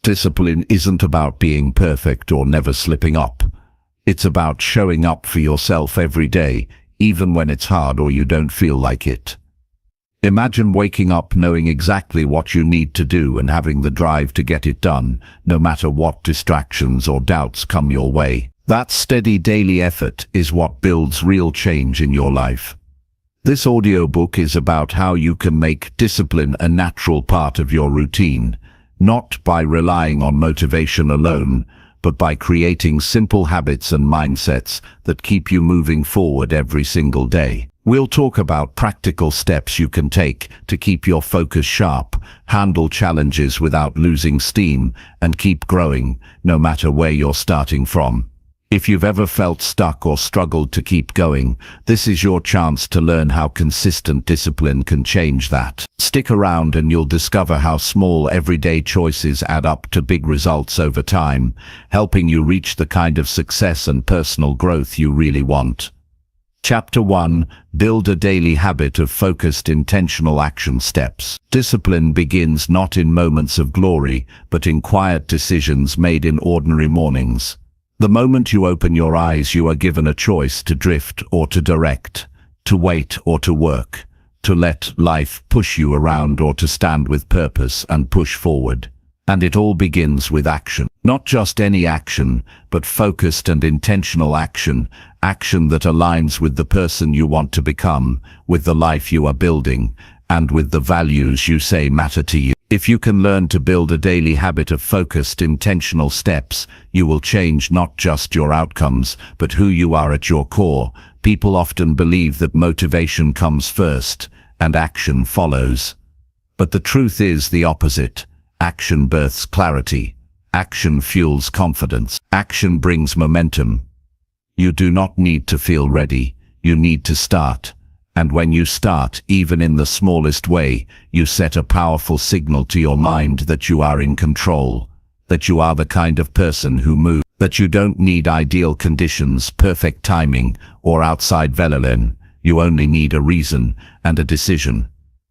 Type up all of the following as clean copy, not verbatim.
Discipline isn't about being perfect or never slipping up. It's about showing up for yourself every day, even when it's hard or you don't feel like it. Imagine waking up knowing exactly what you need to do and having the drive to get it done, no matter what distractions or doubts come your way. That steady daily effort is what builds real change in your life. This audiobook is about how you can make discipline a natural part of your routine, not by relying on motivation alone, but by creating simple habits and mindsets that keep you moving forward every single day. We'll talk about practical steps you can take to keep your focus sharp, handle challenges without losing steam, and keep growing, no matter where you're starting from. If you've ever felt stuck or struggled to keep going, this is your chance to learn how consistent discipline can change that. Stick around and you'll discover how small everyday choices add up to big results over time, helping you reach the kind of success and personal growth you really want. Chapter 1. Build a daily habit of focused, intentional action steps. Discipline begins not in moments of glory, but in quiet decisions made in ordinary mornings. The moment you open your eyes, you are given a choice to drift or to direct, to wait or to work, to let life push you around or to stand with purpose and push forward. And it all begins with action. Not just any action, but focused and intentional action, action that aligns with the person you want to become, with the life you are building, and with the values you say matter to you. If you can learn to build a daily habit of focused, intentional steps, you will change not just your outcomes, but who you are at your core. People often believe that motivation comes first, and action follows. But the truth is the opposite. Action births clarity. Action fuels confidence. Action brings momentum. You do not need to feel ready. You need to start. And when you start, even in the smallest way, you set a powerful signal to your mind that you are in control, that you are the kind of person who moves, that you don't need ideal conditions, perfect timing, or outside adrenaline. You only need a reason and a decision.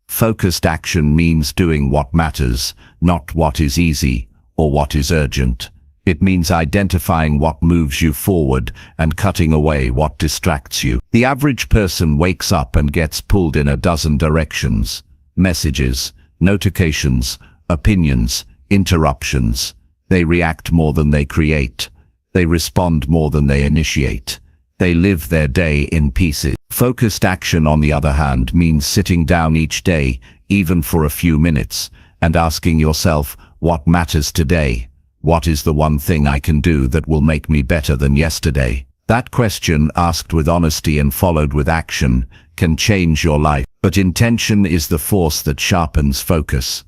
Focused action means doing what matters, not what is easy or what is urgent. It means identifying what moves you forward and cutting away what distracts you. The average person wakes up and gets pulled in a dozen directions. Messages, notifications, opinions, interruptions. They react more than they create. They respond more than they initiate. They live their day in pieces. Focused action, on the other hand, means sitting down each day, even for a few minutes, and asking yourself, what matters today? What is the one thing I can do that will make me better than yesterday? That question, asked with honesty and followed with action, can change your life. But intention is the force that sharpens focus.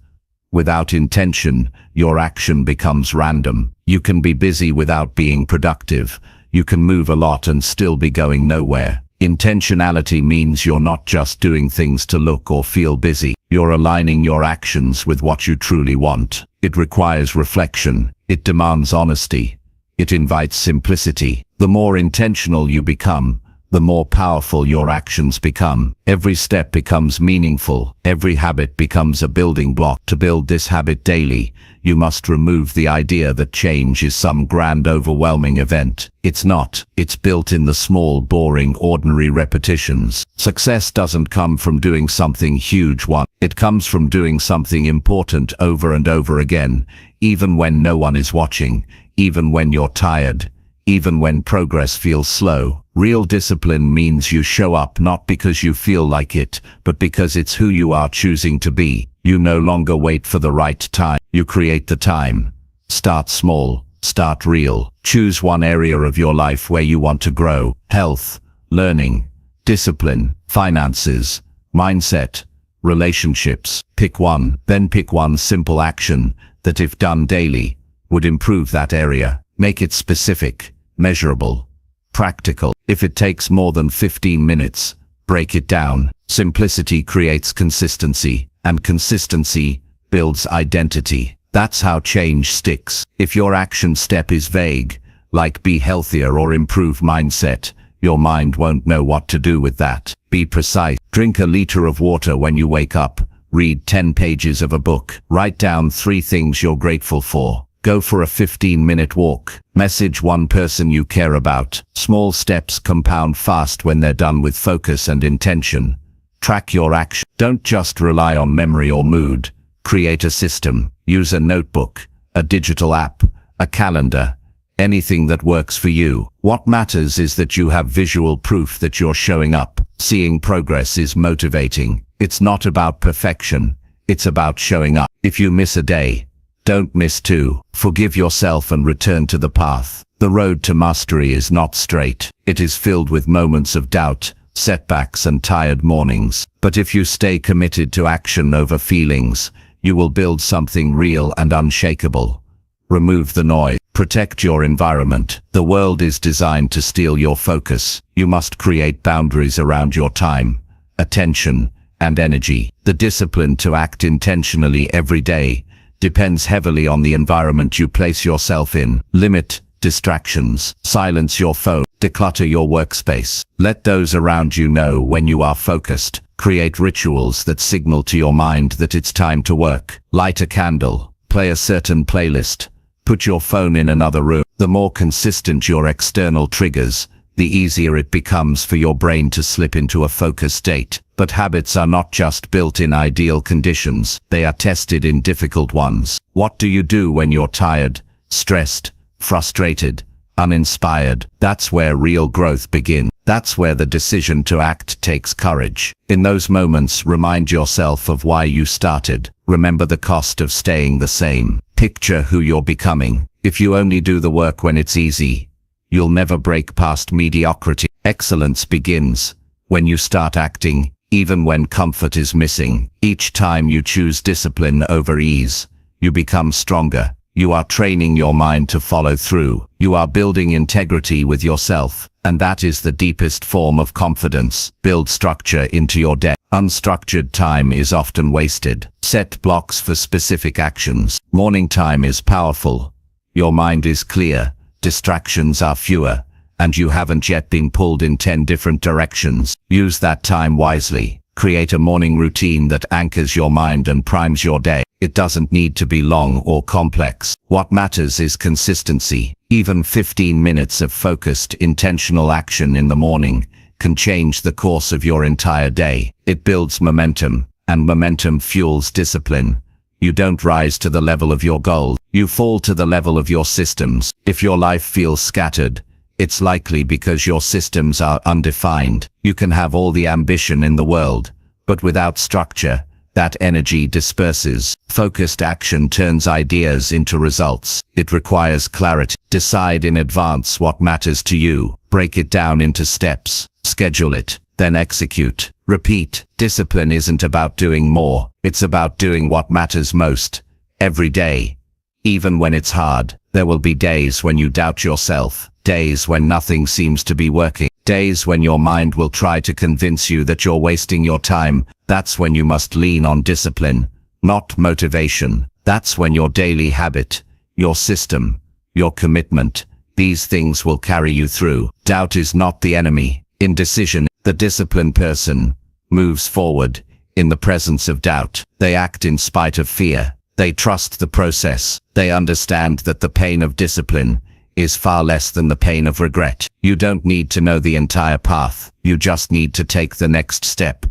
Without intention, your action becomes random. You can be busy without being productive. You can move a lot and still be going nowhere. Intentionality means you're not just doing things to look or feel busy. You're aligning your actions with what you truly want. It requires reflection. It demands honesty. It invites simplicity. The more intentional you become, the more powerful your actions become. Every step becomes meaningful. Every habit becomes a building block. To build this habit daily, you must remove the idea that change is some grand, overwhelming event. It's not. It's built in the small, boring, ordinary repetitions. Success doesn't come from doing something huge once. It comes from doing something important over and over again, even when no one is watching, even when you're tired, even when progress feels slow. Real discipline means you show up not because you feel like it, but because it's who you are choosing to be. You no longer wait for the right time. You create the time. Start small. Start real. Choose one area of your life where you want to grow. Health, learning, discipline, finances, mindset, relationships. Pick one. Then pick one simple action that, if done daily, would improve that area. Make it specific, measurable, practical. If it takes more than 15 minutes, break it down. Simplicity creates consistency, and consistency builds identity. That's how change sticks. If your action step is vague, like be healthier or improve mindset, your mind won't know what to do with that. Be precise. Drink a liter of water when you wake up. Read 10 pages of a book. Write down 3 things you're grateful for. Go for a 15-minute walk. Message one person you care about. Small steps compound fast when they're done with focus and intention. Track your action. Don't just rely on memory or mood. Create a system. Use a notebook, a digital app, a calendar, anything that works for you. What matters is that you have visual proof that you're showing up. Seeing progress is motivating. It's not about perfection. It's about showing up. If you miss a day, don't miss two. Forgive yourself and return to the path. The road to mastery is not straight. It is filled with moments of doubt, setbacks and tired mornings. But if you stay committed to action over feelings, you will build something real and unshakable. Remove the noise. Protect your environment. The world is designed to steal your focus. You must create boundaries around your time, attention, and energy. The discipline to act intentionally every day depends heavily on the environment you place yourself in. Limit distractions. Silence your phone. Declutter your workspace. Let those around you know when you are focused. Create rituals that signal to your mind that it's time to work. Light a candle. Play a certain playlist. Put your phone in another room. The more consistent your external triggers, the easier it becomes for your brain to slip into a focused state. But habits are not just built in ideal conditions, they are tested in difficult ones. What do you do when you're tired, stressed, frustrated, uninspired? That's where real growth begins. That's where the decision to act takes courage. In those moments, remind yourself of why you started. Remember the cost of staying the same. Picture who you're becoming. If you only do the work when it's easy, you'll never break past mediocrity. Excellence begins when you start acting, even when comfort is missing. Each time you choose discipline over ease, you become stronger. You are training your mind to follow through. You are building integrity with yourself, and that is the deepest form of confidence. Build structure into your day. Unstructured time is often wasted. Set blocks for specific actions. Morning time is powerful. Your mind is clear, distractions are fewer, and you haven't yet been pulled in 10 different directions. Use that time wisely. Create a morning routine that anchors your mind and primes your day. It doesn't need to be long or complex. What matters is consistency. Even 15 minutes of focused, intentional action in the morning can change the course of your entire day. It builds momentum, and momentum fuels discipline. You don't rise to the level of your goal. You fall to the level of your systems. If your life feels scattered, it's likely because your systems are undefined. You can have all the ambition in the world, but without structure, that energy disperses. Focused action turns ideas into results. It requires clarity. Decide in advance what matters to you. Break it down into steps. Schedule it, then execute. Repeat. Discipline isn't about doing more. It's about doing what matters most, every day. Even when it's hard, there will be days when you doubt yourself, days when nothing seems to be working, days when your mind will try to convince you that you're wasting your time. That's when you must lean on discipline, not motivation. That's when your daily habit, your system, your commitment, these things will carry you through. Doubt is not the enemy. Indecision, the disciplined person, moves forward in the presence of doubt. They act in spite of fear. They trust the process. They understand that the pain of discipline is far less than the pain of regret. You don't need to know the entire path. You just need to take the next step,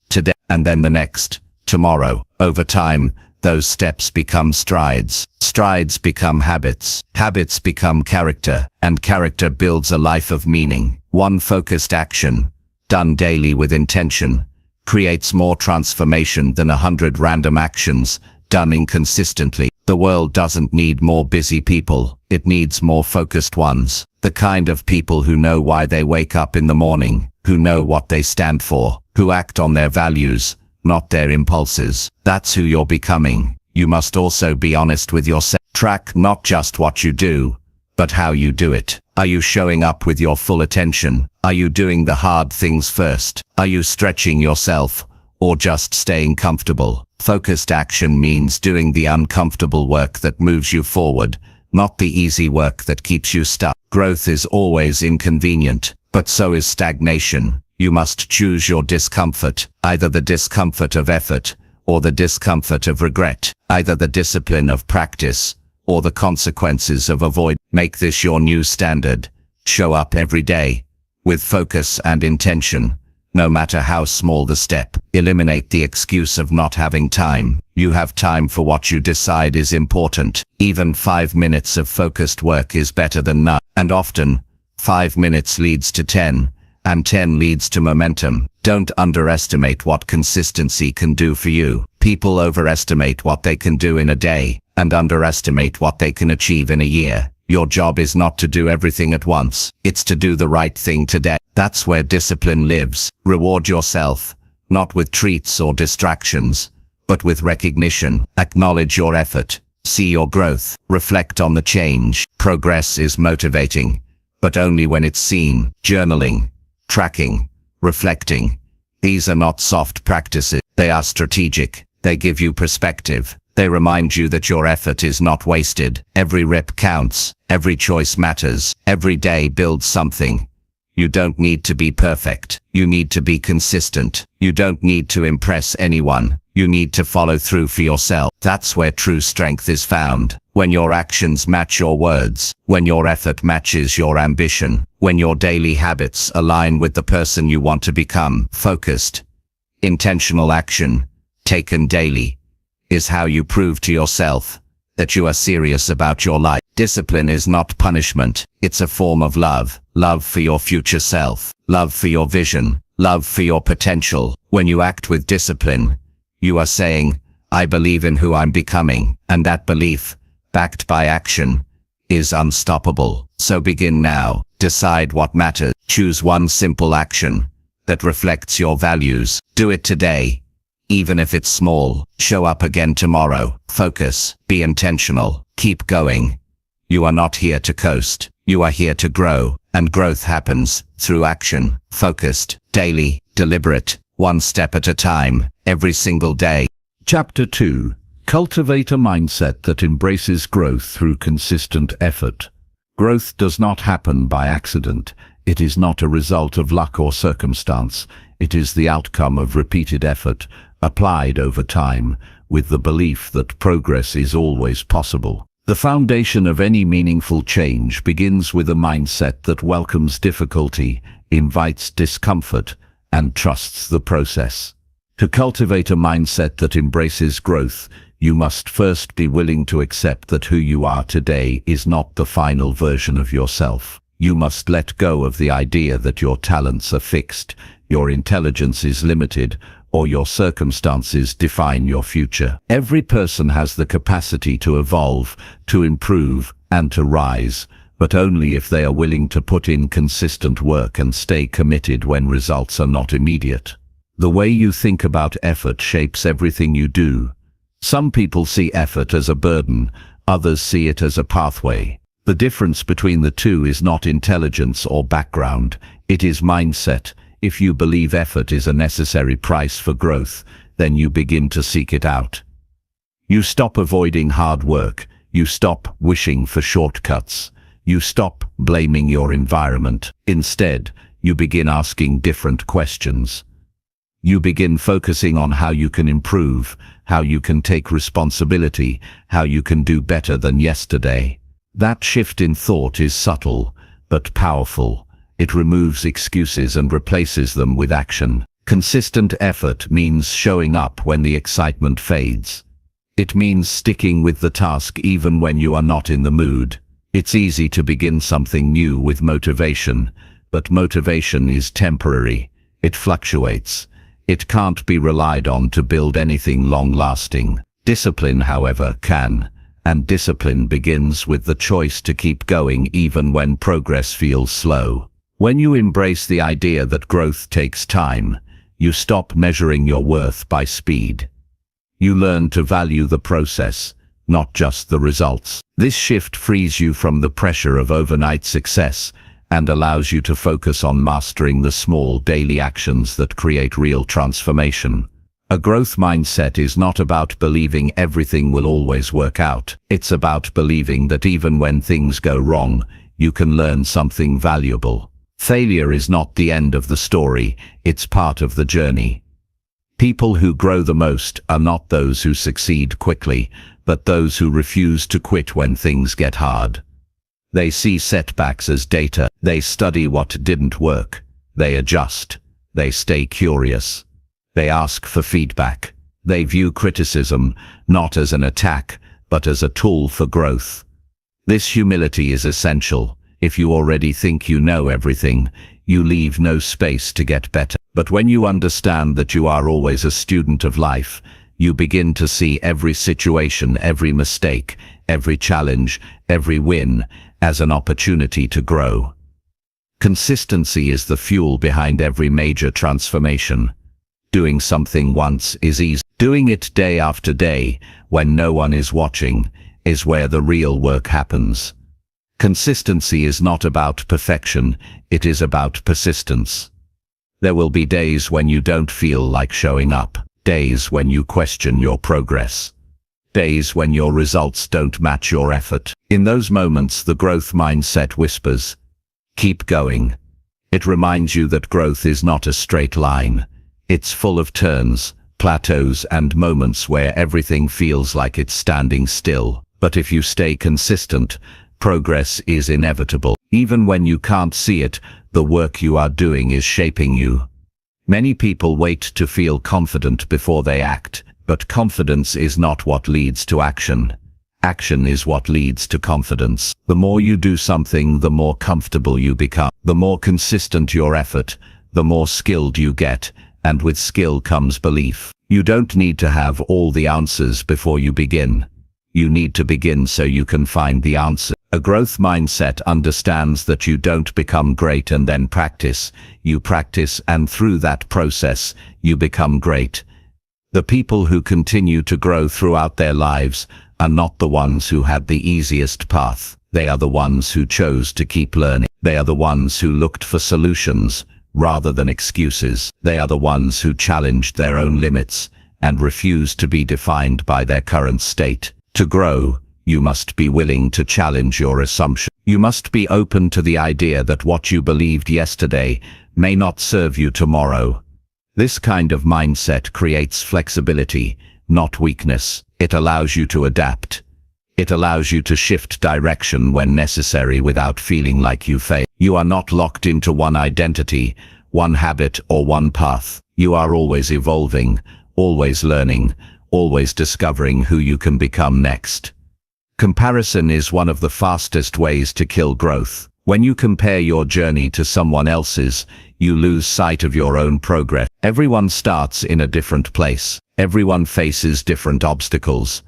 today, and then the next, tomorrow. Over time, those steps become strides. Strides become habits. Habits become character, and character builds a life of meaning. One focused action, done daily with intention, creates more transformation than 100 random actions done inconsistently. The world doesn't need more busy people. It needs more focused ones. The kind of people who know why they wake up in the morning, who know what they stand for, who act on their values, not their impulses. That's who you're becoming. You must also be honest with yourself. Track not just what you do, but how you do it. Are you showing up with your full attention? Are you doing the hard things first? Are you stretching yourself, or just staying comfortable? Focused action means doing the uncomfortable work that moves you forward, not the easy work that keeps you stuck. Growth is always inconvenient, but so is stagnation. You must choose your discomfort, either the discomfort of effort, or the discomfort of regret, either the discipline of practice, or the consequences of avoid. Make this your new standard. Show up every day with focus and intention, no matter how small the step. Eliminate the excuse of not having time. You have time for what you decide is important. Even 5 minutes of focused work is better than none. And often, 5 minutes leads to 10, and 10 leads to momentum. Don't underestimate what consistency can do for you. People overestimate what they can do in a day, and underestimate what they can achieve in a year. Your job is not to do everything at once. It's to do the right thing today. That's where discipline lives. Reward yourself, not with treats or distractions, but with recognition. Acknowledge your effort. See your growth. Reflect on the change. Progress is motivating, but only when it's seen. Journaling, tracking, reflecting. These are not soft practices. They are strategic. They give you perspective. They remind you that your effort is not wasted. Every rep counts. Every choice matters. Every day builds something. You don't need to be perfect. You need to be consistent. You don't need to impress anyone. You need to follow through for yourself. That's where true strength is found. When your actions match your words. When your effort matches your ambition. When your daily habits align with the person you want to become. Focused, intentional action, taken daily, is how you prove to yourself that you are serious about your life. Discipline is not punishment. It's a form of love. Love for your future self. Love for your vision. Love for your potential. When you act with discipline, you are saying, I believe in who I'm becoming. And that belief, backed by action, is unstoppable. So begin now. Decide what matters. Choose one simple action that reflects your values. Do it today. Even if it's small. Show up again tomorrow. Focus. Be intentional. Keep going. You are not here to coast. You are here to grow. And growth happens through action. Focused, daily, deliberate, one step at a time, every single day. Chapter 2. Cultivate a mindset that embraces growth through consistent effort. Growth does not happen by accident. It is not a result of luck or circumstance. It is the outcome of repeated effort, applied over time, with the belief that progress is always possible. The foundation of any meaningful change begins with a mindset that welcomes difficulty, invites discomfort, and trusts the process. To cultivate a mindset that embraces growth, you must first be willing to accept that who you are today is not the final version of yourself. You must let go of the idea that your talents are fixed, your intelligence is limited, or your circumstances define your future. Every person has the capacity to evolve, to improve, and to rise, but only if they are willing to put in consistent work and stay committed when results are not immediate. The way you think about effort shapes everything you do. Some people see effort as a burden, others see it as a pathway. The difference between the two is not intelligence or background, it is mindset. If you believe effort is a necessary price for growth, then you begin to seek it out. You stop avoiding hard work. You stop wishing for shortcuts. You stop blaming your environment. Instead, you begin asking different questions. You begin focusing on how you can improve, how you can take responsibility, how you can do better than yesterday. That shift in thought is subtle, but powerful. It removes excuses and replaces them with action. Consistent effort means showing up when the excitement fades. It means sticking with the task even when you are not in the mood. It's easy to begin something new with motivation, but motivation is temporary. It fluctuates. It can't be relied on to build anything long-lasting. Discipline, however, can. And discipline begins with the choice to keep going even when progress feels slow. When you embrace the idea that growth takes time, you stop measuring your worth by speed. You learn to value the process, not just the results. This shift frees you from the pressure of overnight success and allows you to focus on mastering the small daily actions that create real transformation. A growth mindset is not about believing everything will always work out. It's about believing that even when things go wrong, you can learn something valuable. Failure is not the end of the story, it's part of the journey. People who grow the most are not those who succeed quickly, but those who refuse to quit when things get hard. They see setbacks as data. They study what didn't work. They adjust. They stay curious. They ask for feedback. They view criticism not as an attack, but as a tool for growth. This humility is essential. If you already think you know everything, you leave no space to get better. But when you understand that you are always a student of life, you begin to see every situation, every mistake, every challenge, every win as an opportunity to grow. Consistency is the fuel behind every major transformation. Doing something once is easy. Doing it day after day, when no one is watching, is where the real work happens. Consistency is not about perfection, it is about persistence. There will be days when you don't feel like showing up, days when you question your progress, days when your results don't match your effort. In those moments, the growth mindset whispers, "Keep going." It reminds you that growth is not a straight line. It's full of turns, plateaus, and moments where everything feels like it's standing still. But if you stay consistent, progress is inevitable. Even when you can't see it, the work you are doing is shaping you. Many people wait to feel confident before they act, but confidence is not what leads to action. Action is what leads to confidence. The more you do something, the more comfortable you become. The more consistent your effort, the more skilled you get, and with skill comes belief. You don't need to have all the answers before you begin. You need to begin so you can find the answer. A growth mindset understands that you don't become great and then practice. You practice, and through that process, you become great. The people who continue to grow throughout their lives are not the ones who had the easiest path. They are the ones who chose to keep learning. They are the ones who looked for solutions rather than excuses. They are the ones who challenged their own limits and refused to be defined by their current state. To grow, you must be willing to challenge your assumption. You must be open to the idea that what you believed yesterday may not serve you tomorrow. This kind of mindset creates flexibility, not weakness. It allows you to adapt. It allows you to shift direction when necessary without feeling like you fail. You are not locked into one identity, one habit, or one path. You are always evolving, always learning, always discovering who you can become next. Comparison is one of the fastest ways to kill growth. When you compare your journey to someone else's, you lose sight of your own progress. Everyone starts in a different place. Everyone faces different obstacles.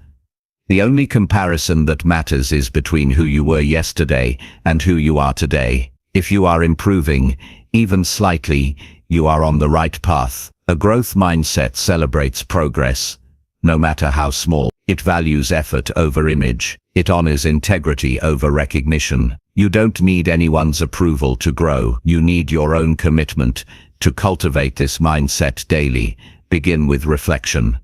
The only comparison that matters is between who you were yesterday and who you are today. If you are improving, even slightly, you are on the right path. A growth mindset celebrates progress, no matter how small. It values effort over image. It honors integrity over recognition. You don't need anyone's approval to grow. You need your own commitment to cultivate this mindset daily. Begin with reflection.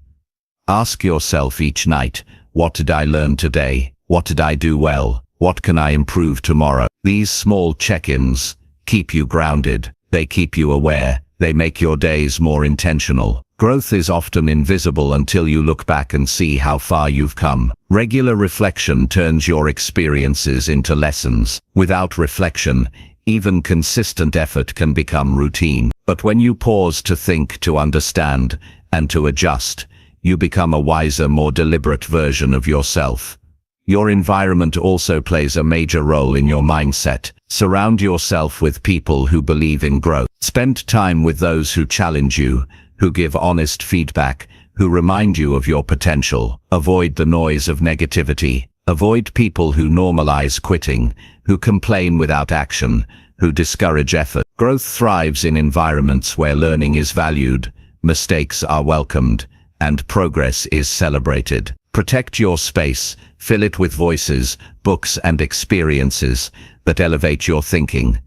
Ask yourself each night, what did I learn today? What did I do well? What can I improve tomorrow? These small check-ins keep you grounded. They keep you aware. They make your days more intentional. Growth is often invisible until you look back and see how far you've come. Regular reflection turns your experiences into lessons. Without reflection, even consistent effort can become routine. But when you pause to think, to understand, and to adjust, you become a wiser, more deliberate version of yourself. Your environment also plays a major role in your mindset. Surround yourself with people who believe in growth. Spend time with those who challenge you, who give honest feedback, who remind you of your potential. Avoid the noise of negativity. Avoid people who normalize quitting, who complain without action, who discourage effort. Growth thrives in environments where learning is valued, mistakes are welcomed, and progress is celebrated. Protect your space. Fill it with voices, books, and experiences that elevate your thinking.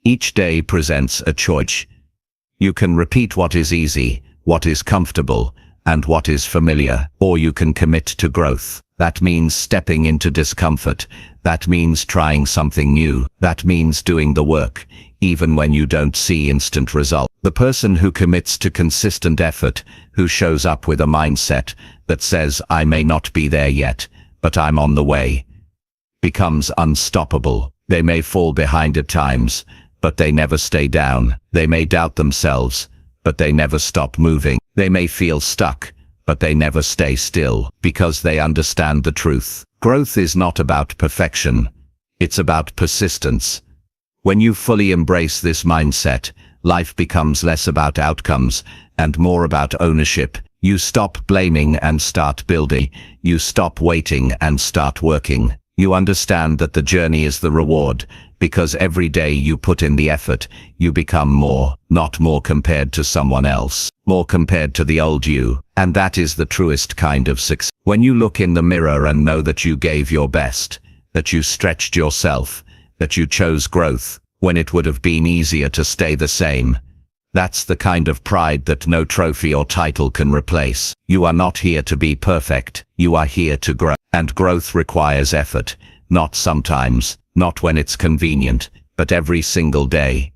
Each day presents a choice. You can repeat what is easy, what is comfortable, and what is familiar, or you can commit to growth. That means stepping into discomfort. That means trying something new. That means doing the work, even when you don't see instant result. The person who commits to consistent effort, who shows up with a mindset that says, I may not be there yet, but I'm on the way, becomes unstoppable. They may fall behind at times, but they never stay down. They may doubt themselves, but they never stop moving. They may feel stuck, but they never stay still, because they understand the truth. Growth is not about perfection. It's about persistence. When you fully embrace this mindset, life becomes less about outcomes and more about ownership. You stop blaming and start building. You stop waiting and start working. You understand that the journey is the reward, because every day you put in the effort, you become more, not more compared to someone else, more compared to the old you. And that is the truest kind of success. When you look in the mirror and know that you gave your best, that you stretched yourself, that you chose growth, when it would have been easier to stay the same. That's the kind of pride that no trophy or title can replace. You are not here to be perfect. You are here to grow. And growth requires effort, not sometimes, not when it's convenient, but every single day.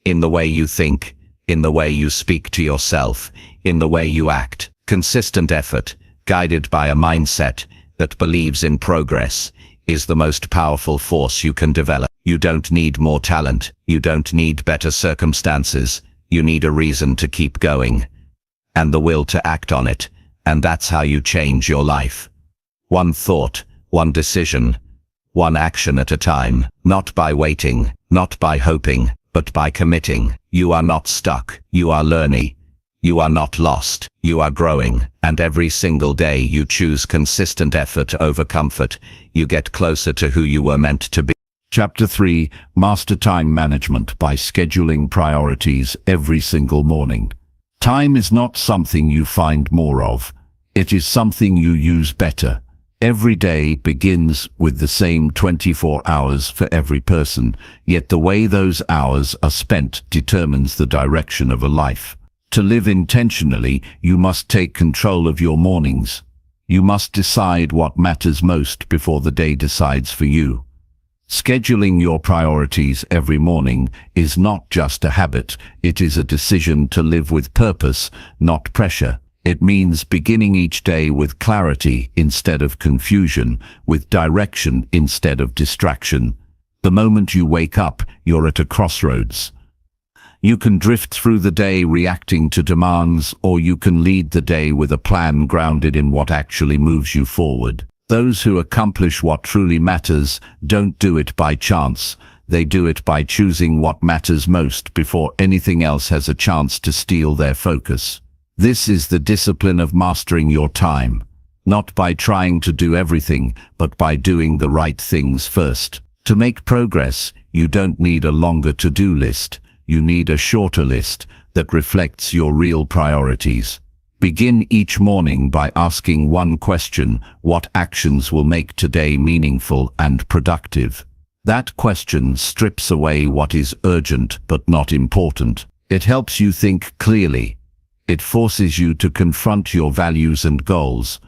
In the way you think, in the way you speak to yourself, in the way you act. Consistent effort, guided by a mindset that believes in progress, is the most powerful force you can develop. You don't need more talent. You don't need better circumstances. You need a reason to keep going, and the will to act on it, and that's how you change your life. One thought, one decision, one action at a time, not by waiting, not by hoping, but by committing. You are not stuck. You are learning. You are not lost. You are growing, and every single day you choose consistent effort over comfort, you get closer to who you were meant to be. Chapter 3. Master Time Management by scheduling priorities every single morning. Time is not something you find more of. It is something you use better. Every day begins with the same 24 hours for every person, yet the way those hours are spent determines the direction of a life. To live intentionally, you must take control of your mornings. You must decide what matters most before the day decides for you. Scheduling your priorities every morning is not just a habit, it is a decision to live with purpose, not pressure. It means beginning each day with clarity instead of confusion, with direction instead of distraction. The moment you wake up, you're at a crossroads. You can drift through the day reacting to demands, or you can lead the day with a plan grounded in what actually moves you forward. Those who accomplish what truly matters don't do it by chance. They do it by choosing what matters most before anything else has a chance to steal their focus. This is the discipline of mastering your time, not by trying to do everything, but by doing the right things first. To make progress, you don't need a longer to-do list. You need a shorter list that reflects your real priorities. Begin each morning by asking one question: what actions will make today meaningful and productive? That question strips away what is urgent but not important. It helps you think clearly. It forces you to confront your values and goals.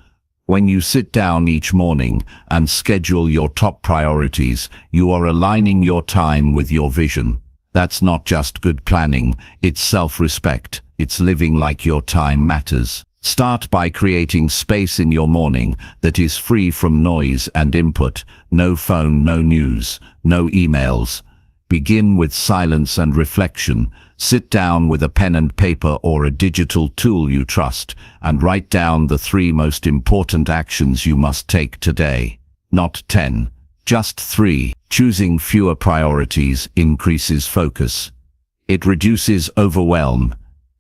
When you sit down each morning and schedule your top priorities, you are aligning your time with your vision. That's not just good planning, it's self-respect. It's living like your time matters. Start by creating space in your morning that is free from noise and input. No phone, no news, no emails. Begin with silence and reflection. Sit down with a pen and paper or a digital tool you trust and write down the 3 most important actions you must take today. Not 10, just 3. Choosing fewer priorities increases focus. It reduces overwhelm.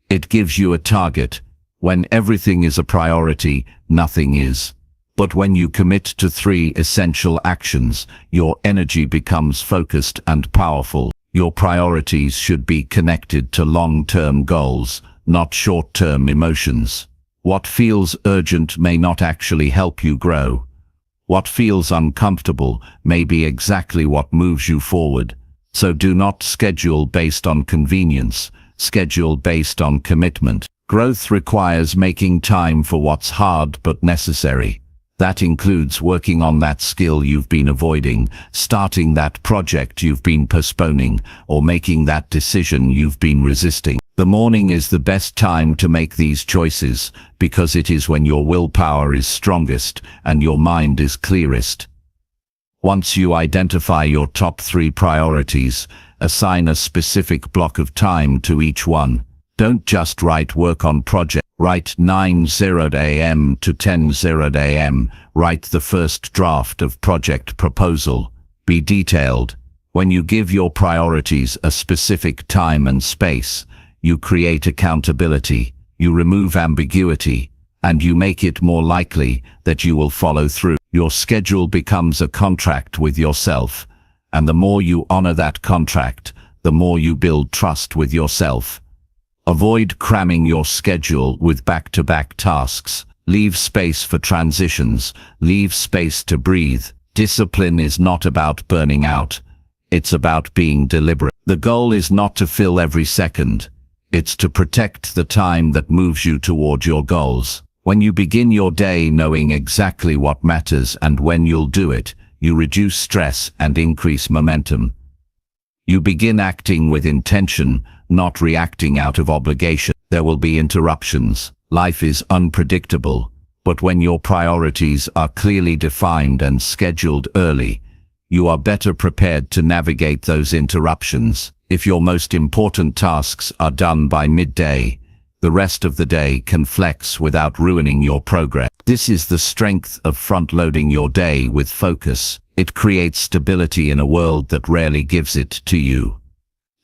It gives you a target. When everything is a priority, nothing is. But when you commit to 3 essential actions, your energy becomes focused and powerful. Your priorities should be connected to long-term goals, not short-term emotions. What feels urgent may not actually help you grow. What feels uncomfortable may be exactly what moves you forward. So do not schedule based on convenience. Schedule based on commitment. Growth requires making time for what's hard but necessary. That includes working on that skill you've been avoiding, starting that project you've been postponing, or making that decision you've been resisting. The morning is the best time to make these choices because it is when your willpower is strongest and your mind is clearest. Once you identify your top 3 priorities, assign a specific block of time to each one. Don't just write work on project. Write 9:00 a.m. to 10:00 a.m. Write the first draft of project proposal. Be detailed. When you give your priorities a specific time and space, you create accountability, you remove ambiguity, and you make it more likely that you will follow through. Your schedule becomes a contract with yourself, and the more you honor that contract, the more you build trust with yourself. Avoid cramming your schedule with back-to-back tasks. Leave space for transitions. Leave space to breathe. Discipline is not about burning out. It's about being deliberate. The goal is not to fill every second. It's to protect the time that moves you toward your goals. When you begin your day knowing exactly what matters and when you'll do it, you reduce stress and increase momentum. You begin acting with intention, not reacting out of obligation. There will be interruptions. Life is unpredictable, but when your priorities are clearly defined and scheduled early, you are better prepared to navigate those interruptions. If your most important tasks are done by midday, the rest of the day can flex without ruining your progress. This is the strength of front-loading your day with focus. It creates stability in a world that rarely gives it to you.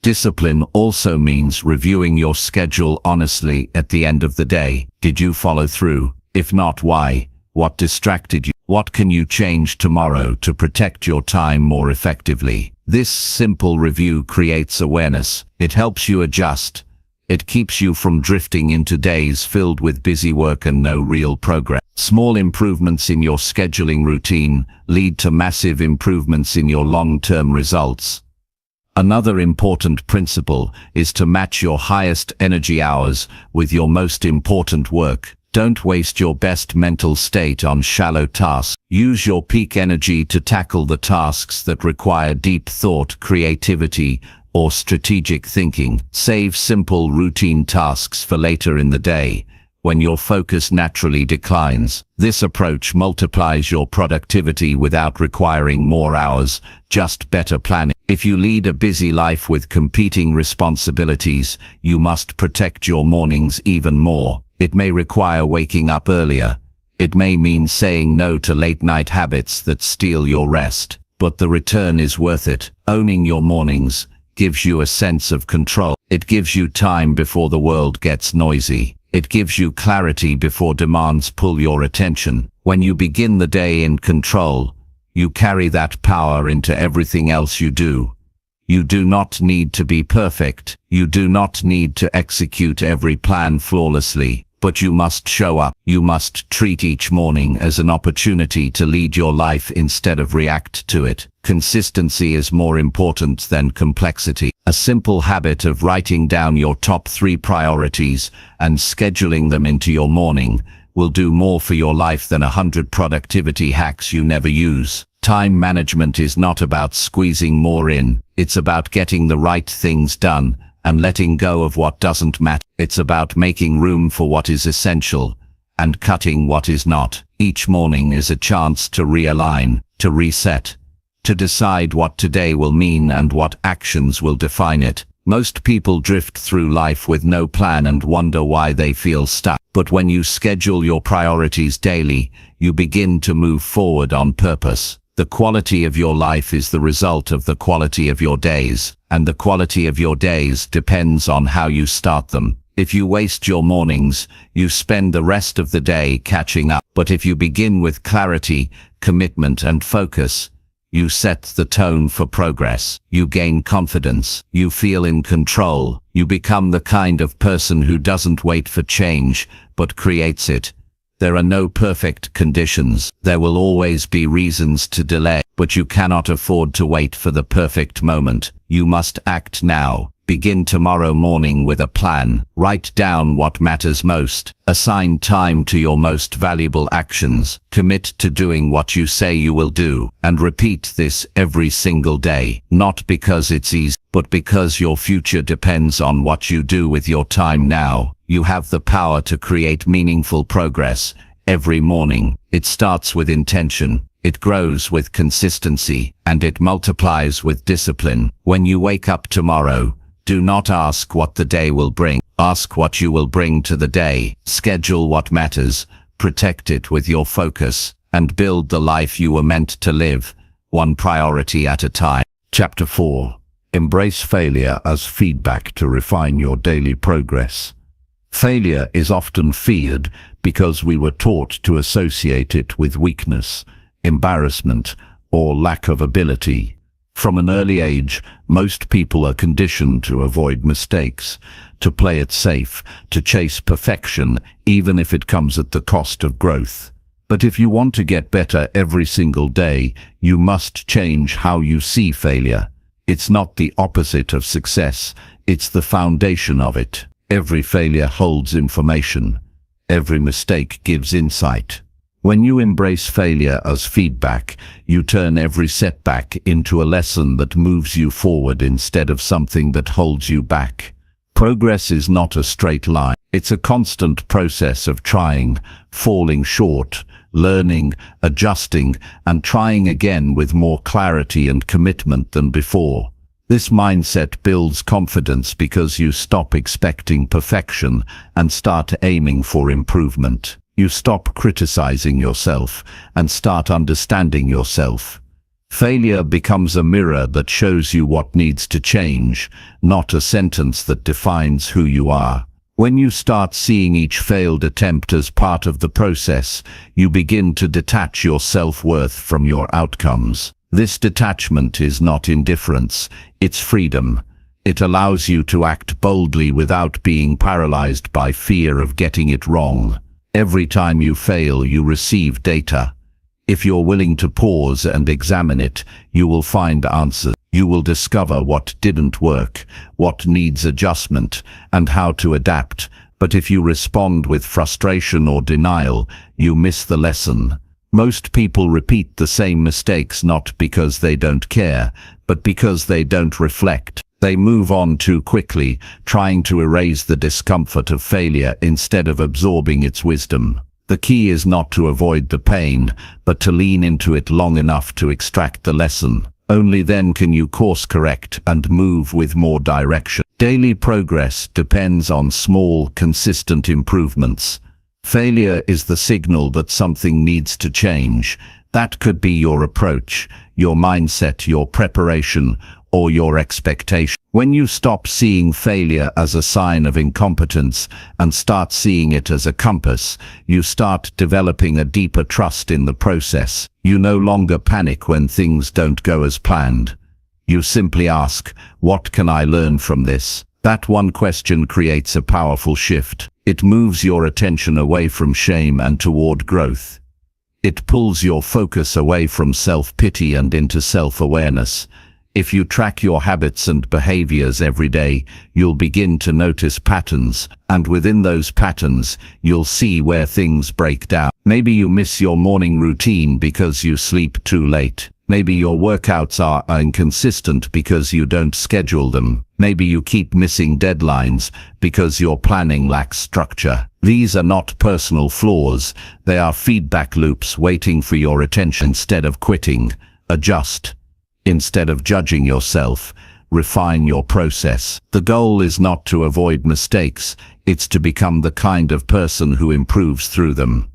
Discipline also means reviewing your schedule honestly at the end of the day. Did you follow through? If not, why? What distracted you? What can you change tomorrow to protect your time more effectively? This simple review creates awareness. It helps you adjust. It keeps you from drifting into days filled with busy work and no real progress. Small improvements in your scheduling routine lead to massive improvements in your long-term results. Another important principle is to match your highest energy hours with your most important work. Don't waste your best mental state on shallow tasks. Use your peak energy to tackle the tasks that require deep thought, creativity, or strategic thinking. Save simple routine tasks for later in the day, when your focus naturally declines. This approach multiplies your productivity without requiring more hours, just better planning. If you lead a busy life with competing responsibilities, you must protect your mornings even more. It may require waking up earlier. It may mean saying no to late-night habits that steal your rest. But the return is worth it. Owning your mornings gives you a sense of control. It gives you time before the world gets noisy. It gives you clarity before demands pull your attention. When you begin the day in control, you carry that power into everything else you do. You do not need to be perfect. You do not need to execute every plan flawlessly. But you must show up. You must treat each morning as an opportunity to lead your life instead of react to it. Consistency is more important than complexity. A simple habit of writing down your top 3 priorities and scheduling them into your morning will do more for your life than 100 productivity hacks you never use. Time management is not about squeezing more in. It's about getting the right things done and letting go of what doesn't matter. It's about making room for what is essential and cutting what is not. Each morning is a chance to realign, to reset, to decide what today will mean and what actions will define it. Most people drift through life with no plan and wonder why they feel stuck. But when you schedule your priorities daily, you begin to move forward on purpose. The quality of your life is the result of the quality of your days, and the quality of your days depends on how you start them. If you waste your mornings, you spend the rest of the day catching up. But if you begin with clarity, commitment, and focus, you set the tone for progress. You gain confidence. You feel in control. You become the kind of person who doesn't wait for change, but creates it. There are no perfect conditions. There will always be reasons to delay, but you cannot afford to wait for the perfect moment. You must act now. Begin tomorrow morning with a plan. Write down what matters most. Assign time to your most valuable actions. Commit to doing what you say you will do. And repeat this every single day. Not because it's easy, but because your future depends on what you do with your time now. You have the power to create meaningful progress every morning. It starts with intention. It grows with consistency, and it multiplies with discipline. When you wake up tomorrow, do not ask what the day will bring. Ask what you will bring to the day. Schedule what matters, protect it with your focus, and build the life you were meant to live, one priority at a time. Chapter 4. Embrace failure as feedback to refine your daily progress. Failure is often feared because we were taught to associate it with weakness, embarrassment, or lack of ability. From an early age, most people are conditioned to avoid mistakes, to play it safe, to chase perfection, even if it comes at the cost of growth. But if you want to get better every single day, you must change how you see failure. It's not the opposite of success, it's the foundation of it. Every failure holds information. Every mistake gives insight. When you embrace failure as feedback, you turn every setback into a lesson that moves you forward instead of something that holds you back. Progress is not a straight line. It's a constant process of trying, falling short, learning, adjusting, and trying again with more clarity and commitment than before. This mindset builds confidence because you stop expecting perfection and start aiming for improvement. You stop criticizing yourself and start understanding yourself. Failure becomes a mirror that shows you what needs to change, not a sentence that defines who you are. When you start seeing each failed attempt as part of the process, you begin to detach your self-worth from your outcomes. This detachment is not indifference, it's freedom. It allows you to act boldly without being paralyzed by fear of getting it wrong. Every time you fail, you receive data. If you're willing to pause and examine it, you will find answers. You will discover what didn't work, what needs adjustment, and how to adapt. But if you respond with frustration or denial, you miss the lesson. Most people repeat the same mistakes not because they don't care, but because they don't reflect. They move on too quickly, trying to erase the discomfort of failure instead of absorbing its wisdom. The key is not to avoid the pain, but to lean into it long enough to extract the lesson. Only then can you course correct and move with more direction. Daily progress depends on small, consistent improvements. Failure is the signal that something needs to change. That could be your approach, your mindset, your preparation, or your expectation. When you stop seeing failure as a sign of incompetence and start seeing it as a compass, you start developing a deeper trust in the process. You no longer panic when things don't go as planned. You simply ask, what can I learn from this? That one question creates a powerful shift. It moves your attention away from shame and toward growth. It pulls your focus away from self-pity and into self-awareness. If you track your habits and behaviors every day, you'll begin to notice patterns, and within those patterns, you'll see where things break down. Maybe you miss your morning routine because you sleep too late. Maybe your workouts are inconsistent because you don't schedule them. Maybe you keep missing deadlines because your planning lacks structure. These are not personal flaws. They are feedback loops waiting for your attention. Instead of quitting, adjust. Instead of judging yourself, refine your process. The goal is not to avoid mistakes, it's to become the kind of person who improves through them.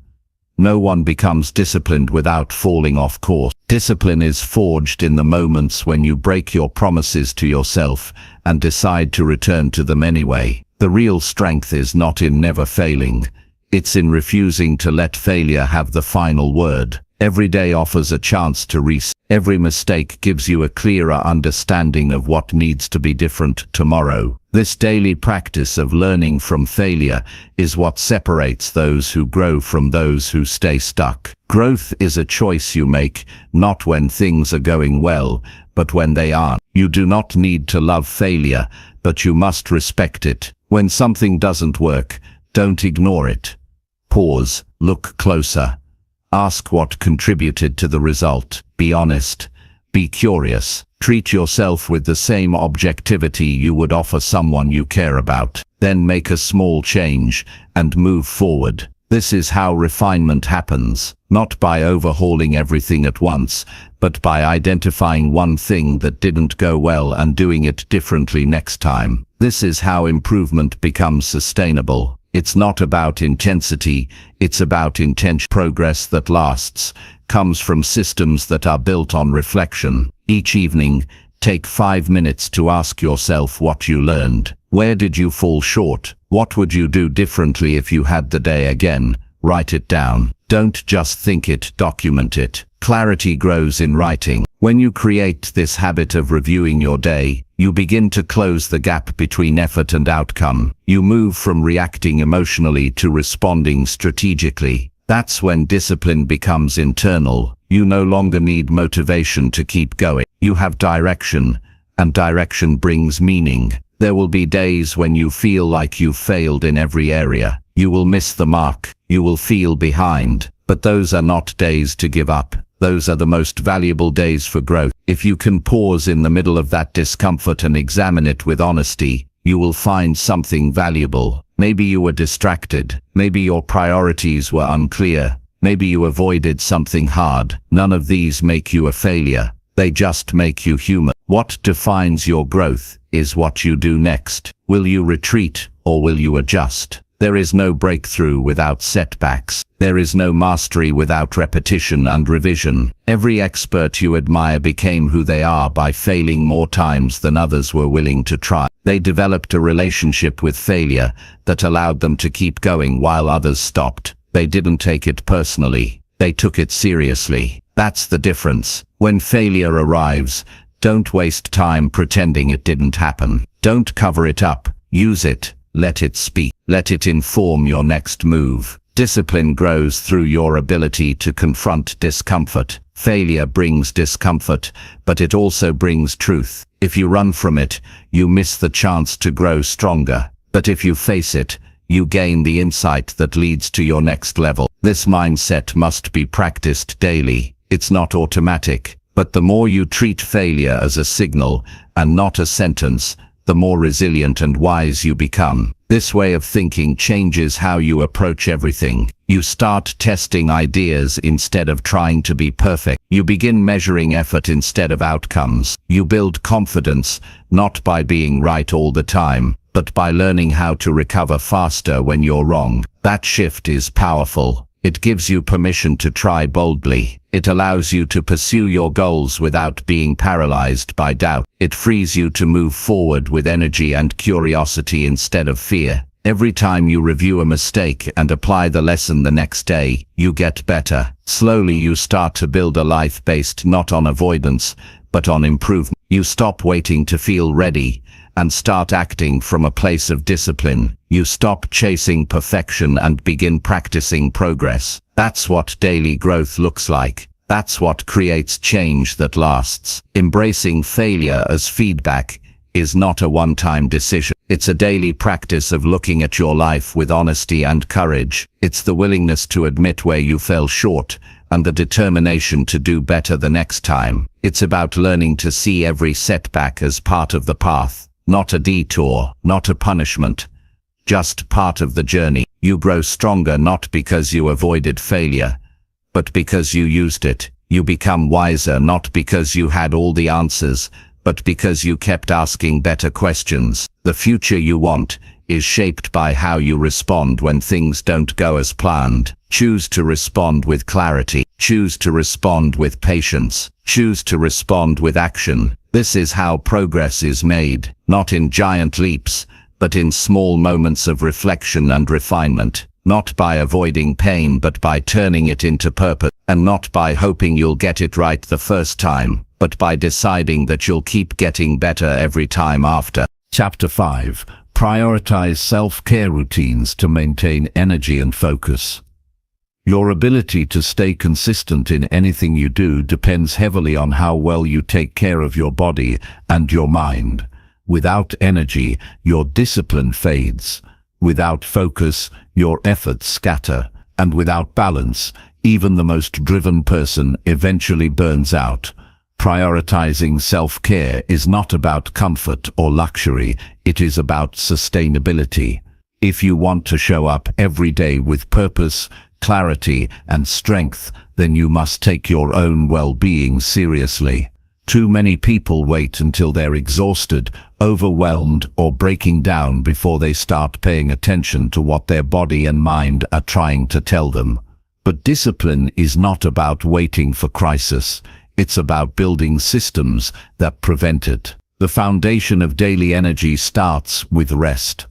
No one becomes disciplined without falling off course. Discipline is forged in the moments when you break your promises to yourself and decide to return to them anyway. The real strength is not in never failing. It's in refusing to let failure have the final word. Every day offers a chance to reset. Every mistake gives you a clearer understanding of what needs to be different tomorrow. This daily practice of learning from failure is what separates those who grow from those who stay stuck. Growth is a choice you make, not when things are going well, but when they aren't. You do not need to love failure, but you must respect it. When something doesn't work, don't ignore it. Pause, look closer. Ask what contributed to the result. Be honest. Be curious. Treat yourself with the same objectivity you would offer someone you care about. Then make a small change and move forward. This is how refinement happens, not by overhauling everything at once, but by identifying one thing that didn't go well and doing it differently next time. This is how improvement becomes sustainable. It's not about intensity, it's about intention. Progress that lasts comes from systems that are built on reflection. Each evening, take 5 minutes to ask yourself what you learned. Where did you fall short? What would you do differently if you had the day again? Write it down. Don't just think it, document it. Clarity grows in writing. When you create this habit of reviewing your day, you begin to close the gap between effort and outcome. You move from reacting emotionally to responding strategically. That's when discipline becomes internal. You no longer need motivation to keep going. You have direction, and direction brings meaning. There will be days when you feel like you've failed in every area. You will miss the mark. You will feel behind. But those are not days to give up. Those are the most valuable days for growth. If you can pause in the middle of that discomfort and examine it with honesty, you will find something valuable. Maybe you were distracted. Maybe your priorities were unclear. Maybe you avoided something hard. None of these make you a failure. They just make you human. What defines your growth is what you do next. Will you retreat or will you adjust? There is no breakthrough without setbacks. There is no mastery without repetition and revision. Every expert you admire became who they are by failing more times than others were willing to try. They developed a relationship with failure that allowed them to keep going while others stopped. They didn't take it personally. They took it seriously. That's the difference. When failure arrives, don't waste time pretending it didn't happen. Don't cover it up. Use it. Let it speak. Let it inform your next move. Discipline grows through your ability to confront discomfort. Failure brings discomfort, but it also brings truth. If you run from it, you miss the chance to grow stronger. But if you face it, you gain the insight that leads to your next level. This mindset must be practiced daily. It's not automatic, but the more you treat failure as a signal and not a sentence, the more resilient and wise you become. This way of thinking changes how you approach everything. You start testing ideas instead of trying to be perfect. You begin measuring effort instead of outcomes. You build confidence, not by being right all the time, but by learning how to recover faster when you're wrong. That shift is powerful. It gives you permission to try boldly. It allows you to pursue your goals without being paralyzed by doubt. It frees you to move forward with energy and curiosity instead of fear. Every time you review a mistake and apply the lesson the next day, you get better. Slowly you start to build a life based not on avoidance, but on improvement. You stop waiting to feel ready and start acting from a place of discipline. You stop chasing perfection and begin practicing progress. That's what daily growth looks like. That's what creates change that lasts. Embracing failure as feedback is not a one-time decision. It's a daily practice of looking at your life with honesty and courage. It's the willingness to admit where you fell short and the determination to do better the next time. It's about learning to see every setback as part of the path, not a detour, not a punishment, just part of the journey. You grow stronger not because you avoided failure, but because you used it. You become wiser not because you had all the answers, but because you kept asking better questions. The future you want is shaped by how you respond when things don't go as planned. Choose to respond with clarity. Choose to respond with patience. Choose to respond with action. This is how progress is made, not in giant leaps, but in small moments of reflection and refinement. Not by avoiding pain, but by turning it into purpose. And not by hoping you'll get it right the first time, but by deciding that you'll keep getting better every time after. Chapter 5. Prioritize self-care routines to maintain energy and focus. Your ability to stay consistent in anything you do depends heavily on how well you take care of your body and your mind. Without energy, your discipline fades. Without focus, your efforts scatter. And without balance, even the most driven person eventually burns out. Prioritizing self-care is not about comfort or luxury, it is about sustainability. If you want to show up every day with purpose, clarity, and strength, then you must take your own well-being seriously. Too many people wait until they're exhausted, overwhelmed, or breaking down before they start paying attention to what their body and mind are trying to tell them. But discipline is not about waiting for crisis. It's about building systems that prevent it. The foundation of daily energy starts with rest.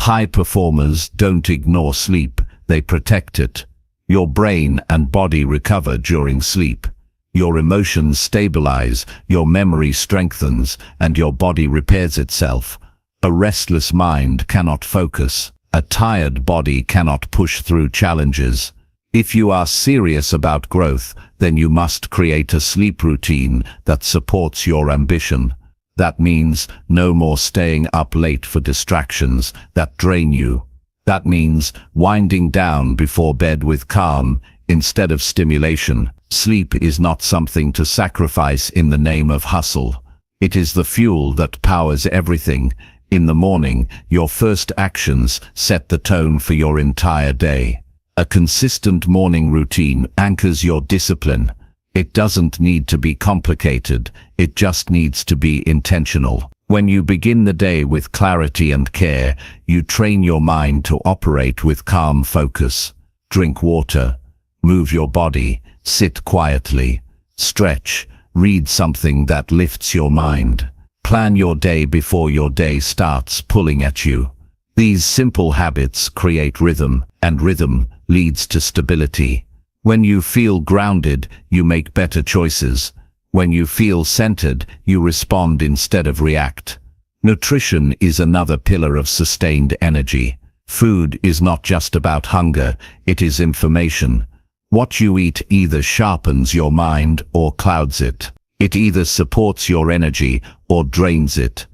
High performers don't ignore sleep, they protect it. Your brain and body recover during sleep. Your emotions stabilize, your memory strengthens, and your body repairs itself. A restless mind cannot focus. A tired body cannot push through challenges. If you are serious about growth, then you must create a sleep routine that supports your ambition. That means no more staying up late for distractions that drain you. That means winding down before bed with calm instead of stimulation. Sleep is not something to sacrifice in the name of hustle. It is the fuel that powers everything. In the morning, your first actions set the tone for your entire day. A consistent morning routine anchors your discipline. It doesn't need to be complicated, it just needs to be intentional. When you begin the day with clarity and care, you train your mind to operate with calm focus. Drink water, move your body, sit quietly, stretch, read something that lifts your mind. Plan your day before your day starts pulling at you. These simple habits create rhythm, and rhythm leads to stability. When you feel grounded, you make better choices. When you feel centered, you respond instead of react. Nutrition is another pillar of sustained energy. Food is not just about hunger, it is information. What you eat either sharpens your mind or clouds it. It either supports your energy or drains it.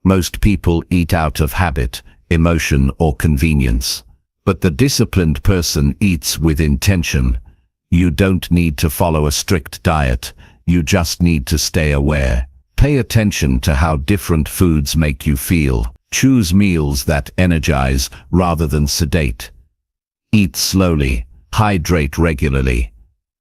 Most people eat out of habit, emotion, or convenience. But the disciplined person eats with intention. You don't need to follow a strict diet, you just need to stay aware. Pay attention to how different foods make you feel. Choose meals that energize rather than sedate. Eat slowly, hydrate regularly.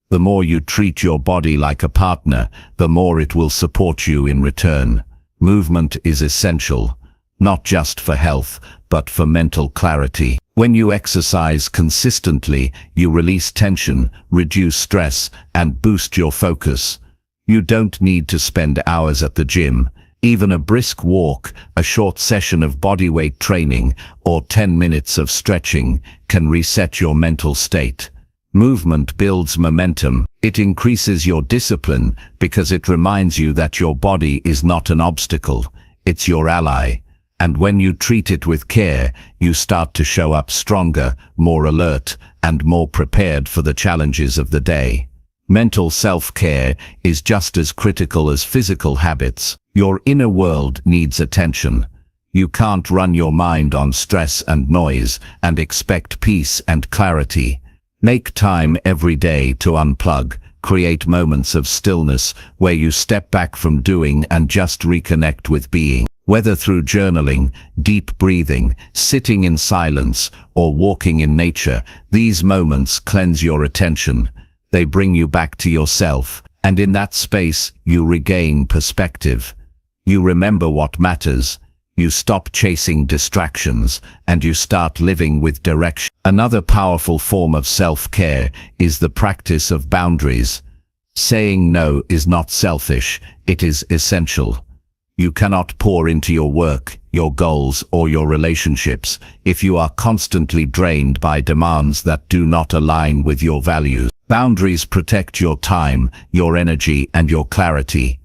The more you treat your body like a partner, the more it will support you in return. Movement is essential, not just for health, but for mental clarity. When you exercise consistently, you release tension, reduce stress, and boost your focus. You don't need to spend hours at the gym. Even a brisk walk, a short session of bodyweight training, or 10 minutes of stretching can reset your mental state. Movement builds momentum. It increases your discipline because it reminds you that your body is not an obstacle, it's your ally. And when you treat it with care, you start to show up stronger, more alert, and more prepared for the challenges of the day. Mental self-care is just as critical as physical habits. Your inner world needs attention. You can't run your mind on stress and noise and expect peace and clarity. Make time every day to unplug. Create moments of stillness where you step back from doing and just reconnect with being. Whether through journaling, deep breathing, sitting in silence, or walking in nature, these moments cleanse your attention. They bring you back to yourself, and in that space, you regain perspective. You remember what matters. You stop chasing distractions, and you start living with direction. Another powerful form of self-care is the practice of boundaries. Saying no is not selfish, it is essential. You cannot pour into your work, your goals, or your relationships if you are constantly drained by demands that do not align with your values. Boundaries protect your time, your energy, and your clarity.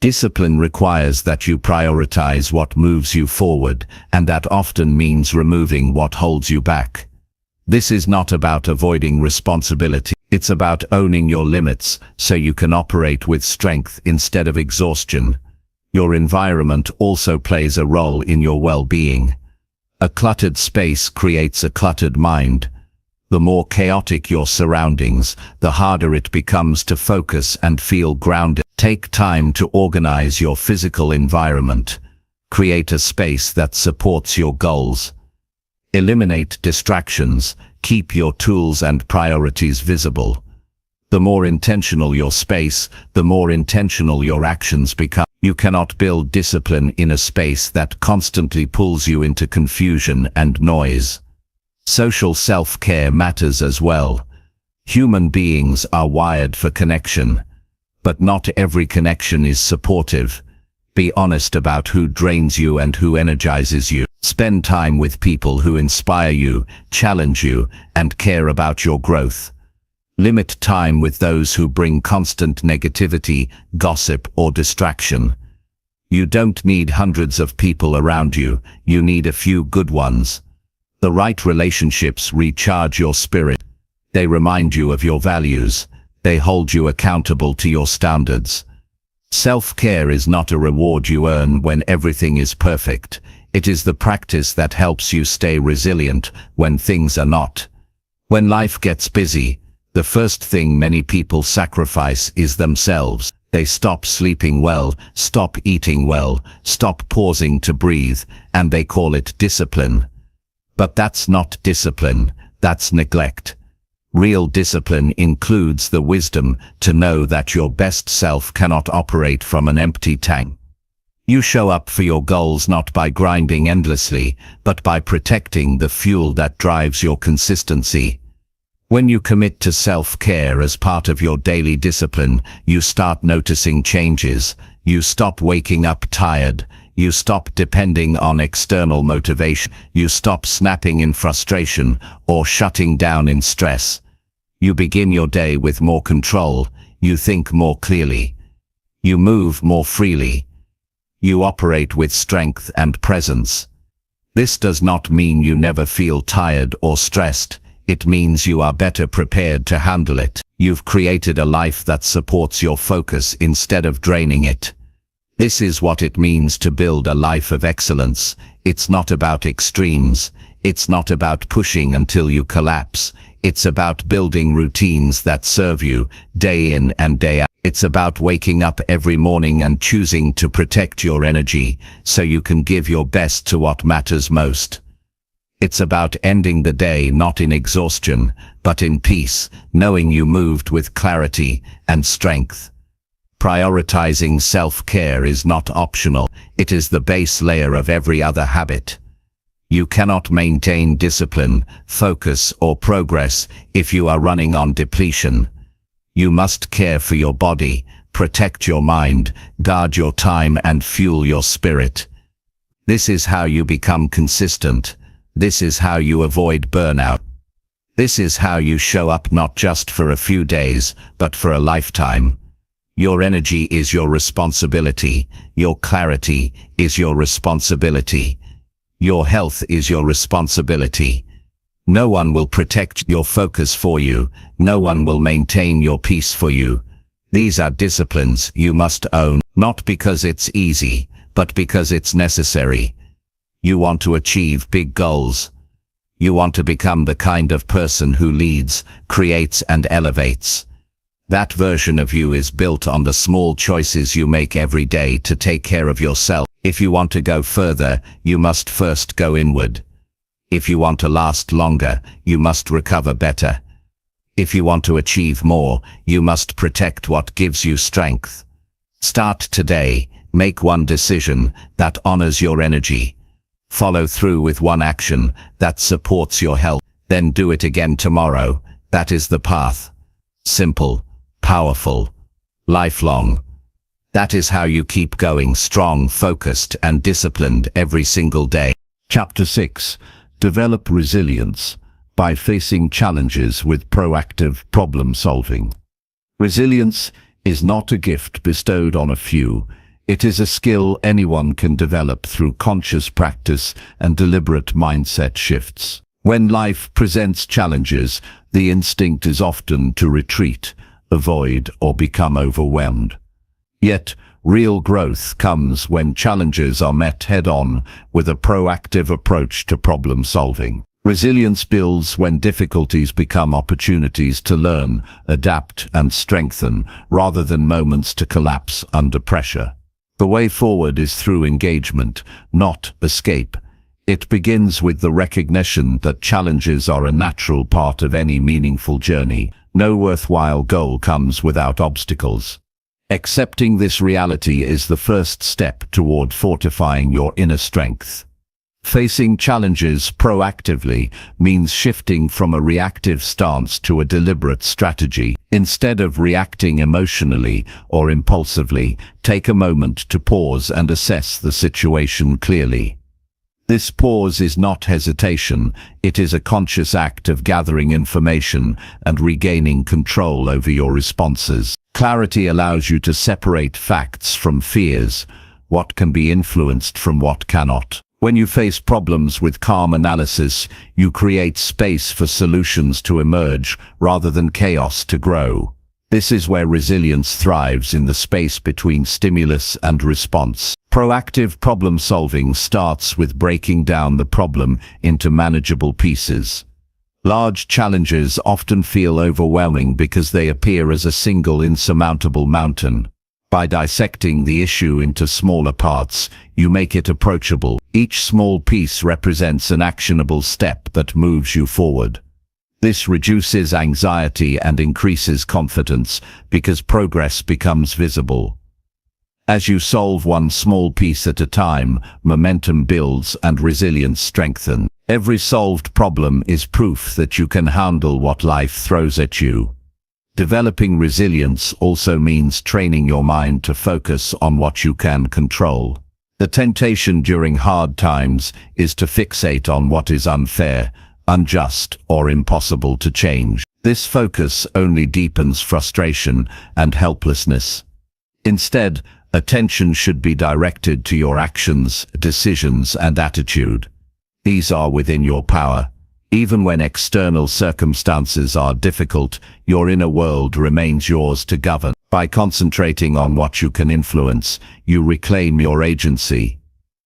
Discipline requires that you prioritize what moves you forward, and that often means removing what holds you back. This is not about avoiding responsibility. It's about owning your limits so you can operate with strength instead of exhaustion. Your environment also plays a role in your well-being. A cluttered space creates a cluttered mind. The more chaotic your surroundings, the harder it becomes to focus and feel grounded. Take time to organize your physical environment. Create a space that supports your goals. Eliminate distractions. Keep your tools and priorities visible. The more intentional your space, the more intentional your actions become. You cannot build discipline in a space that constantly pulls you into confusion and noise. Social self-care matters as well. Human beings are wired for connection, but not every connection is supportive. Be honest about who drains you and who energizes you. Spend time with people who inspire you, challenge you, and care about your growth. Limit time with those who bring constant negativity, gossip, or distraction. You don't need hundreds of people around you, you need a few good ones. The right relationships recharge your spirit. They remind you of your values. They hold you accountable to your standards. Self-care is not a reward you earn when everything is perfect. It is the practice that helps you stay resilient when things are not. When life gets busy, the first thing many people sacrifice is themselves. They stop sleeping well, stop eating well, stop pausing to breathe, and they call it discipline. But that's not discipline, that's neglect. Real discipline includes the wisdom to know that your best self cannot operate from an empty tank. You show up for your goals not by grinding endlessly, but by protecting the fuel that drives your consistency. When you commit to self-care as part of your daily discipline, you start noticing changes. You stop waking up tired. You stop depending on external motivation. You stop snapping in frustration or shutting down in stress. You begin your day with more control. You think more clearly. You move more freely. You operate with strength and presence. This does not mean you never feel tired or stressed. It means you are better prepared to handle it. You've created a life that supports your focus instead of draining it. This is what it means to build a life of excellence. It's not about extremes. It's not about pushing until you collapse. It's about building routines that serve you day in and day out. It's about waking up every morning and choosing to protect your energy so you can give your best to what matters most. It's about ending the day not in exhaustion, but in peace, knowing you moved with clarity and strength. Prioritizing self-care is not optional. It is the base layer of every other habit. You cannot maintain discipline, focus, or progress if you are running on depletion. You must care for your body, protect your mind, guard your time, and fuel your spirit. This is how you become consistent. This is how you avoid burnout. This is how you show up not just for a few days, but for a lifetime. Your energy is your responsibility. Your clarity is your responsibility. Your health is your responsibility. No one will protect your focus for you. No one will maintain your peace for you. These are disciplines you must own, not because it's easy, but because it's necessary. You want to achieve big goals. You want to become the kind of person who leads, creates, and elevates. That version of you is built on the small choices you make every day to take care of yourself. If you want to go further, you must first go inward. If you want to last longer, you must recover better. If you want to achieve more, you must protect what gives you strength. Start today. Make one decision that honors your energy. Follow through with one action that supports your health. Then do it again tomorrow. That is the path. Simple, powerful, lifelong. That is how you keep going strong, focused, and disciplined every single day. Chapter 6. Develop resilience by facing challenges with proactive problem solving. Resilience is not a gift bestowed on a few. It is a skill anyone can develop through conscious practice and deliberate mindset shifts. When life presents challenges, the instinct is often to retreat, avoid, or become overwhelmed. Yet, real growth comes when challenges are met head-on with a proactive approach to problem solving. Resilience builds when difficulties become opportunities to learn, adapt, and strengthen, rather than moments to collapse under pressure. The way forward is through engagement, not escape. It begins with the recognition that challenges are a natural part of any meaningful journey. No worthwhile goal comes without obstacles. Accepting this reality is the first step toward fortifying your inner strength. Facing challenges proactively means shifting from a reactive stance to a deliberate strategy. Instead of reacting emotionally or impulsively, take a moment to pause and assess the situation clearly. This pause is not hesitation, it is a conscious act of gathering information and regaining control over your responses. Clarity allows you to separate facts from fears, what can be influenced from what cannot. When you face problems with calm analysis, you create space for solutions to emerge rather than chaos to grow. This is where resilience thrives, in the space between stimulus and response. Proactive problem solving starts with breaking down the problem into manageable pieces. Large challenges often feel overwhelming because they appear as a single insurmountable mountain. By dissecting the issue into smaller parts, you make it approachable. Each small piece represents an actionable step that moves you forward. This reduces anxiety and increases confidence because progress becomes visible. As you solve one small piece at a time, momentum builds and resilience strengthens. Every solved problem is proof that you can handle what life throws at you. Developing resilience also means training your mind to focus on what you can control. The temptation during hard times is to fixate on what is unfair, unjust, or impossible to change. This focus only deepens frustration and helplessness. Instead, attention should be directed to your actions, decisions, and attitude. These are within your power. Even when external circumstances are difficult, your inner world remains yours to govern. By concentrating on what you can influence, you reclaim your agency.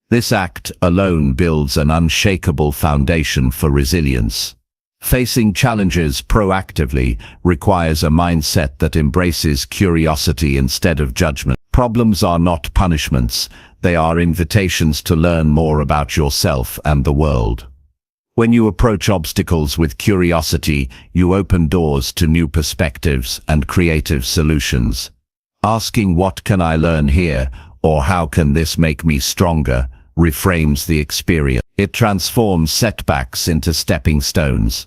This act alone builds an unshakable foundation for resilience. Facing challenges proactively requires a mindset that embraces curiosity instead of judgment. Problems are not punishments, they are invitations to learn more about yourself and the world. When you approach obstacles with curiosity, you open doors to new perspectives and creative solutions. Asking "What can I learn here?" or "How can this make me stronger?" reframes the experience. It transforms setbacks into stepping stones.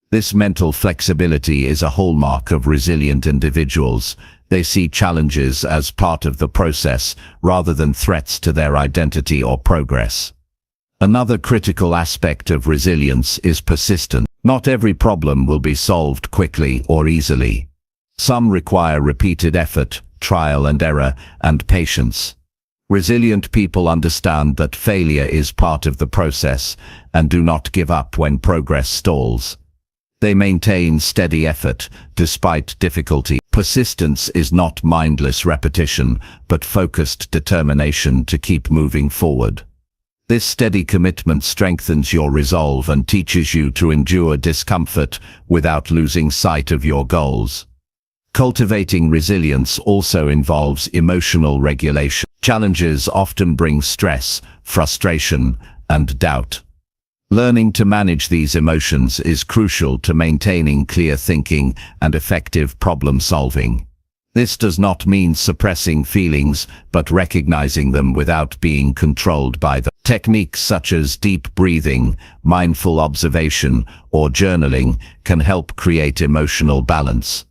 This mental flexibility is a hallmark of resilient individuals. They see challenges as part of the process rather than threats to their identity or progress. Another critical aspect of resilience is persistence. Not every problem will be solved quickly or easily. Some require repeated effort, trial and error, and patience. Resilient people understand that failure is part of the process and do not give up when progress stalls. They maintain steady effort despite difficulty. Persistence is not mindless repetition, but focused determination to keep moving forward. This steady commitment strengthens your resolve and teaches you to endure discomfort without losing sight of your goals. Cultivating resilience also involves emotional regulation. Challenges often bring stress, frustration, and doubt. Learning to manage these emotions is crucial to maintaining clear thinking and effective problem solving. This does not mean suppressing feelings, but recognizing them without being controlled by them. Techniques such as deep breathing, mindful observation, or journaling can help create emotional balance.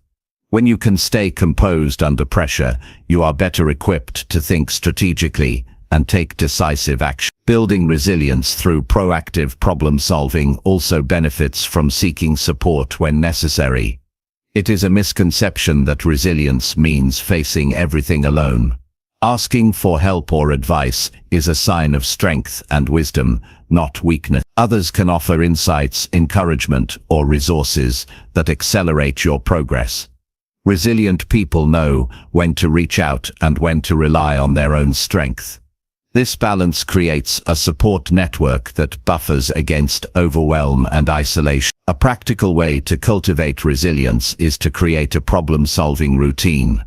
When you can stay composed under pressure, you are better equipped to think strategically and take decisive action. Building resilience through proactive problem solving also benefits from seeking support when necessary. It is a misconception that resilience means facing everything alone. Asking for help or advice is a sign of strength and wisdom, not weakness. Others can offer insights, encouragement, or resources that accelerate your progress. Resilient people know when to reach out and when to rely on their own strength. This balance creates a support network that buffers against overwhelm and isolation. A practical way to cultivate resilience is to create a problem-solving routine.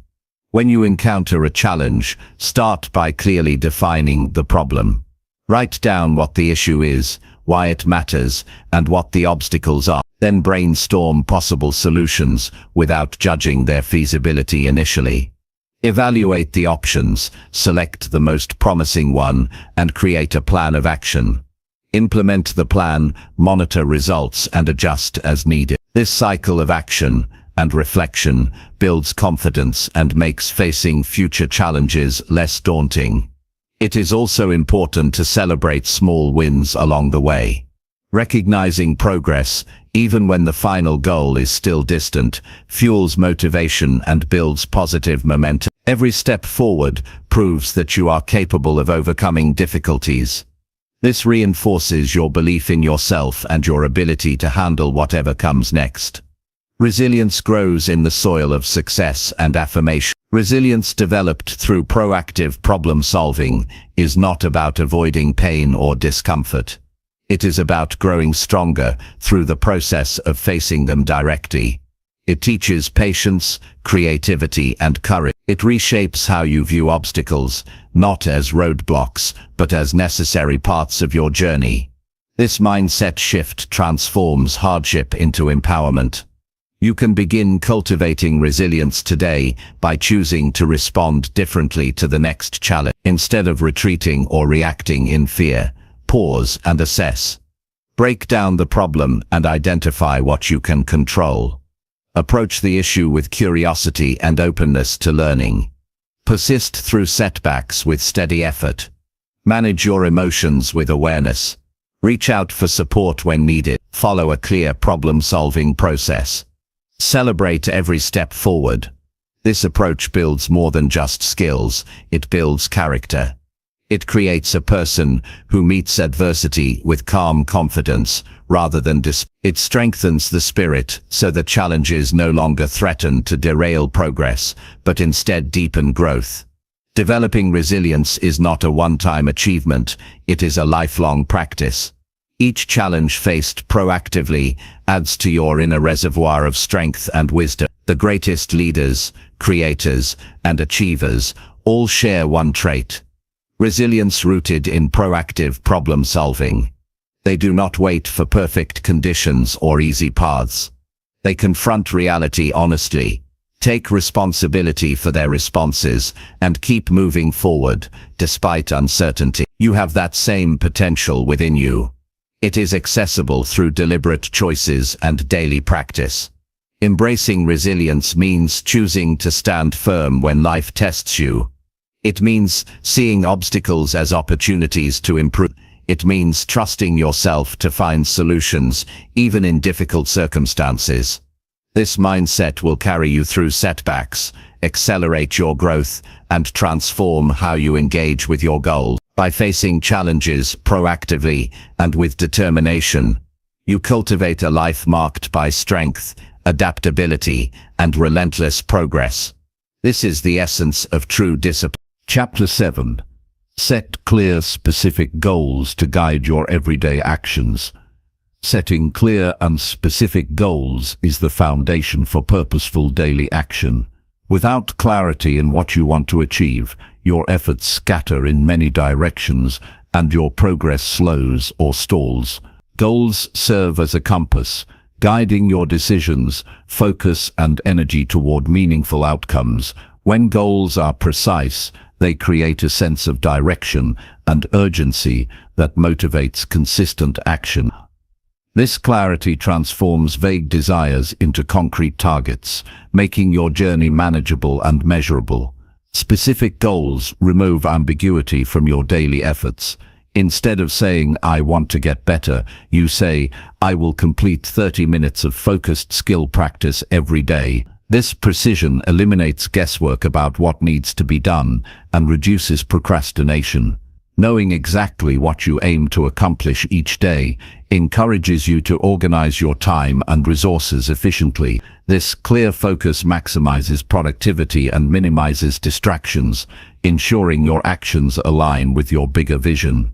When you encounter a challenge, start by clearly defining the problem. Write down what the issue is, why it matters, and what the obstacles are. Then brainstorm possible solutions without judging their feasibility initially. Evaluate the options, select the most promising one, and create a plan of action. Implement the plan, monitor results, and adjust as needed. This cycle of action and reflection builds confidence and makes facing future challenges less daunting. It is also important to celebrate small wins along the way. Recognizing progress, even when the final goal is still distant, fuels motivation and builds positive momentum. Every step forward proves that you are capable of overcoming difficulties. This reinforces your belief in yourself and your ability to handle whatever comes next. Resilience grows in the soil of success and affirmation. Resilience developed through proactive problem solving is not about avoiding pain or discomfort. It is about growing stronger through the process of facing them directly. It teaches patience, creativity, and courage. It reshapes how you view obstacles, not as roadblocks, but as necessary parts of your journey. This mindset shift transforms hardship into empowerment. You can begin cultivating resilience today by choosing to respond differently to the next challenge. Instead of retreating or reacting in fear, pause and assess. Break down the problem and identify what you can control. Approach the issue with curiosity and openness to learning. Persist through setbacks with steady effort. Manage your emotions with awareness. Reach out for support when needed. Follow a clear problem-solving process. Celebrate every step forward. This approach builds more than just skills, it builds character. It creates a person who meets adversity with calm confidence rather than It strengthens the spirit so that challenges no longer threaten to derail progress, but instead deepen growth. Developing resilience is not a one-time achievement, it is a lifelong practice. Each challenge faced proactively adds to your inner reservoir of strength and wisdom. The greatest leaders, creators, and achievers all share one trait: resilience rooted in proactive problem solving. They do not wait for perfect conditions or easy paths. They confront reality honestly, take responsibility for their responses, and keep moving forward despite uncertainty. You have that same potential within you. It is accessible through deliberate choices and daily practice. Embracing resilience means choosing to stand firm when life tests you. It means seeing obstacles as opportunities to improve. It means trusting yourself to find solutions, even in difficult circumstances. This mindset will carry you through setbacks, accelerate your growth, and transform how you engage with your goals. By facing challenges proactively and with determination, you cultivate a life marked by strength, adaptability, and relentless progress. This is the essence of true discipline. Chapter 7. Set clear, specific goals to guide your everyday actions. Setting clear and specific goals is the foundation for purposeful daily action. Without clarity in what you want to achieve, your efforts scatter in many directions and your progress slows or stalls. Goals serve as a compass, guiding your decisions, focus, and energy toward meaningful outcomes. When goals are precise, they create a sense of direction and urgency that motivates consistent action. This clarity transforms vague desires into concrete targets, making your journey manageable and measurable. Specific goals remove ambiguity from your daily efforts. Instead of saying, "I want to get better," you say, "I will complete 30 minutes of focused skill practice every day." This precision eliminates guesswork about what needs to be done and reduces procrastination. Knowing exactly what you aim to accomplish each day encourages you to organize your time and resources efficiently. This clear focus maximizes productivity and minimizes distractions, ensuring your actions align with your bigger vision.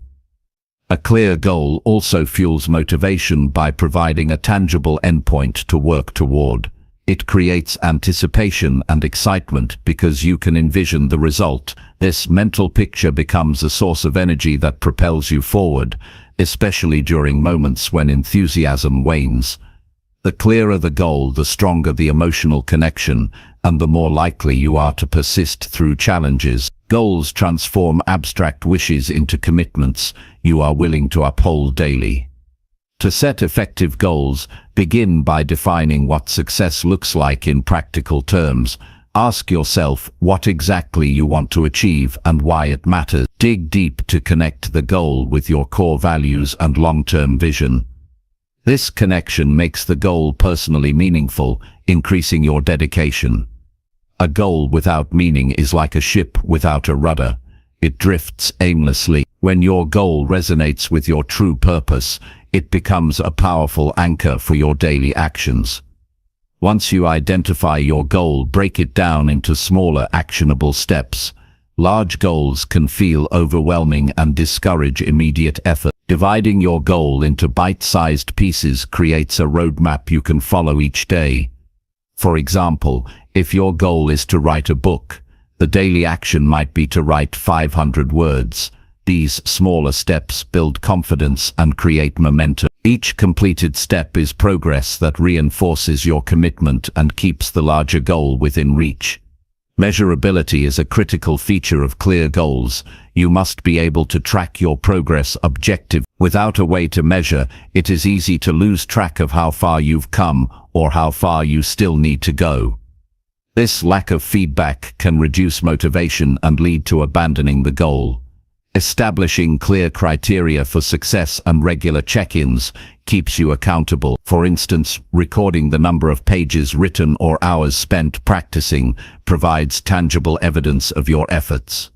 A clear goal also fuels motivation by providing a tangible endpoint to work toward. It creates anticipation and excitement because you can envision the result. This mental picture becomes a source of energy that propels you forward, especially during moments when enthusiasm wanes. The clearer the goal, the stronger the emotional connection, and the more likely you are to persist through challenges. Goals transform abstract wishes into commitments you are willing to uphold daily. To set effective goals, begin by defining what success looks like in practical terms. Ask yourself what exactly you want to achieve and why it matters. Dig deep to connect the goal with your core values and long-term vision. This connection makes the goal personally meaningful, increasing your dedication. A goal without meaning is like a ship without a rudder. It drifts aimlessly. When your goal resonates with your true purpose, it becomes a powerful anchor for your daily actions. Once you identify your goal, break it down into smaller, actionable steps. Large goals can feel overwhelming and discourage immediate effort. Dividing your goal into bite-sized pieces creates a roadmap you can follow each day. For example, if your goal is to write a book, the daily action might be to write 500 words. These smaller steps build confidence and create momentum. Each completed step is progress that reinforces your commitment and keeps the larger goal within reach. Measurability is a critical feature of clear goals. You must be able to track your progress objectively. Without a way to measure, it is easy to lose track of how far you've come or how far you still need to go. This lack of feedback can reduce motivation and lead to abandoning the goal. Establishing clear criteria for success and regular check-ins keeps you accountable. For instance, recording the number of pages written or hours spent practicing provides tangible evidence of your efforts.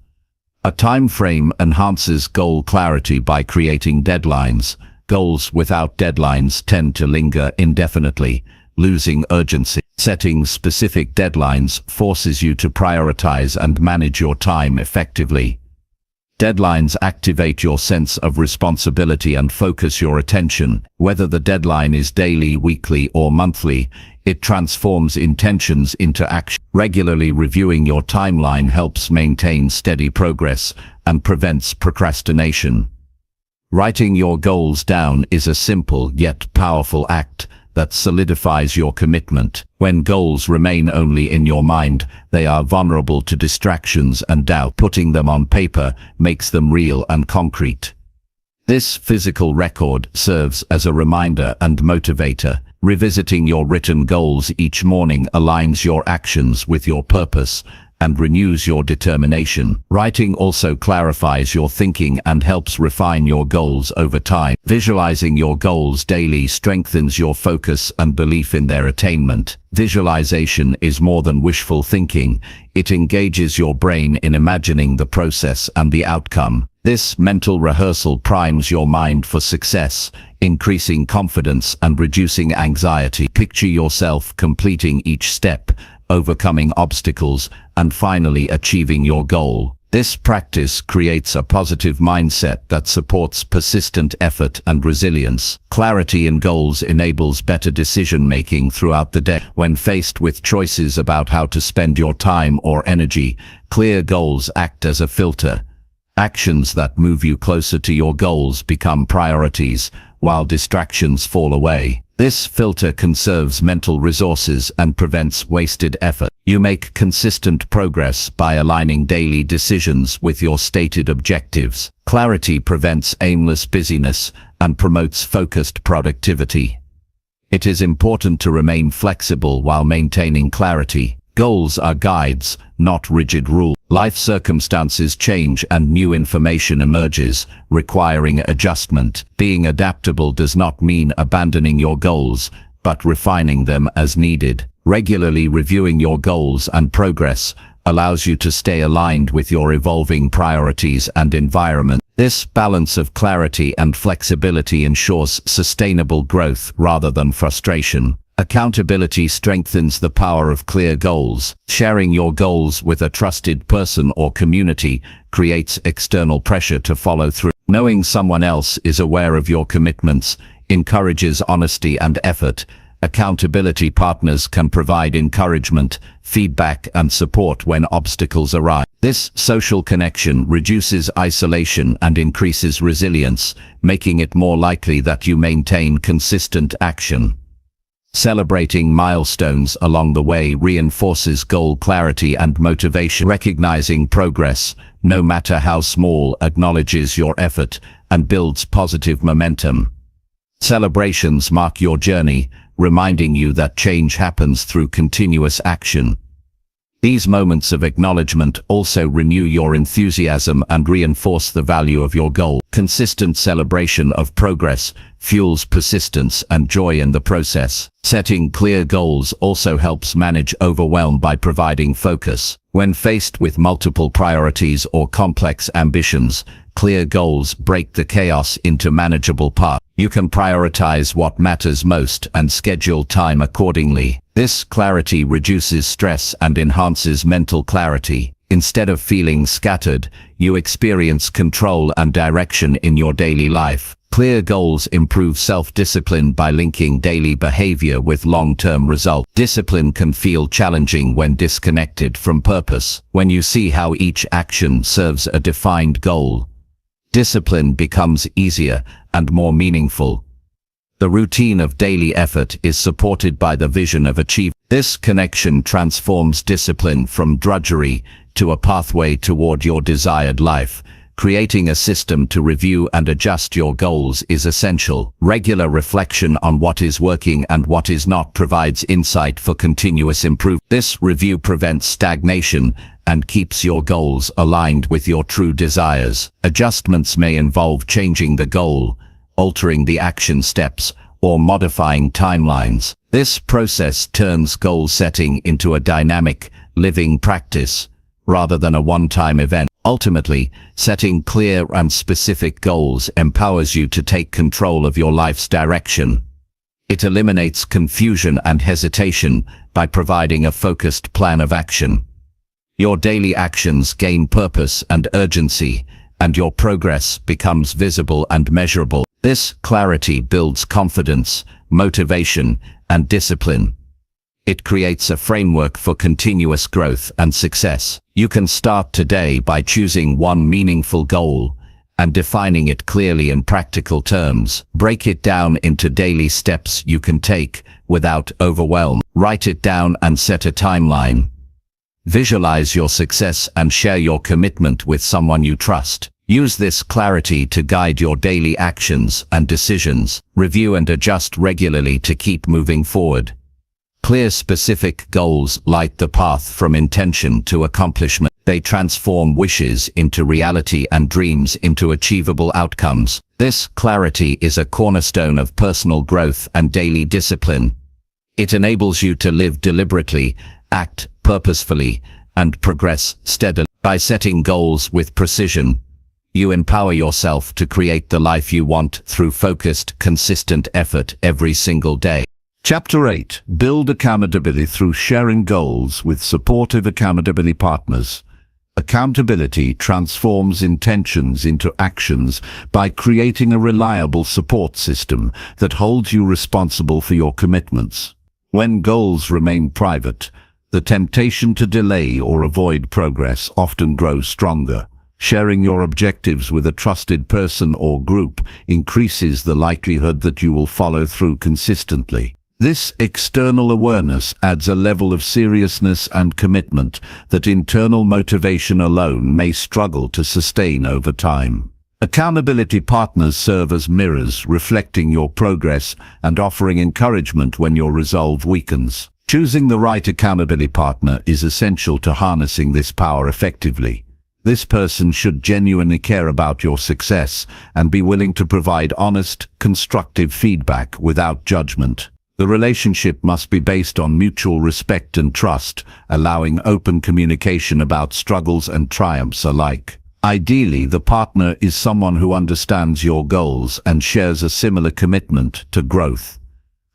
A time frame enhances goal clarity by creating deadlines. Goals without deadlines tend to linger indefinitely, losing urgency. Setting specific deadlines forces you to prioritize and manage your time effectively. Deadlines activate your sense of responsibility and focus your attention. Whether the deadline is daily, weekly, or monthly, it transforms intentions into action. Regularly reviewing your timeline helps maintain steady progress and prevents procrastination. Writing your goals down is a simple yet powerful act that solidifies your commitment. When goals remain only in your mind, they are vulnerable to distractions and doubt. Putting them on paper makes them real and concrete. This physical record serves as a reminder and motivator. Revisiting your written goals each morning aligns your actions with your purpose and renews your determination. Writing also clarifies your thinking and helps refine your goals over time. Visualizing your goals daily strengthens your focus and belief in their attainment. Visualization is more than wishful thinking. It engages your brain in imagining the process and the outcome. This mental rehearsal primes your mind for success, increasing confidence and reducing anxiety. Picture yourself completing each step, overcoming obstacles, and finally achieving your goal. This practice creates a positive mindset that supports persistent effort and resilience. Clarity in goals enables better decision-making throughout the day. When faced with choices about how to spend your time or energy, clear goals act as a filter. Actions that move you closer to your goals become priorities, while distractions fall away. This filter conserves mental resources and prevents wasted effort. You make consistent progress by aligning daily decisions with your stated objectives. Clarity prevents aimless busyness and promotes focused productivity. It is important to remain flexible while maintaining clarity. Goals are guides, not rigid rules. Life circumstances change and new information emerges, requiring adjustment. Being adaptable does not mean abandoning your goals, but refining them as needed. Regularly reviewing your goals and progress allows you to stay aligned with your evolving priorities and environment. This balance of clarity and flexibility ensures sustainable growth rather than frustration. Accountability strengthens the power of clear goals. Sharing your goals with a trusted person or community creates external pressure to follow through. Knowing someone else is aware of your commitments encourages honesty and effort. Accountability partners can provide encouragement, feedback, and support when obstacles arise. This social connection reduces isolation and increases resilience, making it more likely that you maintain consistent action. Celebrating milestones along the way reinforces goal clarity and motivation. Recognizing progress, no matter how small, acknowledges your effort and builds positive momentum. Celebrations mark your journey, reminding you that change happens through continuous action. These moments of acknowledgement also renew your enthusiasm and reinforce the value of your goal. Consistent celebration of progress fuels persistence and joy in the process. Setting clear goals also helps manage overwhelm by providing focus. When faced with multiple priorities or complex ambitions, clear goals break the chaos into manageable parts. You can prioritize what matters most and schedule time accordingly. This clarity reduces stress and enhances mental clarity. Instead of feeling scattered, you experience control and direction in your daily life. Clear goals improve self-discipline by linking daily behavior with long-term results. Discipline can feel challenging when disconnected from purpose. When you see how each action serves a defined goal, discipline becomes easier and more meaningful. The routine of daily effort is supported by the vision of achievement. This connection transforms discipline from drudgery to a pathway toward your desired life. Creating a system to review and adjust your goals is essential. Regular reflection on what is working and what is not provides insight for continuous improvement. This review prevents stagnation and keeps your goals aligned with your true desires. Adjustments may involve changing the goal, altering the action steps, or modifying timelines. This process turns goal setting into a dynamic, living practice, rather than a one-time event. Ultimately, setting clear and specific goals empowers you to take control of your life's direction. It eliminates confusion and hesitation by providing a focused plan of action. Your daily actions gain purpose and urgency, and your progress becomes visible and measurable. This clarity builds confidence, motivation, and discipline. It creates a framework for continuous growth and success. You can start today by choosing one meaningful goal and defining it clearly in practical terms. Break it down into daily steps you can take without overwhelm. Write it down and set a timeline. Visualize your success and share your commitment with someone you trust. Use this clarity to guide your daily actions and decisions. Review and adjust regularly to keep moving forward. Clear, specific goals light the path from intention to accomplishment. They transform wishes into reality and dreams into achievable outcomes. This clarity is a cornerstone of personal growth and daily discipline. It enables you to live deliberately, act purposefully, and progress steadily. By setting goals with precision, you empower yourself to create the life you want through focused, consistent effort every single day. Chapter 8. Build accountability through sharing goals with supportive accountability partners. Accountability transforms intentions into actions by creating a reliable support system that holds you responsible for your commitments. When goals remain private, the temptation to delay or avoid progress often grows stronger. Sharing your objectives with a trusted person or group increases the likelihood that you will follow through consistently. This external awareness adds a level of seriousness and commitment that internal motivation alone may struggle to sustain over time. Accountability partners serve as mirrors, reflecting your progress and offering encouragement when your resolve weakens. Choosing the right accountability partner is essential to harnessing this power effectively. This person should genuinely care about your success and be willing to provide honest, constructive feedback without judgment. The relationship must be based on mutual respect and trust, allowing open communication about struggles and triumphs alike. Ideally, the partner is someone who understands your goals and shares a similar commitment to growth,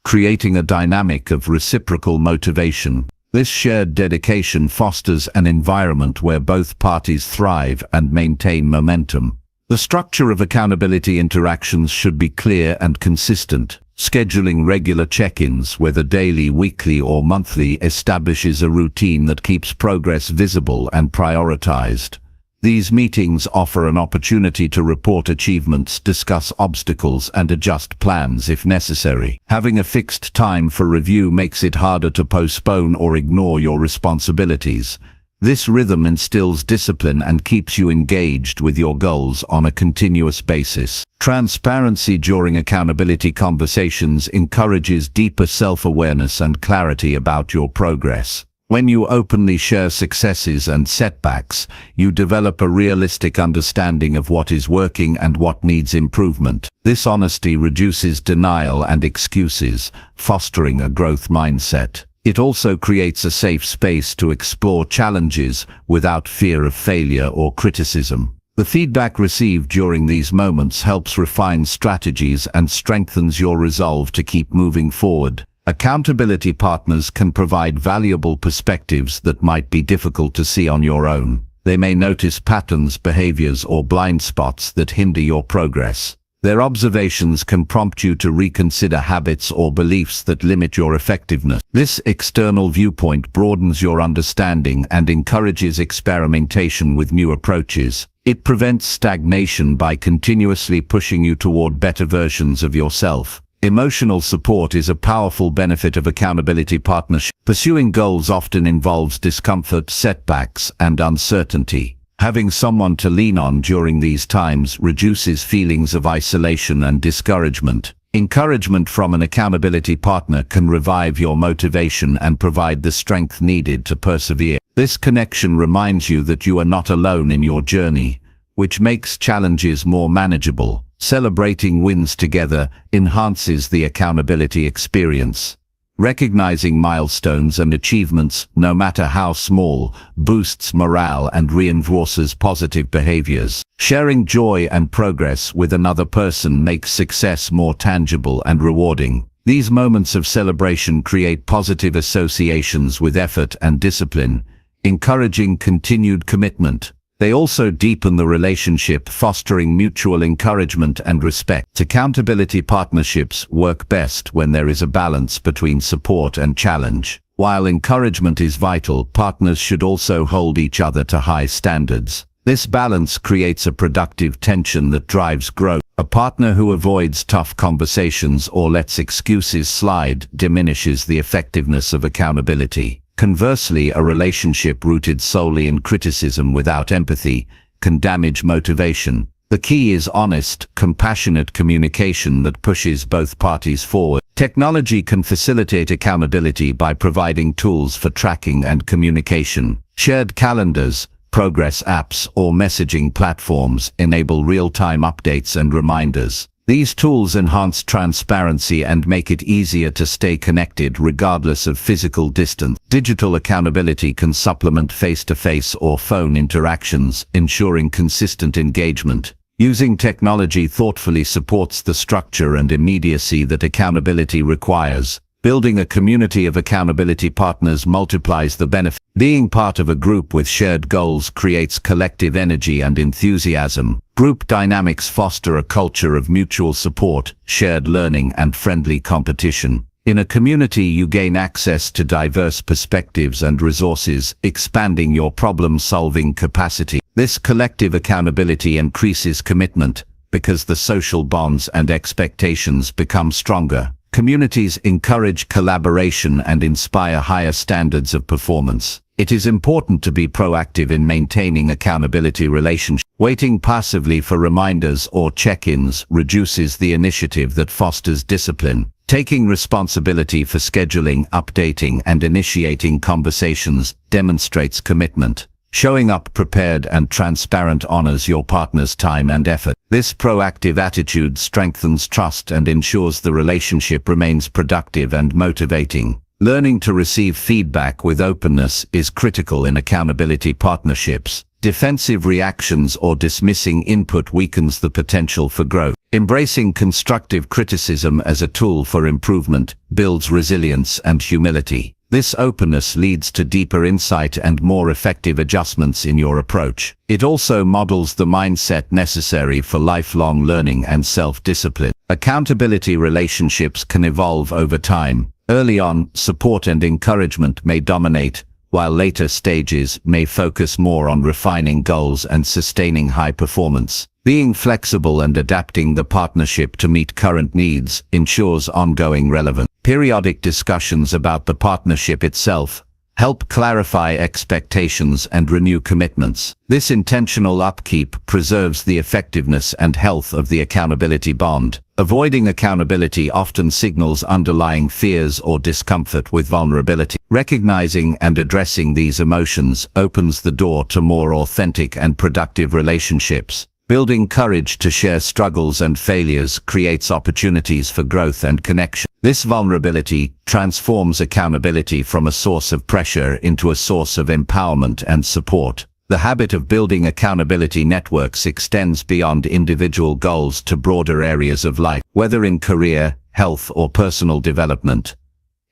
creating a dynamic of reciprocal motivation. This shared dedication fosters an environment where both parties thrive and maintain momentum. The structure of accountability interactions should be clear and consistent. Scheduling regular check-ins, whether daily, weekly, or monthly, establishes a routine that keeps progress visible and prioritized. These meetings offer an opportunity to report achievements, discuss obstacles, and adjust plans if necessary. Having a fixed time for review makes it harder to postpone or ignore your responsibilities. This rhythm instills discipline and keeps you engaged with your goals on a continuous basis. Transparency during accountability conversations encourages deeper self-awareness and clarity about your progress. When you openly share successes and setbacks, you develop a realistic understanding of what is working and what needs improvement. This honesty reduces denial and excuses, fostering a growth mindset. It also creates a safe space to explore challenges without fear of failure or criticism. The feedback received during these moments helps refine strategies and strengthens your resolve to keep moving forward. Accountability partners can provide valuable perspectives that might be difficult to see on your own. They may notice patterns, behaviors, or blind spots that hinder your progress. Their observations can prompt you to reconsider habits or beliefs that limit your effectiveness. This external viewpoint broadens your understanding and encourages experimentation with new approaches. It prevents stagnation by continuously pushing you toward better versions of yourself. Emotional support is a powerful benefit of accountability partnership. Pursuing goals often involves discomfort, setbacks, and uncertainty. Having someone to lean on during these times reduces feelings of isolation and discouragement. Encouragement from an accountability partner can revive your motivation and provide the strength needed to persevere. This connection reminds you that you are not alone in your journey, which makes challenges more manageable. Celebrating wins together enhances the accountability experience. Recognizing milestones and achievements, no matter how small, boosts morale and reinforces positive behaviors. Sharing joy and progress with another person makes success more tangible and rewarding. These moments of celebration create positive associations with effort and discipline, encouraging continued commitment. They also deepen the relationship, fostering mutual encouragement and respect. Accountability partnerships work best when there is a balance between support and challenge. While encouragement is vital, partners should also hold each other to high standards. This balance creates a productive tension that drives growth. A partner who avoids tough conversations or lets excuses slide diminishes the effectiveness of accountability. Conversely, a relationship rooted solely in criticism without empathy can damage motivation. The key is honest, compassionate communication that pushes both parties forward. Technology can facilitate accountability by providing tools for tracking and communication. Shared calendars, progress apps, or messaging platforms enable real-time updates and reminders. These tools enhance transparency and make it easier to stay connected regardless of physical distance. Digital accountability can supplement face-to-face or phone interactions, ensuring consistent engagement. Using technology thoughtfully supports the structure and immediacy that accountability requires. Building a community of accountability partners multiplies the benefit. Being part of a group with shared goals creates collective energy and enthusiasm. Group dynamics foster a culture of mutual support, shared learning, and friendly competition. In a community, you gain access to diverse perspectives and resources, expanding your problem-solving capacity. This collective accountability increases commitment because the social bonds and expectations become stronger. Communities encourage collaboration and inspire higher standards of performance. It is important to be proactive in maintaining accountability relationships. Waiting passively for reminders or check-ins reduces the initiative that fosters discipline. Taking responsibility for scheduling, updating, and initiating conversations demonstrates commitment. Showing up prepared and transparent honors your partner's time and effort. This proactive attitude strengthens trust and ensures the relationship remains productive and motivating. Learning to receive feedback with openness is critical in accountability partnerships. Defensive reactions or dismissing input weakens the potential for growth. Embracing constructive criticism as a tool for improvement builds resilience and humility. This openness leads to deeper insight and more effective adjustments in your approach. It also models the mindset necessary for lifelong learning and self-discipline. Accountability relationships can evolve over time. Early on, support and encouragement may dominate, while later stages may focus more on refining goals and sustaining high performance. Being flexible and adapting the partnership to meet current needs ensures ongoing relevance. Periodic discussions about the partnership itself help clarify expectations and renew commitments. This intentional upkeep preserves the effectiveness and health of the accountability bond. Avoiding accountability often signals underlying fears or discomfort with vulnerability. Recognizing and addressing these emotions opens the door to more authentic and productive relationships. Building courage to share struggles and failures creates opportunities for growth and connection. This vulnerability transforms accountability from a source of pressure into a source of empowerment and support. The habit of building accountability networks extends beyond individual goals to broader areas of life, whether in career, health, or personal development.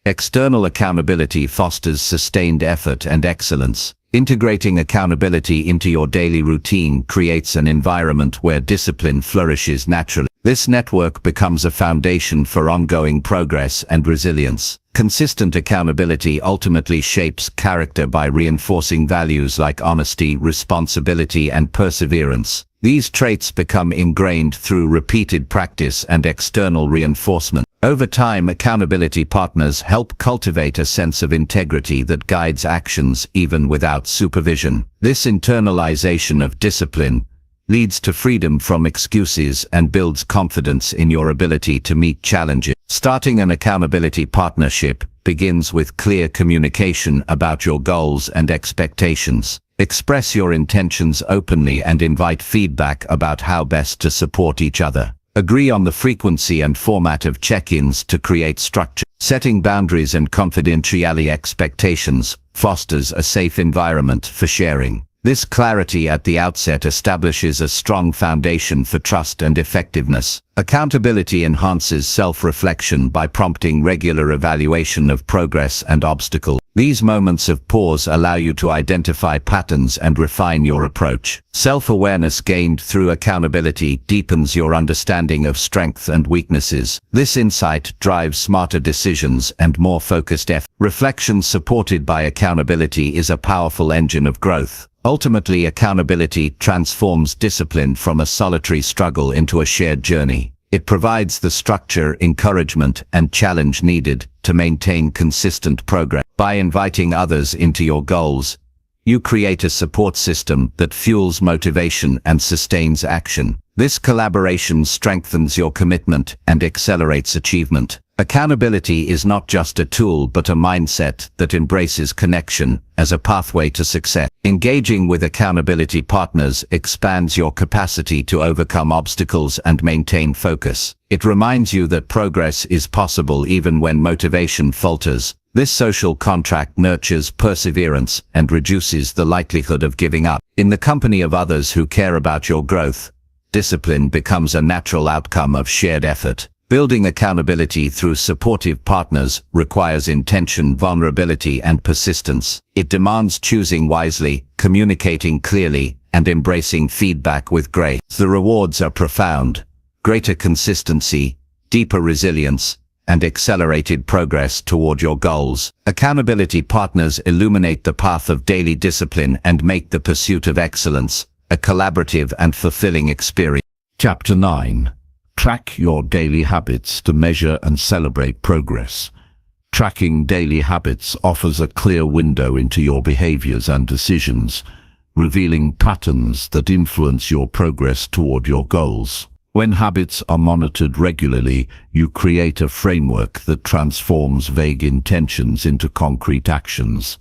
External accountability fosters sustained effort and excellence. Integrating accountability into your daily routine creates an environment where discipline flourishes naturally. This network becomes a foundation for ongoing progress and resilience. Consistent accountability ultimately shapes character by reinforcing values like honesty, responsibility, and perseverance. These traits become ingrained through repeated practice and external reinforcement. Over time, accountability partners help cultivate a sense of integrity that guides actions even without supervision. This internalization of discipline leads to freedom from excuses and builds confidence in your ability to meet challenges. Starting an accountability partnership begins with clear communication about your goals and expectations. Express your intentions openly and invite feedback about how best to support each other. Agree on the frequency and format of check-ins to create structure. Setting boundaries and confidentiality expectations fosters a safe environment for sharing. This clarity at the outset establishes a strong foundation for trust and effectiveness. Accountability enhances self-reflection by prompting regular evaluation of progress and obstacles. These moments of pause allow you to identify patterns and refine your approach. Self-awareness gained through accountability deepens your understanding of strengths and weaknesses. This insight drives smarter decisions and more focused effort. Reflection supported by accountability is a powerful engine of growth. Ultimately, accountability transforms discipline from a solitary struggle into a shared journey. It provides the structure, encouragement, and challenge needed to maintain consistent progress. By inviting others into your goals, you create a support system that fuels motivation and sustains action. This collaboration strengthens your commitment and accelerates achievement. Accountability is not just a tool but a mindset that embraces connection as a pathway to success. Engaging with accountability partners expands your capacity to overcome obstacles and maintain focus. It reminds you that progress is possible even when motivation falters. This social contract nurtures perseverance and reduces the likelihood of giving up. In the company of others who care about your growth, discipline becomes a natural outcome of shared effort. Building accountability through supportive partners requires intention, vulnerability, and persistence. It demands choosing wisely, communicating clearly, and embracing feedback with grace. The rewards are profound: greater consistency, deeper resilience, and accelerated progress toward your goals. Accountability partners illuminate the path of daily discipline and make the pursuit of excellence a collaborative and fulfilling experience. Chapter 9. Track your daily habits to measure and celebrate progress. Tracking daily habits offers a clear window into your behaviors and decisions, revealing patterns that influence your progress toward your goals. When habits are monitored regularly, you create a framework that transforms vague intentions into concrete actions.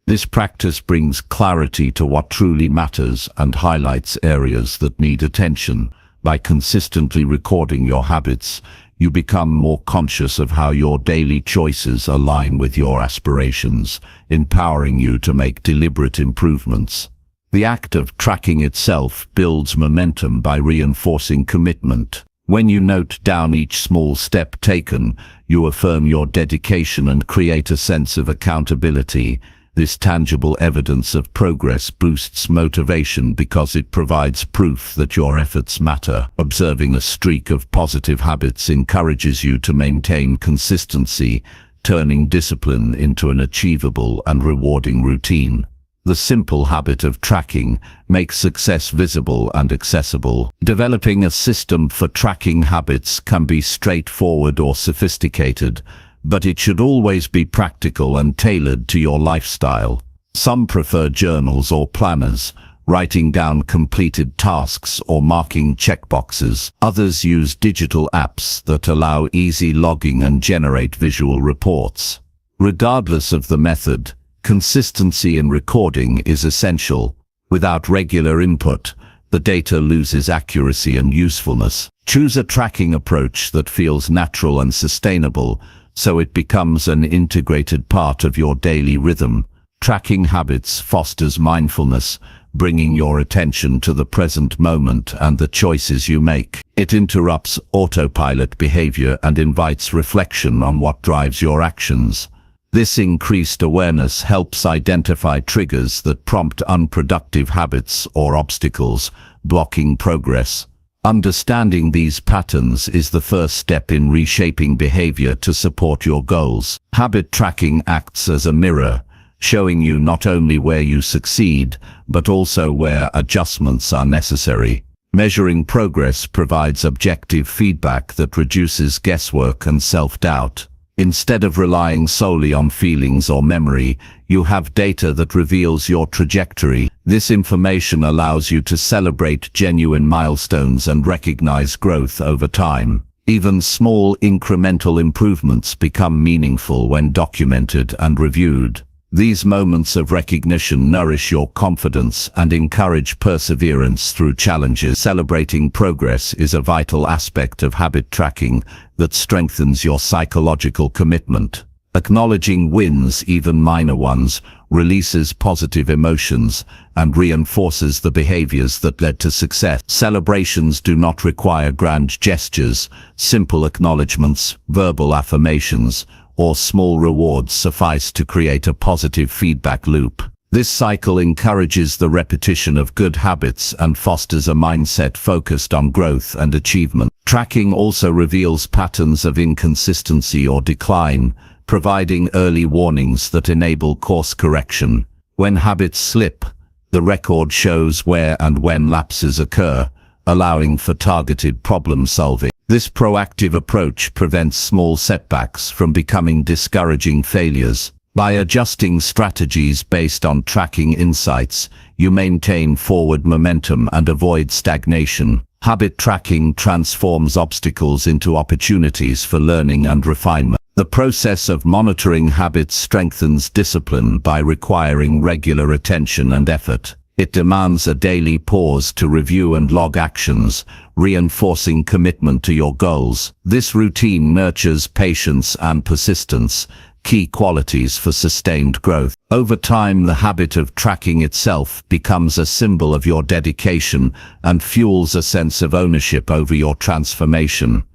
This practice brings clarity to what truly matters and highlights areas that need attention. By consistently recording your habits, you become more conscious of how your daily choices align with your aspirations, empowering you to make deliberate improvements. The act of tracking itself builds momentum by reinforcing commitment. When you note down each small step taken, you affirm your dedication and create a sense of accountability. This tangible evidence of progress boosts motivation because it provides proof that your efforts matter. Observing a streak of positive habits encourages you to maintain consistency, turning discipline into an achievable and rewarding routine. The simple habit of tracking makes success visible and accessible. Developing a system for tracking habits can be straightforward or sophisticated, but it should always be practical and tailored to your lifestyle. Some prefer journals or planners, writing down completed tasks or marking checkboxes. Others use digital apps that allow easy logging and generate visual reports. Regardless of the method, consistency in recording is essential. Without regular input, the data loses accuracy and usefulness. Choose a tracking approach that feels natural and sustainable, so it becomes an integrated part of your daily rhythm. Tracking habits fosters mindfulness, bringing your attention to the present moment and the choices you make. It interrupts autopilot behavior and invites reflection on what drives your actions. This increased awareness helps identify triggers that prompt unproductive habits or obstacles, blocking progress. Understanding these patterns is the first step in reshaping behavior to support your goals. Habit tracking acts as a mirror, showing you not only where you succeed, but also where adjustments are necessary. Measuring progress provides objective feedback that reduces guesswork and self-doubt. Instead of relying solely on feelings or memory, you have data that reveals your trajectory. This information allows you to celebrate genuine milestones and recognize growth over time. Even small incremental improvements become meaningful when documented and reviewed. These moments of recognition nourish your confidence and encourage perseverance through challenges. Celebrating progress is a vital aspect of habit tracking that strengthens your psychological commitment. Acknowledging wins, even minor ones, releases positive emotions and reinforces the behaviors that led to success. Celebrations do not require grand gestures. Simple acknowledgements, verbal affirmations, or small rewards suffice to create a positive feedback loop. This cycle encourages the repetition of good habits and fosters a mindset focused on growth and achievement. Tracking also reveals patterns of inconsistency or decline, providing early warnings that enable course correction. When habits slip, the record shows where and when lapses occur, allowing for targeted problem solving. This proactive approach prevents small setbacks from becoming discouraging failures. By adjusting strategies based on tracking insights, you maintain forward momentum and avoid stagnation. Habit tracking transforms obstacles into opportunities for learning and refinement. The process of monitoring habits strengthens discipline by requiring regular attention and effort. It demands a daily pause to review and log actions, reinforcing commitment to your goals. This routine nurtures patience and persistence, key qualities for sustained growth. Over time, the habit of tracking itself becomes a symbol of your dedication and fuels a sense of ownership over your transformation.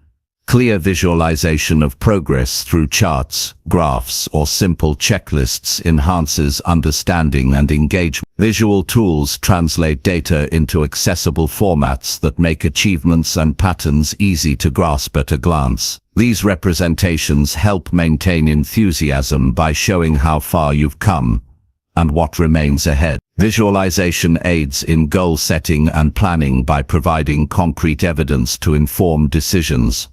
Clear visualization of progress through charts, graphs, or simple checklists enhances understanding and engagement. Visual tools translate data into accessible formats that make achievements and patterns easy to grasp at a glance. These representations help maintain enthusiasm by showing how far you've come and what remains ahead. Visualization aids in goal setting and planning by providing concrete evidence to inform decisions.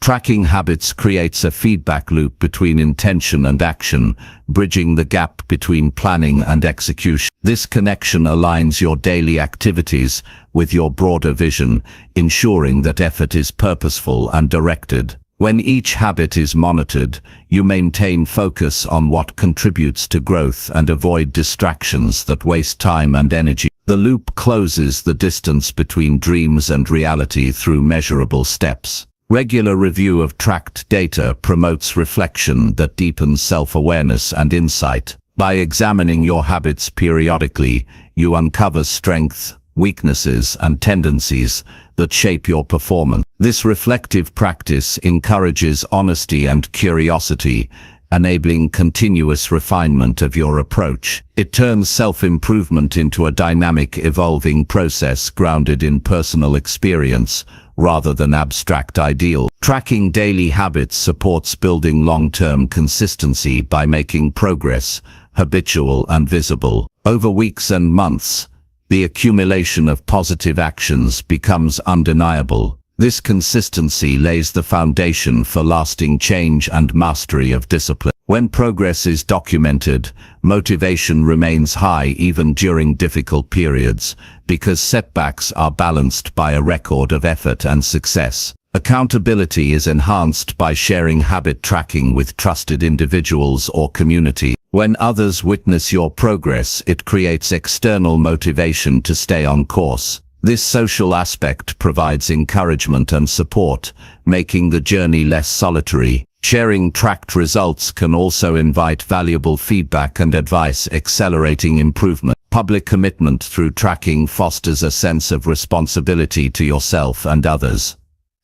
Tracking habits creates a feedback loop between intention and action, bridging the gap between planning and execution. This connection aligns your daily activities with your broader vision, ensuring that effort is purposeful and directed. When each habit is monitored, you maintain focus on what contributes to growth and avoid distractions that waste time and energy. The loop closes the distance between dreams and reality through measurable steps. Regular review of tracked data promotes reflection that deepens self-awareness and insight. By examining your habits periodically, you uncover strengths, weaknesses, and tendencies that shape your performance. This reflective practice encourages honesty and curiosity, enabling continuous refinement of your approach. It turns self-improvement into a dynamic, evolving process grounded in personal experience rather than abstract ideals. Tracking daily habits supports building long-term consistency by making progress habitual and visible. Over weeks and months, the accumulation of positive actions becomes undeniable. This consistency lays the foundation for lasting change and mastery of discipline. When progress is documented, motivation remains high even during difficult periods, because setbacks are balanced by a record of effort and success. Accountability is enhanced by sharing habit tracking with trusted individuals or community. When others witness your progress, it creates external motivation to stay on course. This social aspect provides encouragement and support, making the journey less solitary. Sharing tracked results can also invite valuable feedback and advice, accelerating improvement. Public commitment through tracking fosters a sense of responsibility to yourself and others.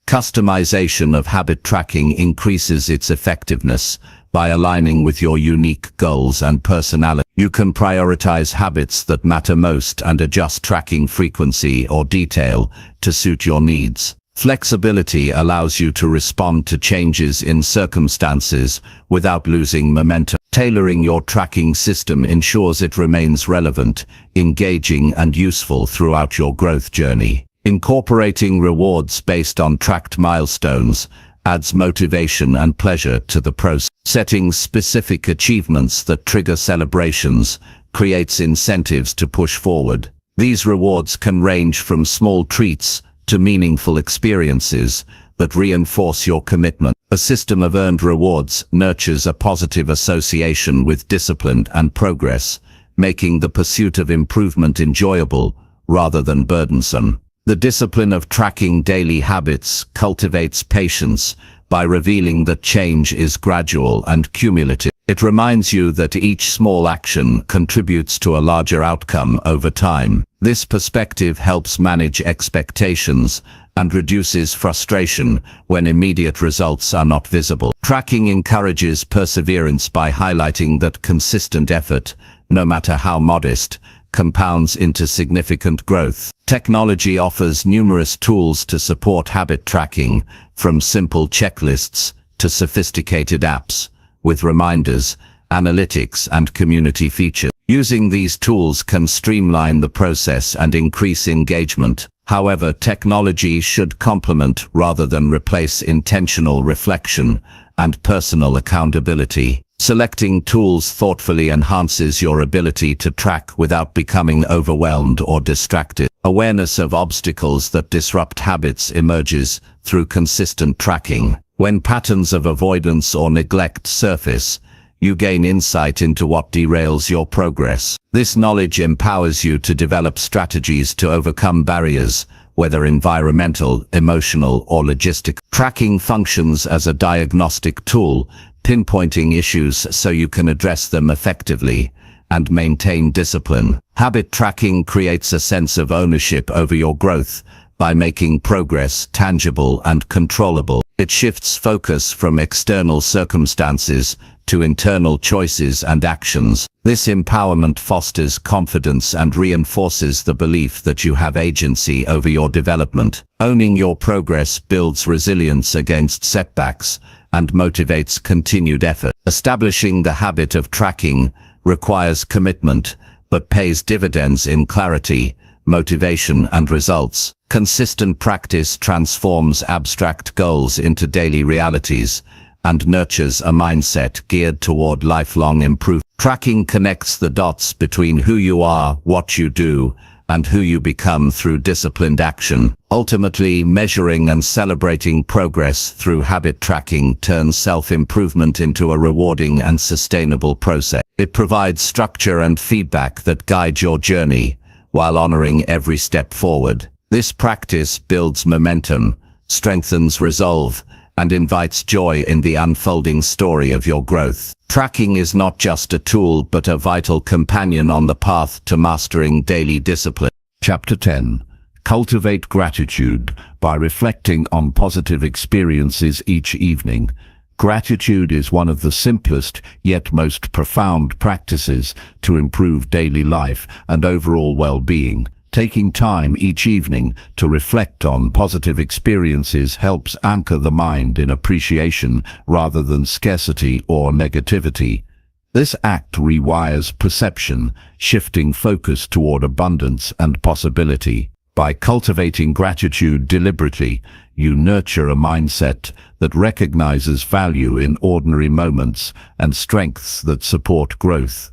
Customization of habit tracking increases its effectiveness by aligning with your unique goals and personality. You can prioritize habits that matter most and adjust tracking frequency or detail to suit your needs. Flexibility allows you to respond to changes in circumstances without losing momentum. Tailoring your tracking system ensures it remains relevant, engaging, and useful throughout your growth journey. Incorporating rewards based on tracked milestones adds motivation and pleasure to the process. Setting specific achievements that trigger celebrations creates incentives to push forward. These rewards can range from small treats to meaningful experiences that reinforce your commitment. A system of earned rewards nurtures a positive association with discipline and progress, making the pursuit of improvement enjoyable rather than burdensome. The discipline of tracking daily habits cultivates patience by revealing that change is gradual and cumulative. It reminds you that each small action contributes to a larger outcome over time. This perspective helps manage expectations and reduces frustration when immediate results are not visible. Tracking encourages perseverance by highlighting that consistent effort, no matter how modest, compounds into significant growth. Technology offers numerous tools to support habit tracking, from simple checklists to sophisticated apps, with reminders, analytics, and community features. Using these tools can streamline the process and increase engagement. However, technology should complement rather than replace intentional reflection and personal accountability. Selecting tools thoughtfully enhances your ability to track without becoming overwhelmed or distracted. Awareness of obstacles that disrupt habits emerges through consistent tracking. When patterns of avoidance or neglect surface, you gain insight into what derails your progress. This knowledge empowers you to develop strategies to overcome barriers, whether environmental, emotional, or logistic. Tracking functions as a diagnostic tool, pinpointing issues so you can address them effectively and maintain discipline. Habit tracking creates a sense of ownership over your growth by making progress tangible and controllable. It shifts focus from external circumstances to internal choices and actions. This empowerment fosters confidence and reinforces the belief that you have agency over your development. Owning your progress builds resilience against setbacks and motivates continued effort. Establishing the habit of tracking requires commitment, but pays dividends in clarity, motivation, and results. Consistent practice transforms abstract goals into daily realities and nurtures a mindset geared toward lifelong improvement. Tracking connects the dots between who you are, what you do, and who you become through disciplined action. Ultimately, measuring and celebrating progress through habit tracking turns self-improvement into a rewarding and sustainable process. It provides structure and feedback that guide your journey, while honoring every step forward. This practice builds momentum, strengthens resolve, and invites joy in the unfolding story of your growth. Tracking is not just a tool but a vital companion on the path to mastering daily discipline. Chapter 10. Cultivate gratitude by reflecting on positive experiences each evening. Gratitude is one of the simplest yet most profound practices to improve daily life and overall well-being. Taking time each evening to reflect on positive experiences helps anchor the mind in appreciation rather than scarcity or negativity. This act rewires perception, shifting focus toward abundance and possibility. By cultivating gratitude deliberately, you nurture a mindset that recognizes value in ordinary moments and strengths that support growth.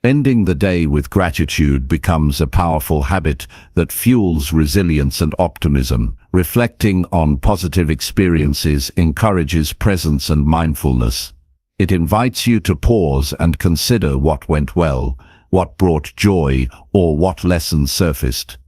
Ending the day with gratitude becomes a powerful habit that fuels resilience and optimism. Reflecting on positive experiences encourages presence and mindfulness. It invites you to pause and consider what went well, what brought joy, or what lessons surfaced.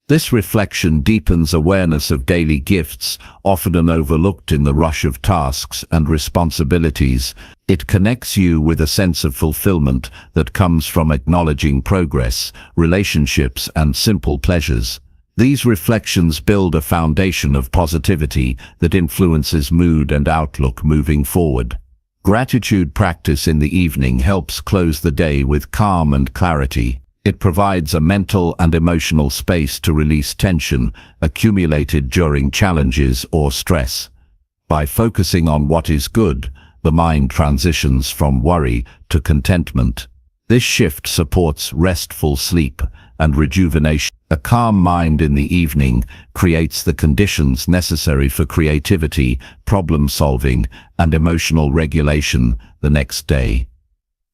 This reflection deepens awareness of daily gifts, often overlooked in the rush of tasks and responsibilities. It connects you with a sense of fulfillment that comes from acknowledging progress, relationships, and simple pleasures. These reflections build a foundation of positivity that influences mood and outlook moving forward. Gratitude practice in the evening helps close the day with calm and clarity. It provides a mental and emotional space to release tension accumulated during challenges or stress. By focusing on what is good, the mind transitions from worry to contentment. This shift supports restful sleep and rejuvenation. A calm mind in the evening creates the conditions necessary for creativity, problem-solving, and emotional regulation the next day.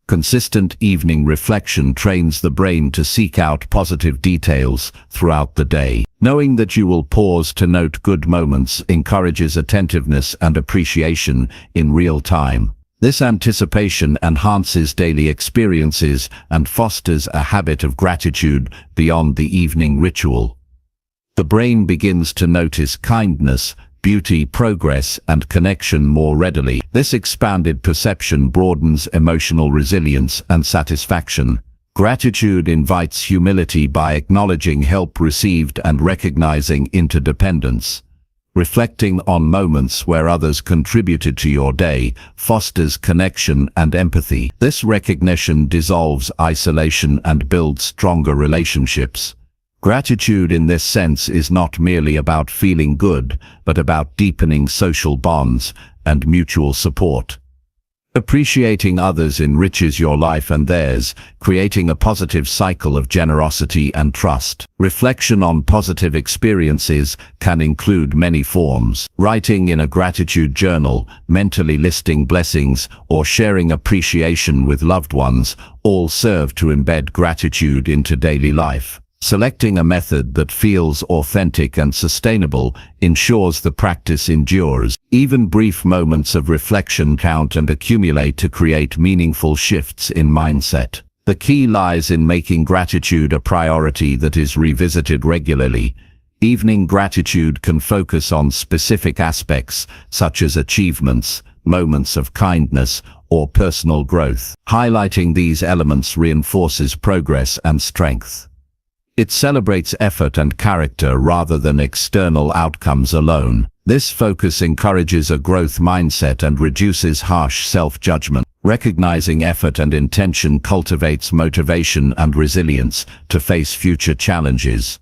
Consistent evening reflection trains the brain to seek out positive details throughout the day. Knowing that you will pause to note good moments encourages attentiveness and appreciation in real time. This anticipation enhances daily experiences and fosters a habit of gratitude beyond the evening ritual. The brain begins to notice kindness, beauty, progress, and connection more readily. This expanded perception broadens emotional resilience and satisfaction. Gratitude invites humility by acknowledging help received and recognizing interdependence. Reflecting on moments where others contributed to your day fosters connection and empathy. This recognition dissolves isolation and builds stronger relationships. Gratitude in this sense is not merely about feeling good, but about deepening social bonds and mutual support. Appreciating others enriches your life and theirs, creating a positive cycle of generosity and trust. Reflection on positive experiences can include many forms. Writing in a gratitude journal, mentally listing blessings, or sharing appreciation with loved ones all serve to embed gratitude into daily life. Selecting a method that feels authentic and sustainable ensures the practice endures. Even brief moments of reflection count and accumulate to create meaningful shifts in mindset. The key lies in making gratitude a priority that is revisited regularly. Evening gratitude can focus on specific aspects such as achievements, moments of kindness, or personal growth. Highlighting these elements reinforces progress and strength. It celebrates effort and character rather than external outcomes alone. This focus encourages a growth mindset and reduces harsh self-judgment. Recognizing effort and intention cultivates motivation and resilience to face future challenges.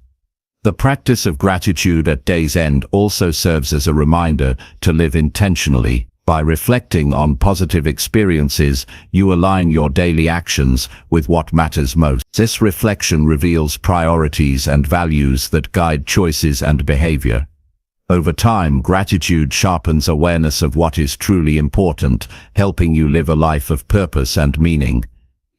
The practice of gratitude at day's end also serves as a reminder to live intentionally. By reflecting on positive experiences, you align your daily actions with what matters most. This reflection reveals priorities and values that guide choices and behavior. Over time, gratitude sharpens awareness of what is truly important, helping you live a life of purpose and meaning.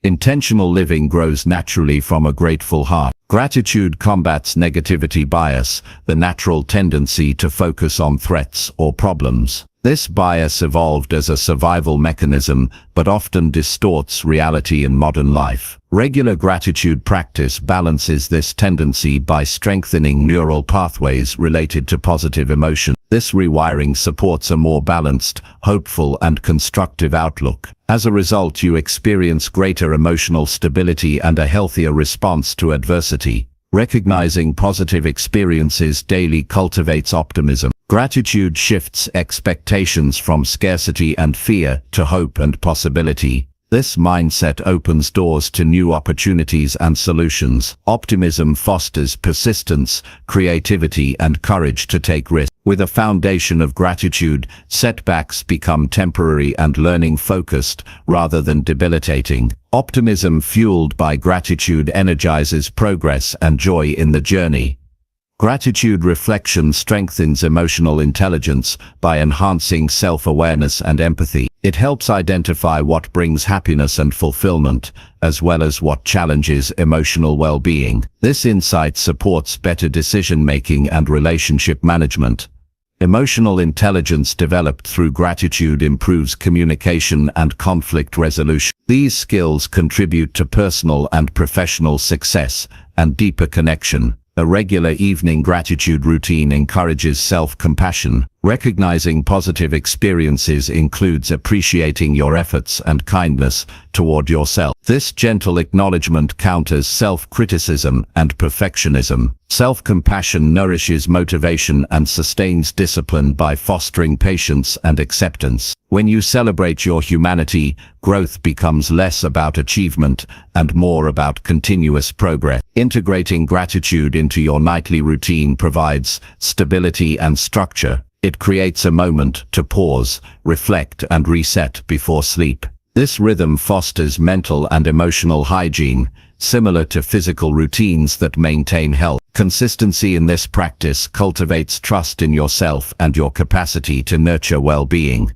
Intentional living grows naturally from a grateful heart. Gratitude combats negativity bias, the natural tendency to focus on threats or problems. This bias evolved as a survival mechanism, but often distorts reality in modern life. Regular gratitude practice balances this tendency by strengthening neural pathways related to positive emotion. This rewiring supports a more balanced, hopeful, and constructive outlook. As a result, you experience greater emotional stability and a healthier response to adversity. Recognizing positive experiences daily cultivates optimism. Gratitude shifts expectations from scarcity and fear to hope and possibility. This mindset opens doors to new opportunities and solutions. Optimism fosters persistence, creativity, and courage to take risks. With a foundation of gratitude, setbacks become temporary and learning focused rather than debilitating. Optimism fueled by gratitude energizes progress and joy in the journey. Gratitude reflection strengthens emotional intelligence by enhancing self-awareness and empathy. It helps identify what brings happiness and fulfillment, as well as what challenges emotional well-being. This insight supports better decision-making and relationship management. Emotional intelligence developed through gratitude improves communication and conflict resolution. These skills contribute to personal and professional success and deeper connection. A regular evening gratitude routine encourages self-compassion. Recognizing positive experiences includes appreciating your efforts and kindness toward yourself. This gentle acknowledgement counters self-criticism and perfectionism. Self-compassion nourishes motivation and sustains discipline by fostering patience and acceptance. When you celebrate your humanity, growth becomes less about achievement and more about continuous progress. Integrating gratitude into your nightly routine provides stability and structure. It creates a moment to pause, reflect, and reset before sleep. This rhythm fosters mental and emotional hygiene, similar to physical routines that maintain health. Consistency in this practice cultivates trust in yourself and your capacity to nurture well-being.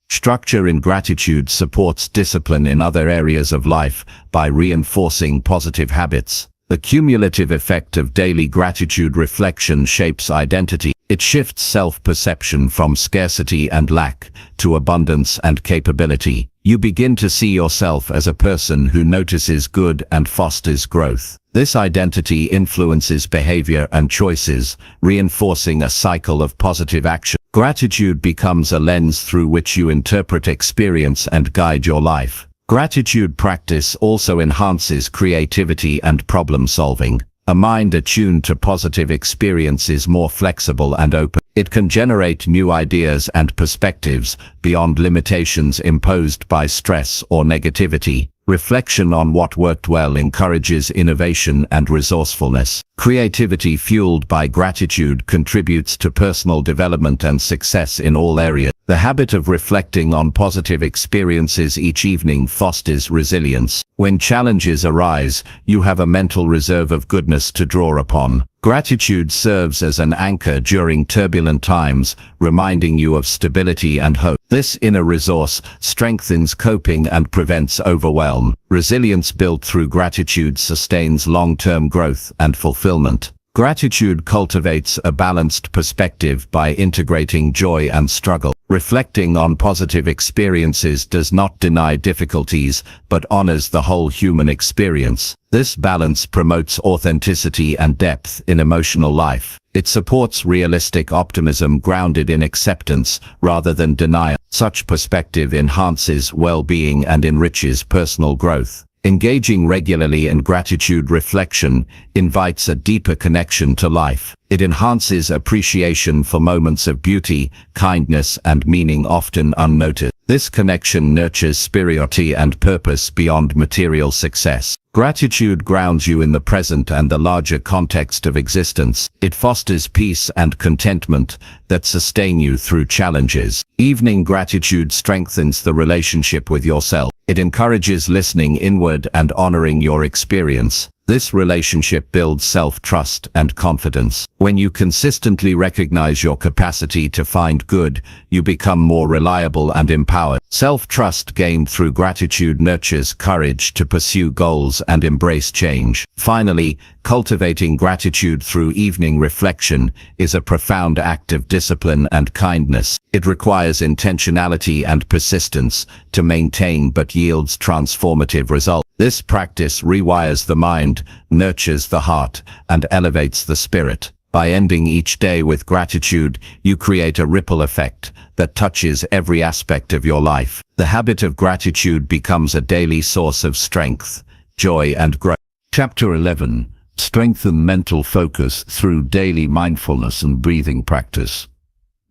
Structure in gratitude supports discipline in other areas of life by reinforcing positive habits. The cumulative effect of daily gratitude reflection shapes identity. It shifts self-perception from scarcity and lack to abundance and capability. You begin to see yourself as a person who notices good and fosters growth. This identity influences behavior and choices, reinforcing a cycle of positive action. Gratitude becomes a lens through which you interpret experience and guide your life. Gratitude practice also enhances creativity and problem solving. A mind attuned to positive experience is more flexible and open. It can generate new ideas and perspectives beyond limitations imposed by stress or negativity. Reflection on what worked well encourages innovation and resourcefulness. Creativity fueled by gratitude contributes to personal development and success in all areas. The habit of reflecting on positive experiences each evening fosters resilience. When challenges arise, you have a mental reserve of goodness to draw upon. Gratitude serves as an anchor during turbulent times, reminding you of stability and hope. This inner resource strengthens coping and prevents overwhelm. Resilience built through gratitude sustains long-term growth and fulfillment. Gratitude cultivates a balanced perspective by integrating joy and struggle. Reflecting on positive experiences does not deny difficulties, but honors the whole human experience. This balance promotes authenticity and depth in emotional life. It supports realistic optimism grounded in acceptance rather than denial. Such perspective enhances well-being and enriches personal growth. Engaging regularly in gratitude reflection invites a deeper connection to life. It enhances appreciation for moments of beauty, kindness, and meaning often unnoticed. This connection nurtures spirituality and purpose beyond material success. Gratitude grounds you in the present and the larger context of existence. It fosters peace and contentment that sustain you through challenges. Evening gratitude strengthens the relationship with yourself. It encourages listening inward and honoring your experience. This relationship builds self-trust and confidence. When you consistently recognize your capacity to find good, you become more reliable and empowered. Self-trust gained through gratitude nurtures courage to pursue goals and embrace change. Finally, cultivating gratitude through evening reflection is a profound act of discipline and kindness. It requires intentionality and persistence to maintain but yields transformative results. This practice rewires the mind, nurtures the heart, and elevates the spirit. By ending each day with gratitude, you create a ripple effect that touches every aspect of your life. The habit of gratitude becomes a daily source of strength, joy, and growth. Chapter 11. Strengthen mental focus through daily mindfulness and breathing practice.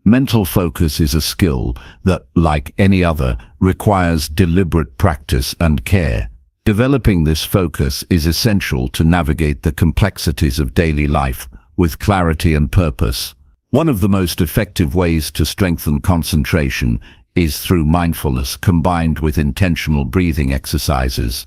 Mental focus is a skill that, like any other, requires deliberate practice and care. Developing this focus is essential to navigate the complexities of daily life with clarity and purpose. One of the most effective ways to strengthen concentration is through mindfulness combined with intentional breathing exercises.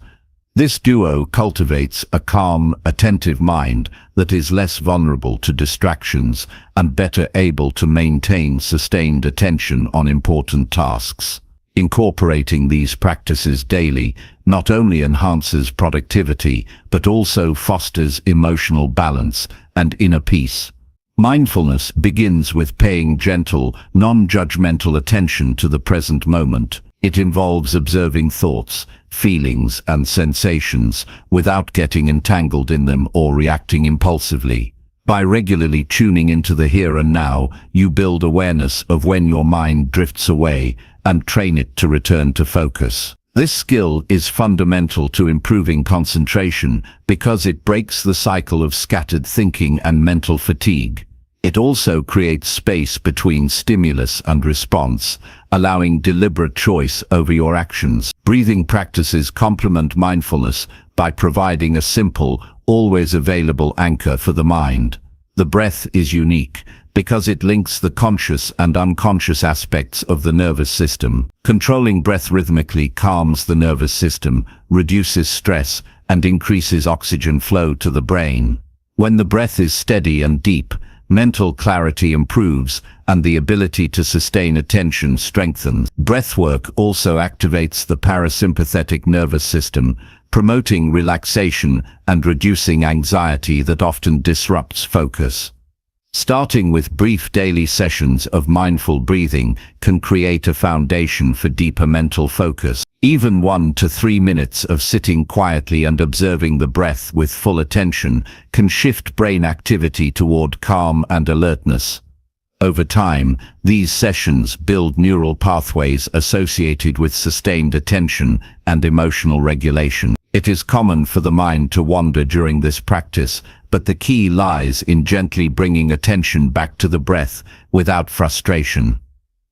This duo cultivates a calm, attentive mind that is less vulnerable to distractions and better able to maintain sustained attention on important tasks. Incorporating these practices daily not only enhances productivity but also fosters emotional balance and inner peace. Mindfulness begins with paying gentle, non-judgmental attention to the present moment. It involves observing thoughts, feelings, and sensations without getting entangled in them or reacting impulsively. By regularly tuning into the here and now, you build awareness of when your mind drifts away and train it to return to focus. This skill is fundamental to improving concentration because it breaks the cycle of scattered thinking and mental fatigue. It also creates space between stimulus and response, allowing deliberate choice over your actions. Breathing practices complement mindfulness by providing a simple, always available anchor for the mind. The breath is unique because it links the conscious and unconscious aspects of the nervous system. Controlling breath rhythmically calms the nervous system, reduces stress, and increases oxygen flow to the brain. When the breath is steady and deep, mental clarity improves and the ability to sustain attention strengthens. Breathwork also activates the parasympathetic nervous system, promoting relaxation and reducing anxiety that often disrupts focus. Starting with brief daily sessions of mindful breathing can create a foundation for deeper mental focus. Even 1 to 3 minutes of sitting quietly and observing the breath with full attention can shift brain activity toward calm and alertness. Over time, these sessions build neural pathways associated with sustained attention and emotional regulation. It is common for the mind to wander during this practice, but the key lies in gently bringing attention back to the breath without frustration.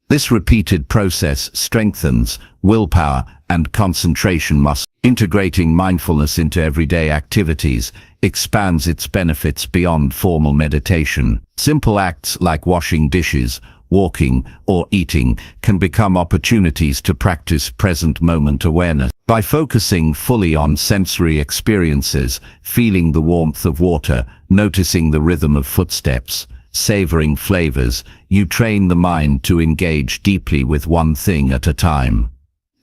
This repeated process strengthens willpower and concentration muscle. Integrating mindfulness into everyday activities expands its benefits beyond formal meditation. Simple acts like washing dishes, walking, or eating can become opportunities to practice present moment awareness. By focusing fully on sensory experiences, feeling the warmth of water, noticing the rhythm of footsteps, savoring flavors, you train the mind to engage deeply with one thing at a time.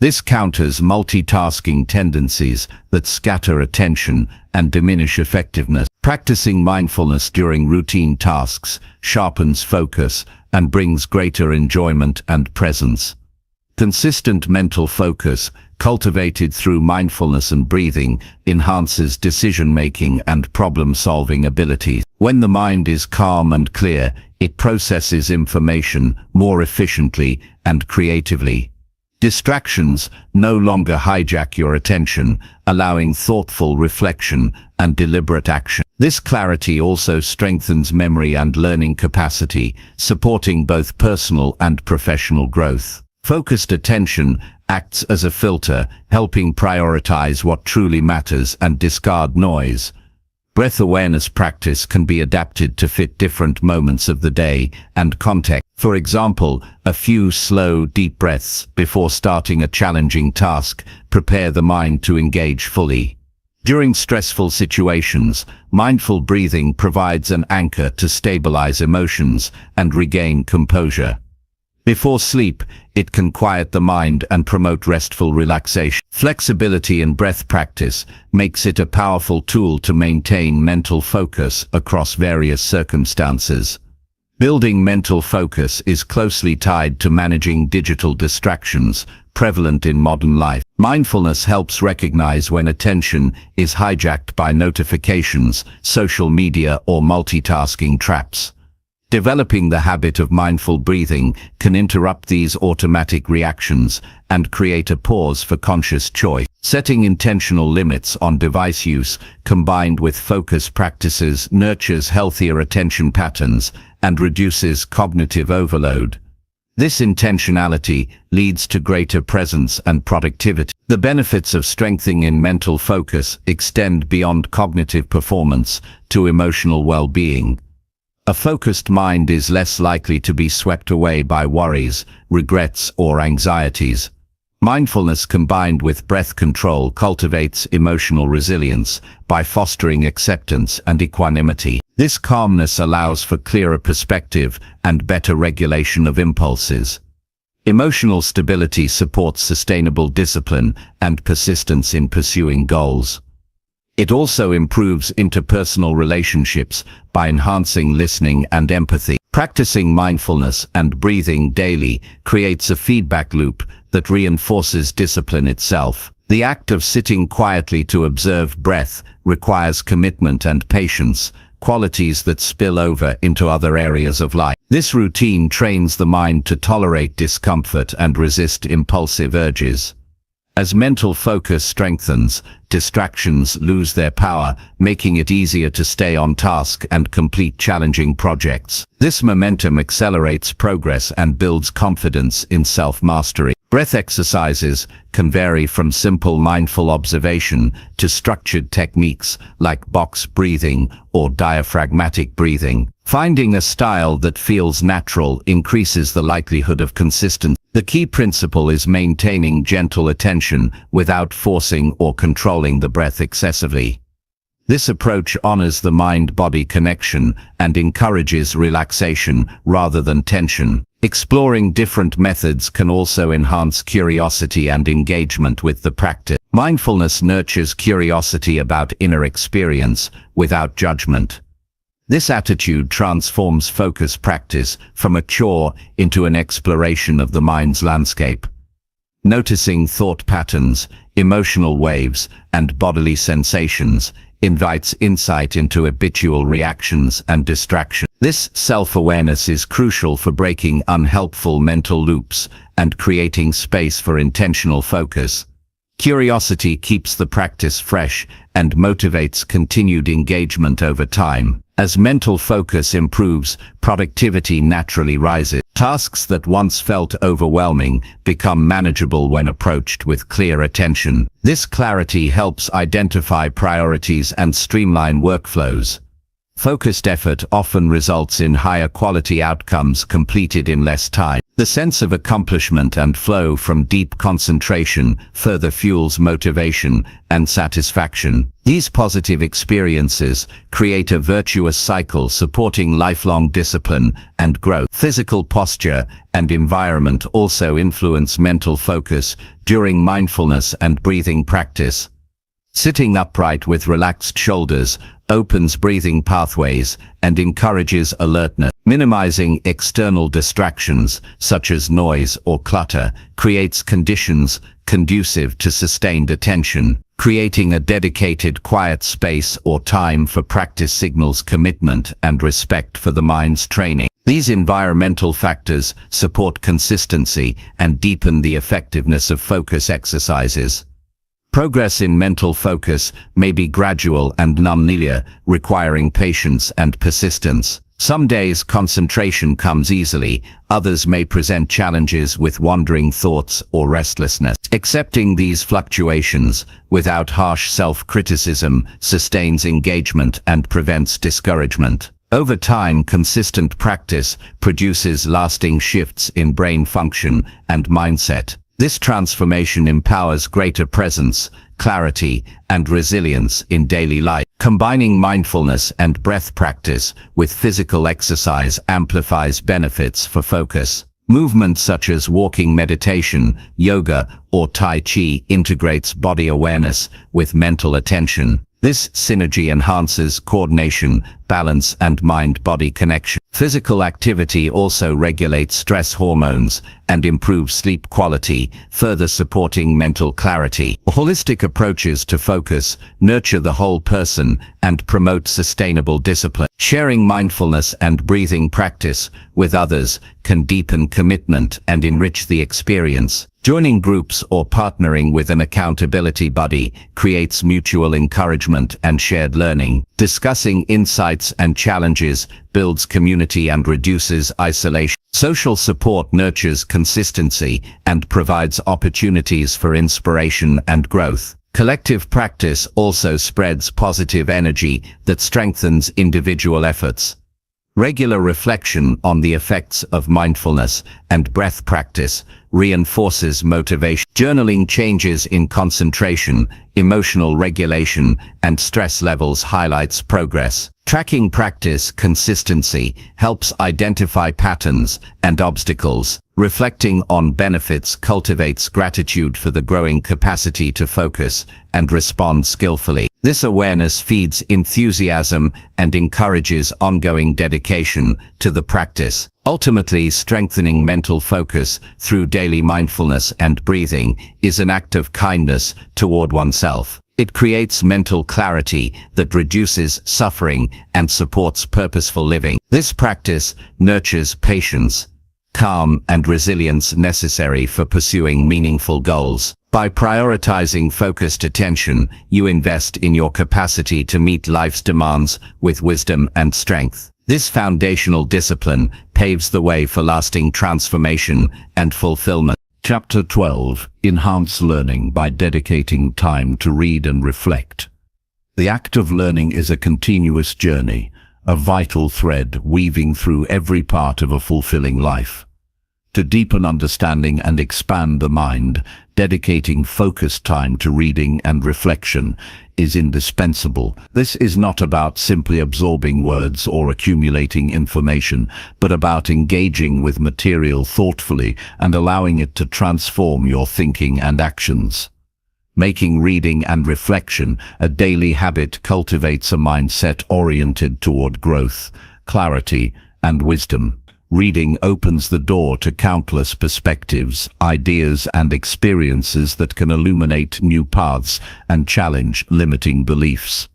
This counters multitasking tendencies that scatter attention and diminish effectiveness. Practicing mindfulness during routine tasks sharpens focus and brings greater enjoyment and presence. Consistent mental focus, cultivated through mindfulness and breathing, enhances decision-making and problem-solving abilities. When the mind is calm and clear, it processes information more efficiently and creatively. Distractions no longer hijack your attention, allowing thoughtful reflection and deliberate action. This clarity also strengthens memory and learning capacity, supporting both personal and professional growth. Focused attention acts as a filter, helping prioritize what truly matters and discard noise. Breath awareness practice can be adapted to fit different moments of the day and context. For example, a few slow, deep breaths before starting a challenging task prepare the mind to engage fully. During stressful situations, mindful breathing provides an anchor to stabilize emotions and regain composure. Before sleep, it can quiet the mind and promote restful relaxation. Flexibility in breath practice makes it a powerful tool to maintain mental focus across various circumstances. Building mental focus is closely tied to managing digital distractions prevalent in modern life. Mindfulness helps recognize when attention is hijacked by notifications, social media, or multitasking traps. Developing the habit of mindful breathing can interrupt these automatic reactions and create a pause for conscious choice. Setting intentional limits on device use, combined with focus practices, nurtures healthier attention patterns and reduces cognitive overload. This intentionality leads to greater presence and productivity. The benefits of strengthening mental focus extend beyond cognitive performance to emotional well-being. A focused mind is less likely to be swept away by worries, regrets, or anxieties. Mindfulness combined with breath control cultivates emotional resilience by fostering acceptance and equanimity. This calmness allows for clearer perspective and better regulation of impulses. Emotional stability supports sustainable discipline and persistence in pursuing goals. It also improves interpersonal relationships by enhancing listening and empathy. Practicing mindfulness and breathing daily creates a feedback loop that reinforces discipline itself. The act of sitting quietly to observe breath requires commitment and patience, qualities that spill over into other areas of life. This routine trains the mind to tolerate discomfort and resist impulsive urges. As mental focus strengthens, distractions lose their power, making it easier to stay on task and complete challenging projects. This momentum accelerates progress and builds confidence in self-mastery. Breath exercises can vary from simple mindful observation to structured techniques like box breathing or diaphragmatic breathing. Finding a style that feels natural increases the likelihood of consistency. The key principle is maintaining gentle attention without forcing or controlling the breath excessively. This approach honors the mind-body connection and encourages relaxation rather than tension. Exploring different methods can also enhance curiosity and engagement with the practice. Mindfulness nurtures curiosity about inner experience without judgment. This attitude transforms focus practice from a chore into an exploration of the mind's landscape. Noticing thought patterns, emotional waves, and bodily sensations invites insight into habitual reactions and distraction. This self-awareness is crucial for breaking unhelpful mental loops and creating space for intentional focus. Curiosity keeps the practice fresh and motivates continued engagement over time. As mental focus improves, productivity naturally rises. Tasks that once felt overwhelming become manageable when approached with clear attention. This clarity helps identify priorities and streamline workflows. Focused effort often results in higher quality outcomes completed in less time. The sense of accomplishment and flow from deep concentration further fuels motivation and satisfaction. These positive experiences create a virtuous cycle supporting lifelong discipline and growth. Physical posture and environment also influence mental focus during mindfulness and breathing practice. Sitting upright with relaxed shoulders opens breathing pathways and encourages alertness. Minimizing external distractions, such as noise or clutter, creates conditions conducive to sustained attention. Creating a dedicated quiet space or time for practice signals commitment and respect for the mind's training. These environmental factors support consistency and deepen the effectiveness of focus exercises. Progress in mental focus may be gradual and nonlinear, requiring patience and persistence. Some days concentration comes easily, others may present challenges with wandering thoughts or restlessness. Accepting these fluctuations without harsh self-criticism sustains engagement and prevents discouragement. Over time, consistent practice produces lasting shifts in brain function and mindset. This transformation empowers greater presence, clarity, and resilience in daily life. Combining mindfulness and breath practice with physical exercise amplifies benefits for focus. Movement such as walking meditation, yoga, or Tai Chi integrates body awareness with mental attention. This synergy enhances coordination, balance, and mind-body connection. Physical activity also regulates stress hormones and improves sleep quality, further supporting mental clarity. Holistic approaches to focus nurture the whole person and promote sustainable discipline. Sharing mindfulness and breathing practice with others can deepen commitment and enrich the experience. Joining groups or partnering with an accountability buddy creates mutual encouragement and shared learning. Discussing insights and challenges builds community and reduces isolation. Social support nurtures consistency and provides opportunities for inspiration and growth. Collective practice also spreads positive energy that strengthens individual efforts. Regular reflection on the effects of mindfulness and breath practice reinforces motivation. Journaling changes in concentration, emotional regulation, and stress levels highlights progress. Tracking practice consistency helps identify patterns and obstacles. Reflecting on benefits cultivates gratitude for the growing capacity to focus and respond skillfully. This awareness feeds enthusiasm and encourages ongoing dedication to the practice. Ultimately, strengthening mental focus through daily mindfulness and breathing is an act of kindness toward oneself. It creates mental clarity that reduces suffering and supports purposeful living. This practice nurtures patience, calm, and resilience necessary for pursuing meaningful goals. By prioritizing focused attention, you invest in your capacity to meet life's demands with wisdom and strength. This foundational discipline paves the way for lasting transformation and fulfillment. Chapter 12. Enhance learning by dedicating time to read and reflect. The act of learning is a continuous journey, a vital thread weaving through every part of a fulfilling life. To deepen understanding and expand the mind, dedicating focused time to reading and reflection is indispensable. This is not about simply absorbing words or accumulating information, but about engaging with material thoughtfully and allowing it to transform your thinking and actions. Making reading and reflection a daily habit cultivates a mindset oriented toward growth, clarity, and wisdom. Reading opens the door to countless perspectives, ideas, and experiences that can illuminate new paths and challenge limiting beliefs.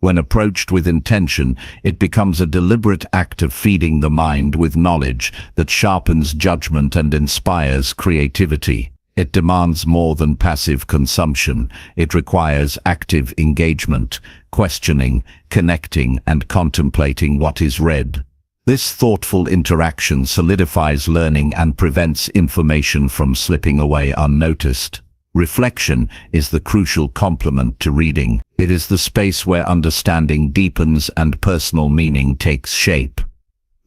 When approached with intention, it becomes a deliberate act of feeding the mind with knowledge that sharpens judgment and inspires creativity. It demands more than passive consumption. It requires active engagement, questioning, connecting, and contemplating what is read. This thoughtful interaction solidifies learning and prevents information from slipping away unnoticed. Reflection is the crucial complement to reading. It is the space where understanding deepens and personal meaning takes shape.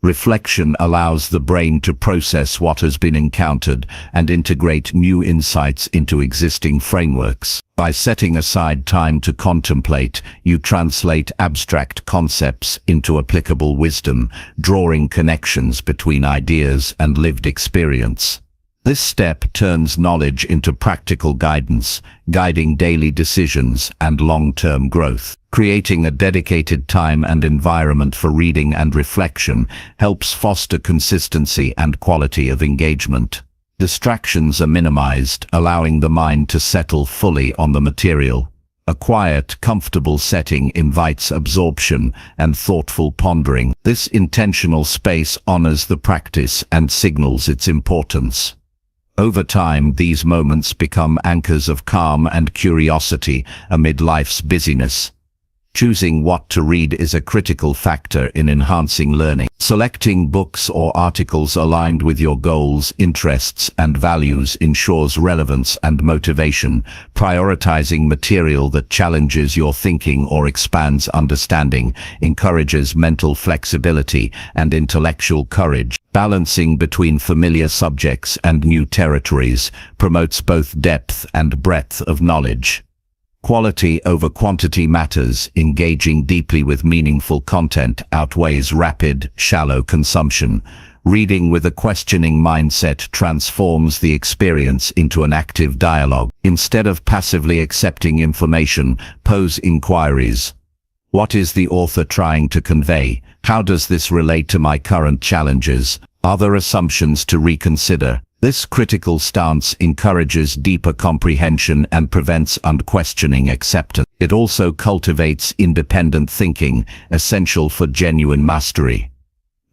Reflection allows the brain to process what has been encountered and integrate new insights into existing frameworks. By setting aside time to contemplate, you translate abstract concepts into applicable wisdom, drawing connections between ideas and lived experience. This step turns knowledge into practical guidance, guiding daily decisions and long-term growth. Creating a dedicated time and environment for reading and reflection helps foster consistency and quality of engagement. Distractions are minimized, allowing the mind to settle fully on the material. A quiet, comfortable setting invites absorption and thoughtful pondering. This intentional space honors the practice and signals its importance. Over time, these moments become anchors of calm and curiosity amid life's busyness. Choosing what to read is a critical factor in enhancing learning. Selecting books or articles aligned with your goals, interests, and values ensures relevance and motivation. Prioritizing material that challenges your thinking or expands understanding encourages mental flexibility and intellectual courage. Balancing between familiar subjects and new territories promotes both depth and breadth of knowledge. Quality over quantity matters. Engaging deeply with meaningful content outweighs rapid, shallow consumption. Reading with a questioning mindset transforms the experience into an active dialogue. Instead of passively accepting information, pose inquiries. What is the author trying to convey? How does this relate to my current challenges? Are there assumptions to reconsider? This critical stance encourages deeper comprehension and prevents unquestioning acceptance. It also cultivates independent thinking, essential for genuine mastery.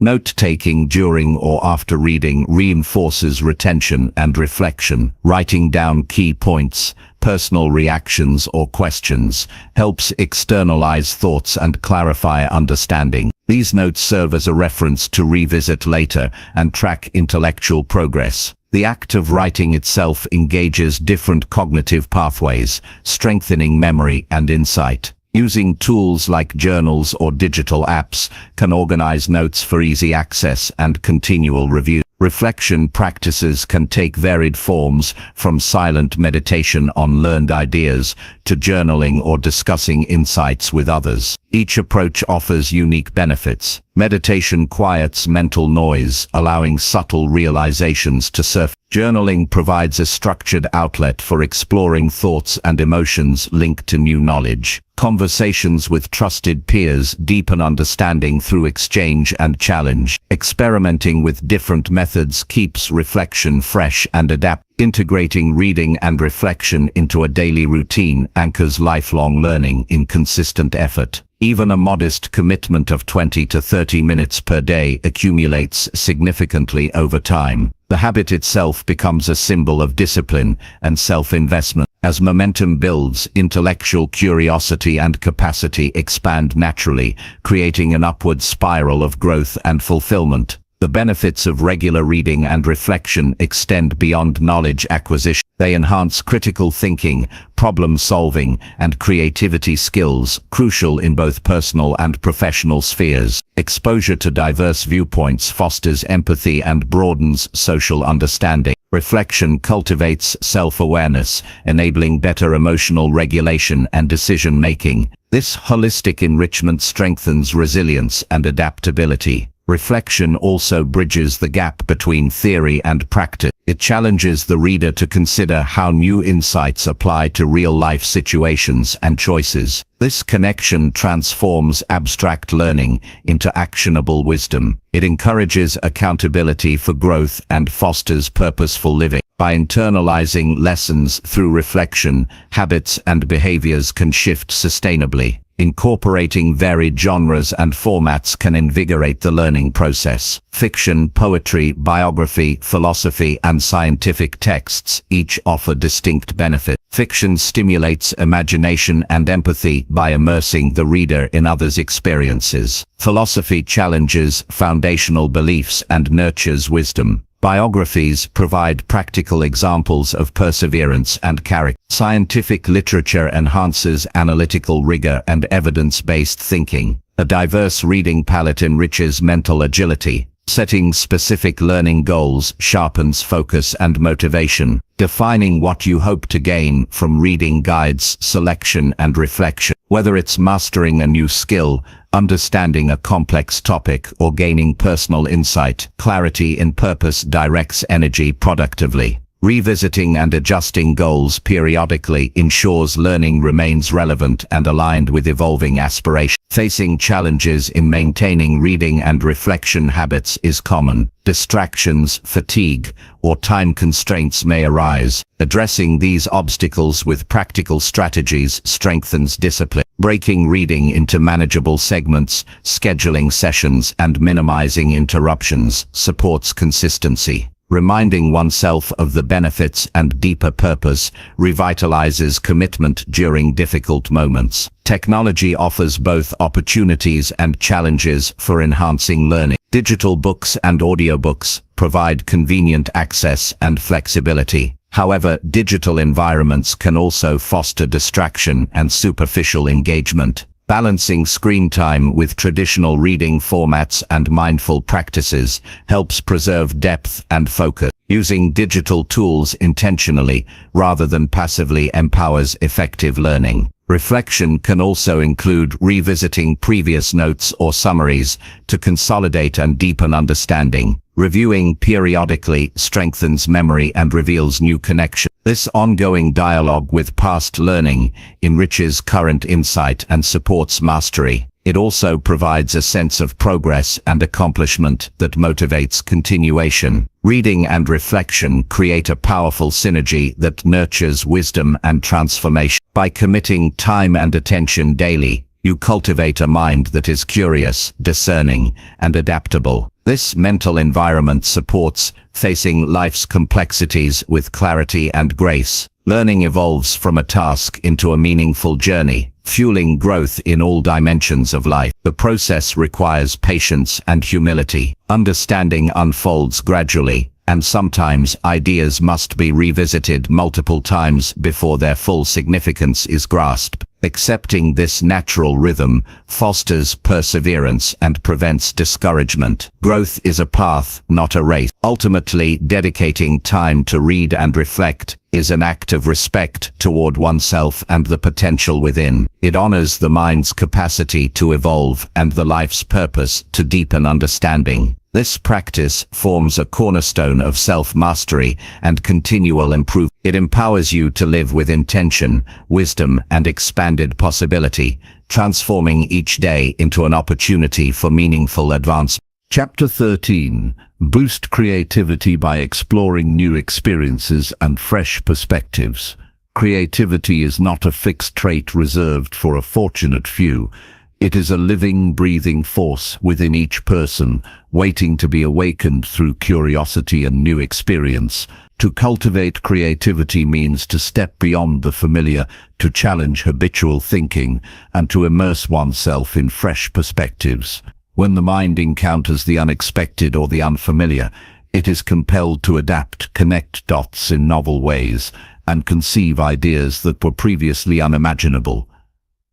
Note-taking during or after reading reinforces retention and reflection. Writing down key points, personal reactions or questions helps externalize thoughts and clarify understanding. These notes serve as a reference to revisit later and track intellectual progress. The act of writing itself engages different cognitive pathways, strengthening memory and insight. Using tools like journals or digital apps can organize notes for easy access and continual review. Reflection practices can take varied forms, from silent meditation on learned ideas to journaling or discussing insights with others. Each approach offers unique benefits. Meditation quiets mental noise, allowing subtle realizations to surface. Journaling provides a structured outlet for exploring thoughts and emotions linked to new knowledge. Conversations with trusted peers deepen understanding through exchange and challenge. Experimenting with different methods keeps reflection fresh and adaptable. Integrating reading and reflection into a daily routine anchors lifelong learning in consistent effort. Even a modest commitment of 20 to 30 minutes per day accumulates significantly over time. The habit itself becomes a symbol of discipline and self-investment. As momentum builds, intellectual curiosity and capacity expand naturally, creating an upward spiral of growth and fulfillment. The benefits of regular reading and reflection extend beyond knowledge acquisition. They enhance critical thinking, problem-solving, and creativity skills, crucial in both personal and professional spheres. Exposure to diverse viewpoints fosters empathy and broadens social understanding. Reflection cultivates self-awareness, enabling better emotional regulation and decision-making. This holistic enrichment strengthens resilience and adaptability. Reflection also bridges the gap between theory and practice. It challenges the reader to consider how new insights apply to real-life situations and choices. This connection transforms abstract learning into actionable wisdom. It encourages accountability for growth and fosters purposeful living. By internalizing lessons through reflection, habits and behaviors can shift sustainably. Incorporating varied genres and formats can invigorate the learning process. Fiction, poetry, biography, philosophy, and scientific texts each offer distinct benefits. Fiction stimulates imagination and empathy by immersing the reader in others' experiences. Philosophy challenges foundational beliefs and nurtures wisdom. Biographies provide practical examples of perseverance and character. Scientific literature enhances analytical rigor and evidence-based thinking. A diverse reading palette enriches mental agility. Setting specific learning goals sharpens focus and motivation. Defining what you hope to gain from reading guides selection and reflection. Whether it's mastering a new skill, understanding a complex topic, or gaining personal insight, clarity in purpose directs energy productively. Revisiting and adjusting goals periodically ensures learning remains relevant and aligned with evolving aspirations. Facing challenges in maintaining reading and reflection habits is common. Distractions, fatigue, or time constraints may arise. Addressing these obstacles with practical strategies strengthens discipline. Breaking reading into manageable segments, scheduling sessions, and minimizing interruptions supports consistency. Reminding oneself of the benefits and deeper purpose revitalizes commitment during difficult moments. Technology offers both opportunities and challenges for enhancing learning. Digital books and audiobooks provide convenient access and flexibility. However, digital environments can also foster distraction and superficial engagement. Balancing screen time with traditional reading formats and mindful practices helps preserve depth and focus. Using digital tools intentionally rather than passively empowers effective learning. Reflection can also include revisiting previous notes or summaries to consolidate and deepen understanding. Reviewing periodically strengthens memory and reveals new connections. This ongoing dialogue with past learning enriches current insight and supports mastery. It also provides a sense of progress and accomplishment that motivates continuation. Reading and reflection create a powerful synergy that nurtures wisdom and transformation. By committing time and attention daily, you cultivate a mind that is curious, discerning, and adaptable. This mental environment supports facing life's complexities with clarity and grace. Learning evolves from a task into a meaningful journey, fueling growth in all dimensions of life. The process requires patience and humility. Understanding unfolds gradually, and sometimes ideas must be revisited multiple times before their full significance is grasped. Accepting this natural rhythm fosters perseverance and prevents discouragement. Growth is a path, not a race. Ultimately, dedicating time to read and reflect is an act of respect toward oneself and the potential within. It honors the mind's capacity to evolve and the life's purpose to deepen understanding. This practice forms a cornerstone of self-mastery and continual improvement. It empowers you to live with intention, wisdom, and expanded possibility, transforming each day into an opportunity for meaningful advancement. Chapter 13. Boost creativity by exploring new experiences and fresh perspectives. Creativity is not a fixed trait reserved for a fortunate few. It is a living, breathing force within each person, waiting to be awakened through curiosity and new experience. To cultivate creativity means to step beyond the familiar, to challenge habitual thinking, and to immerse oneself in fresh perspectives. When the mind encounters the unexpected or the unfamiliar, it is compelled to adapt, connect dots in novel ways, and conceive ideas that were previously unimaginable.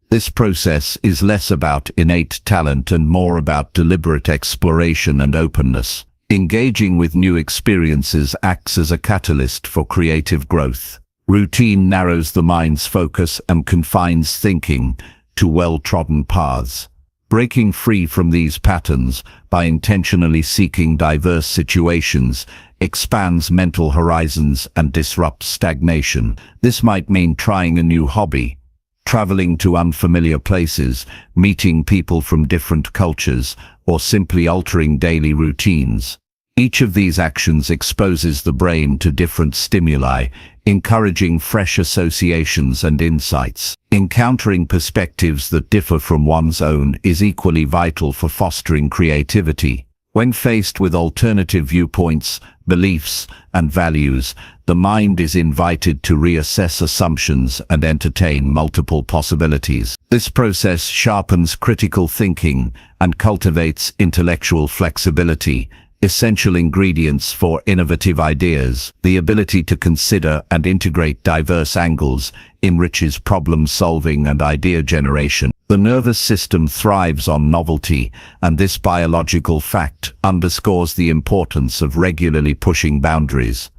This process is less about innate talent and more about deliberate exploration and openness. Engaging with new experiences acts as a catalyst for creative growth. Routine narrows the mind's focus and confines thinking to well-trodden paths. Breaking free from these patterns by intentionally seeking diverse situations expands mental horizons and disrupts stagnation. This might mean trying a new hobby, traveling to unfamiliar places, meeting people from different cultures, or simply altering daily routines. Each of these actions exposes the brain to different stimuli, encouraging fresh associations and insights. Encountering perspectives that differ from one's own is equally vital for fostering creativity. When faced with alternative viewpoints, beliefs, and values, the mind is invited to reassess assumptions and entertain multiple possibilities. This process sharpens critical thinking and cultivates intellectual flexibility, essential ingredients for innovative ideas. The ability to consider and integrate diverse angles enriches problem solving and idea generation. The nervous system thrives on novelty, and this biological fact underscores the importance of regularly pushing boundaries.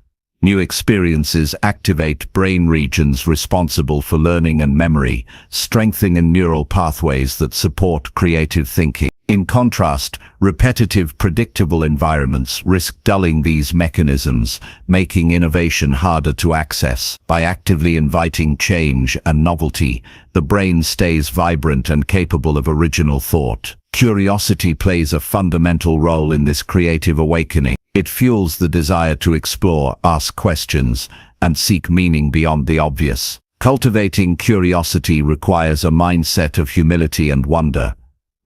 New experiences activate brain regions responsible for learning and memory, strengthening neural pathways that support creative thinking. In contrast, repetitive, predictable environments risk dulling these mechanisms, making innovation harder to access. By actively inviting change and novelty, the brain stays vibrant and capable of original thought. Curiosity plays a fundamental role in this creative awakening. It fuels the desire to explore, ask questions, and seek meaning beyond the obvious. Cultivating curiosity requires a mindset of humility and wonder,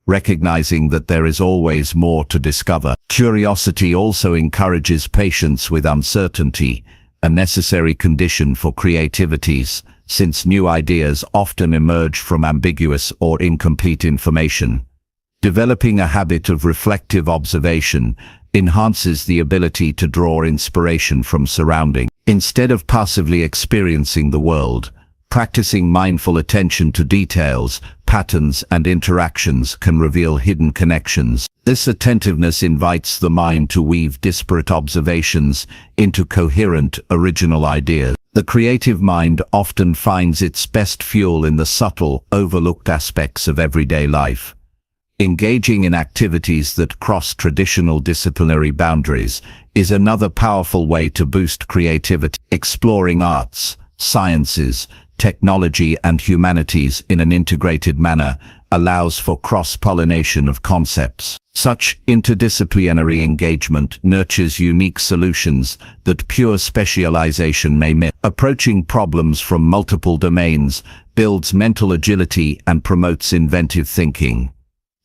recognizing that there is always more to discover. Curiosity also encourages patience with uncertainty, a necessary condition for creativities, since new ideas often emerge from ambiguous or incomplete information. Developing a habit of reflective observation enhances the ability to draw inspiration from surroundings. Instead of passively experiencing the world, practicing mindful attention to details, patterns, and interactions can reveal hidden connections. This attentiveness invites the mind to weave disparate observations into coherent, original ideas. The creative mind often finds its best fuel in the subtle, overlooked aspects of everyday life. Engaging in activities that cross traditional disciplinary boundaries is another powerful way to boost creativity. Exploring arts, sciences, technology, and humanities in an integrated manner allows for cross-pollination of concepts. Such interdisciplinary engagement nurtures unique solutions that pure specialization may miss. Approaching problems from multiple domains builds mental agility and promotes inventive thinking.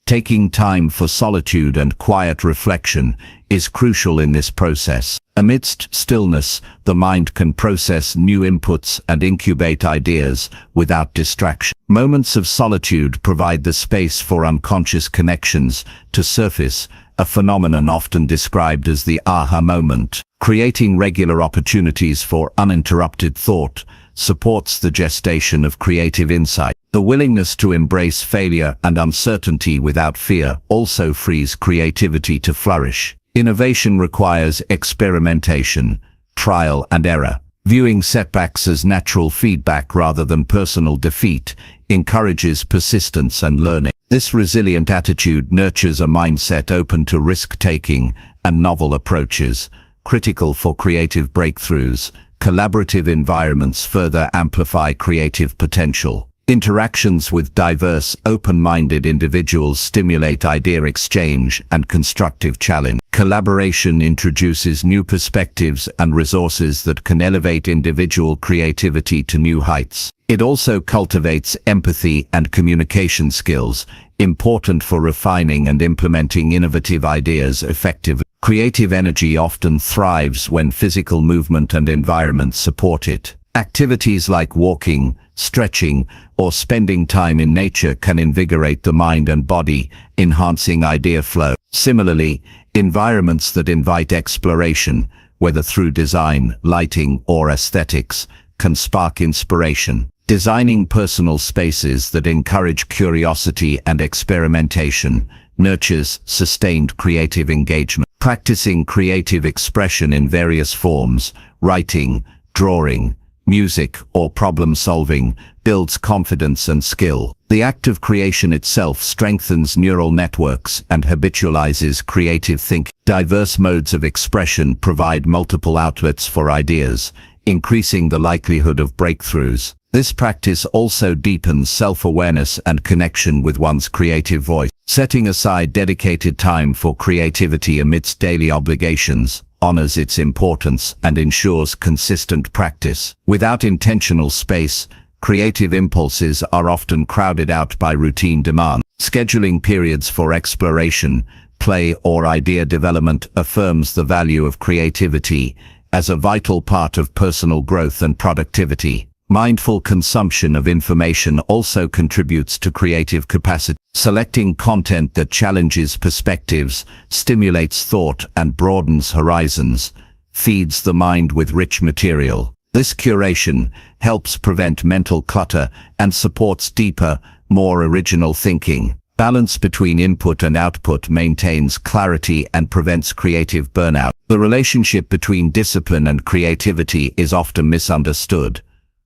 Taking time for solitude and quiet reflection is crucial in this process. Amidst stillness, the mind can process new inputs and incubate ideas without distraction. Moments of solitude provide the space for unconscious connections to surface, a phenomenon often described as the aha moment. Creating regular opportunities for uninterrupted thought supports the gestation of creative insight. The willingness to embrace failure and uncertainty without fear also frees creativity to flourish. Innovation requires experimentation, trial and error. Viewing setbacks as natural feedback rather than personal defeat encourages persistence and learning. This resilient attitude nurtures a mindset open to risk-taking and novel approaches, critical for creative breakthroughs. Collaborative environments further amplify creative potential. Interactions with diverse, open-minded individuals stimulate idea exchange and constructive challenge. Collaboration introduces new perspectives and resources that can elevate individual creativity to new heights. It also cultivates empathy and communication skills, important for refining and implementing innovative ideas effectively. Creative energy often thrives when physical movement and environment support it. Activities like walking, stretching, or spending time in nature can invigorate the mind and body, enhancing idea flow. Similarly, environments that invite exploration, whether through design, lighting, or aesthetics, can spark inspiration. Designing personal spaces that encourage curiosity and experimentation nurtures sustained creative engagement. Practicing creative expression in various forms, writing, drawing, music, or problem-solving, builds confidence and skill. The act of creation itself strengthens neural networks and habitualizes creative thinking. Diverse modes of expression provide multiple outlets for ideas, increasing the likelihood of breakthroughs. This practice also deepens self-awareness and connection with one's creative voice. Setting aside dedicated time for creativity amidst daily obligations honors its importance and ensures consistent practice. Without intentional space, creative impulses are often crowded out by routine demands. Scheduling periods for exploration, play, or idea development affirms the value of creativity as a vital part of personal growth and productivity. Mindful consumption of information also contributes to creative capacity. Selecting content that challenges perspectives, stimulates thought, and broadens horizons feeds the mind with rich material. This curation helps prevent mental clutter and supports deeper, more original thinking. Balance between input and output maintains clarity and prevents creative burnout. The relationship between discipline and creativity is often misunderstood.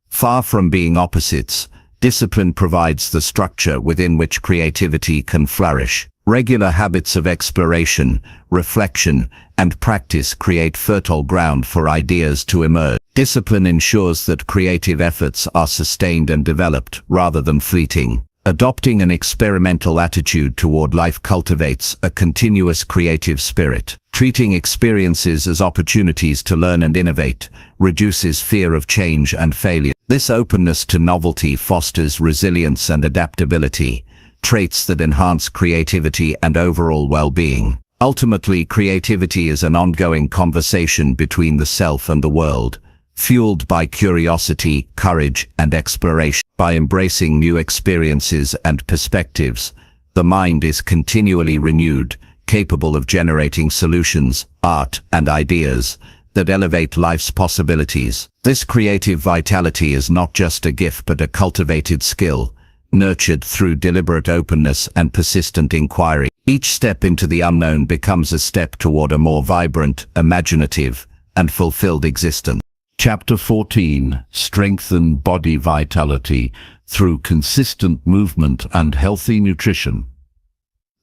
Far from being opposites, discipline provides the structure within which creativity can flourish. Regular habits of exploration, reflection, and practice create fertile ground for ideas to emerge. Discipline ensures that creative efforts are sustained and developed rather than fleeting. Adopting an experimental attitude toward life cultivates a continuous creative spirit. Treating experiences as opportunities to learn and innovate reduces fear of change and failure. This openness to novelty fosters resilience and adaptability, traits that enhance creativity and overall well-being. Ultimately, creativity is an ongoing conversation between the self and the world, fueled by curiosity, courage, and exploration. By embracing new experiences and perspectives, The mind is continually renewed, capable of generating solutions, art, and ideas that elevate life's possibilities. This creative vitality is not just a gift but a cultivated skill, nurtured through deliberate openness and persistent inquiry. Each step into the unknown becomes a step toward a more vibrant, imaginative, and fulfilled existence. Chapter 14. Strengthen body vitality through consistent movement and healthy nutrition.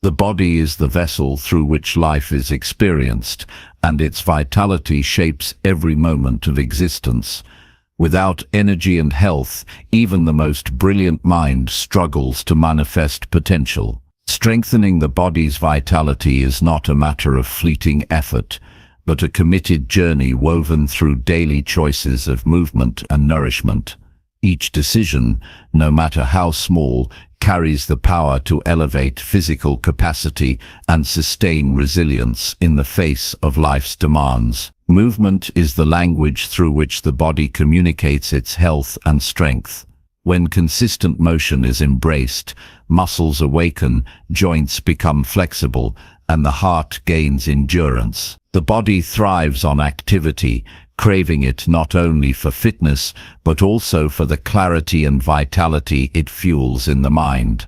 The body is the vessel through which life is experienced, and its vitality shapes every moment of existence. Without energy and health, even the most brilliant mind struggles to manifest potential. Strengthening the body's vitality is not a matter of fleeting effort, but a committed journey woven through daily choices of movement and nourishment. Each decision, no matter how small, carries the power to elevate physical capacity and sustain resilience in the face of life's demands. Movement is the language through which the body communicates its health and strength. When consistent motion is embraced, muscles awaken, joints become flexible, and the heart gains endurance. The body thrives on activity, craving it not only for fitness, but also for the clarity and vitality it fuels in the mind.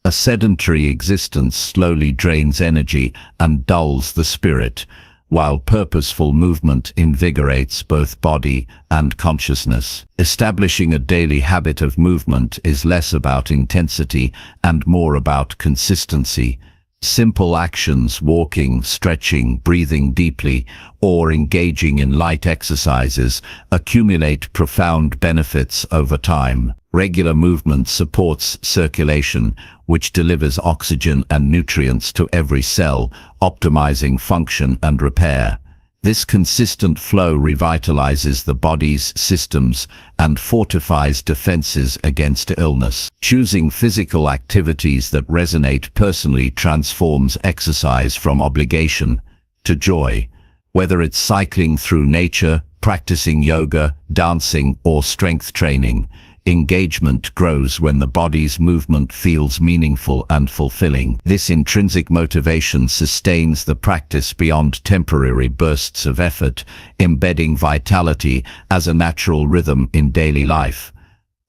A sedentary existence slowly drains energy and dulls the spirit, while purposeful movement invigorates both body and consciousness. Establishing a daily habit of movement is less about intensity and more about consistency. Simple actions, walking, stretching, breathing deeply, or engaging in light exercises, accumulate profound benefits over time. Regular movement supports circulation, which delivers oxygen and nutrients to every cell, optimizing function and repair. This consistent flow revitalizes the body's systems and fortifies defenses against illness. Choosing physical activities that resonate personally transforms exercise from obligation to joy. Whether it's cycling through nature, practicing yoga, dancing, or strength training, engagement grows when the body's movement feels meaningful and fulfilling. This intrinsic motivation sustains the practice beyond temporary bursts of effort, embedding vitality as a natural rhythm in daily life.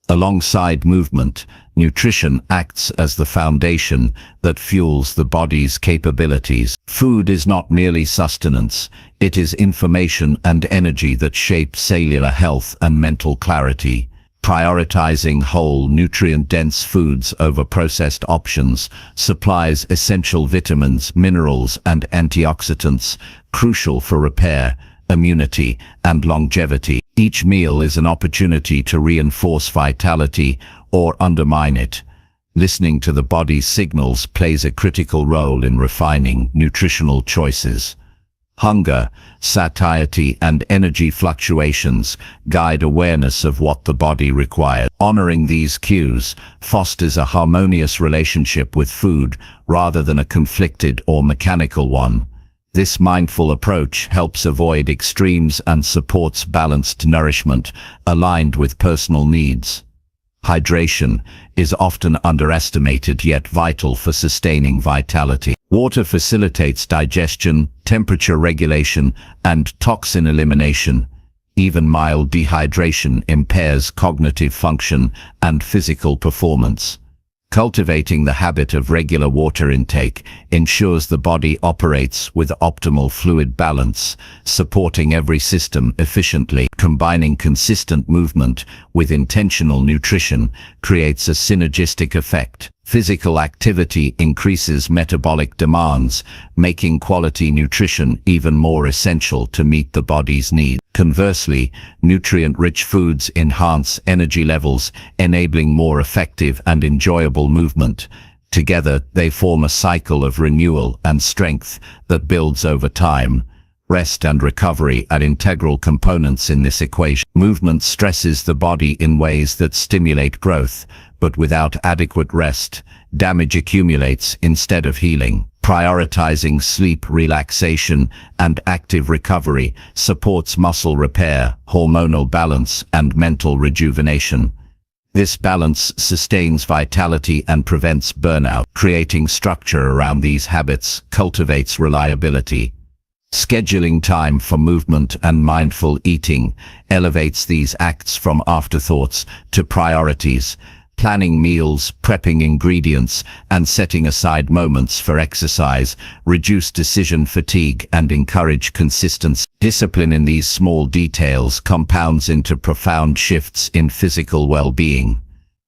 Alongside movement, nutrition acts as the foundation that fuels the body's capabilities. Food is not merely sustenance, it is information and energy that shape cellular health and mental clarity. Prioritizing whole, nutrient-dense foods over processed options supplies essential vitamins, minerals, and antioxidants, crucial for repair, immunity, and longevity. Each meal is an opportunity to reinforce vitality or undermine it. Listening to the body's signals plays a critical role in refining nutritional choices. Hunger, satiety, and energy fluctuations guide awareness of what the body requires. Honoring these cues fosters a harmonious relationship with food rather than a conflicted or mechanical one. This mindful approach helps avoid extremes and supports balanced nourishment aligned with personal needs. Hydration is often underestimated yet vital for sustaining vitality. Water facilitates digestion, temperature regulation, and toxin elimination. Even mild dehydration impairs cognitive function and physical performance. Cultivating the habit of regular water intake ensures the body operates with optimal fluid balance, supporting every system efficiently. Combining consistent movement with intentional nutrition creates a synergistic effect. Physical activity increases metabolic demands, making quality nutrition even more essential to meet the body's needs. Conversely, nutrient-rich foods enhance energy levels, enabling more effective and enjoyable movement. Together, they form a cycle of renewal and strength that builds over time. Rest and recovery are integral components in this equation. Movement stresses the body in ways that stimulate growth, but without adequate rest, damage accumulates instead of healing. Prioritizing sleep, relaxation, and active recovery supports muscle repair, hormonal balance, and mental rejuvenation. This balance sustains vitality and prevents burnout. Creating structure around these habits cultivates reliability. Scheduling time for movement and mindful eating elevates these acts from afterthoughts to priorities. Planning meals, prepping ingredients, and setting aside moments for exercise reduce decision fatigue and encourage consistency. Discipline in these small details compounds into profound shifts in physical well-being.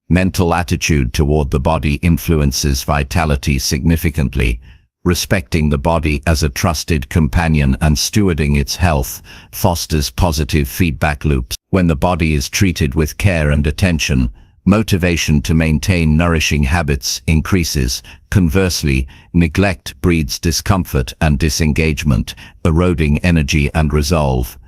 Mental attitude toward the body influences vitality significantly. Respecting the body as a trusted companion and stewarding its health fosters positive feedback loops. When the body is treated with care and attention, motivation to maintain nourishing habits increases. Conversely, neglect breeds discomfort and disengagement, eroding energy and resolve.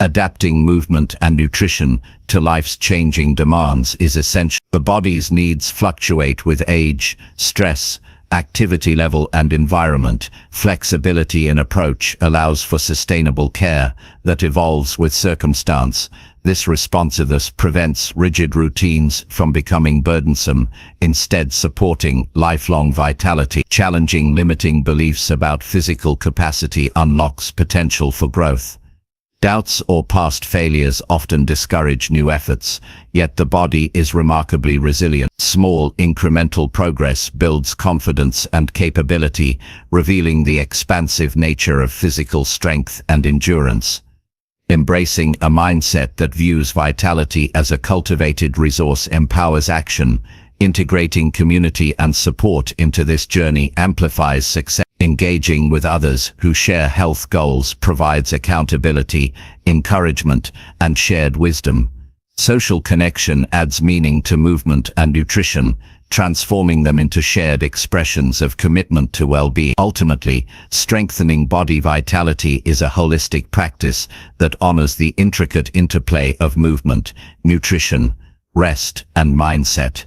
Adapting movement and nutrition to life's changing demands is essential. The body's needs fluctuate with age, stress, activity level and environment. Flexibility in approach allows for sustainable care that evolves with circumstance. This responsiveness prevents rigid routines from becoming burdensome, instead supporting lifelong vitality. Challenging limiting beliefs about physical capacity unlocks potential for growth. Doubts or past failures often discourage new efforts, yet the body is remarkably resilient. Small, incremental progress builds confidence and capability, revealing the expansive nature of physical strength and endurance. Embracing a mindset that views vitality as a cultivated resource empowers action. Integrating community and support into this journey amplifies success. Engaging with others who share health goals provides accountability, encouragement, and shared wisdom. Social connection adds meaning to movement and nutrition, transforming them into shared expressions of commitment to well-being. Ultimately, strengthening body vitality is a holistic practice that honors the intricate interplay of movement, nutrition, rest, and mindset.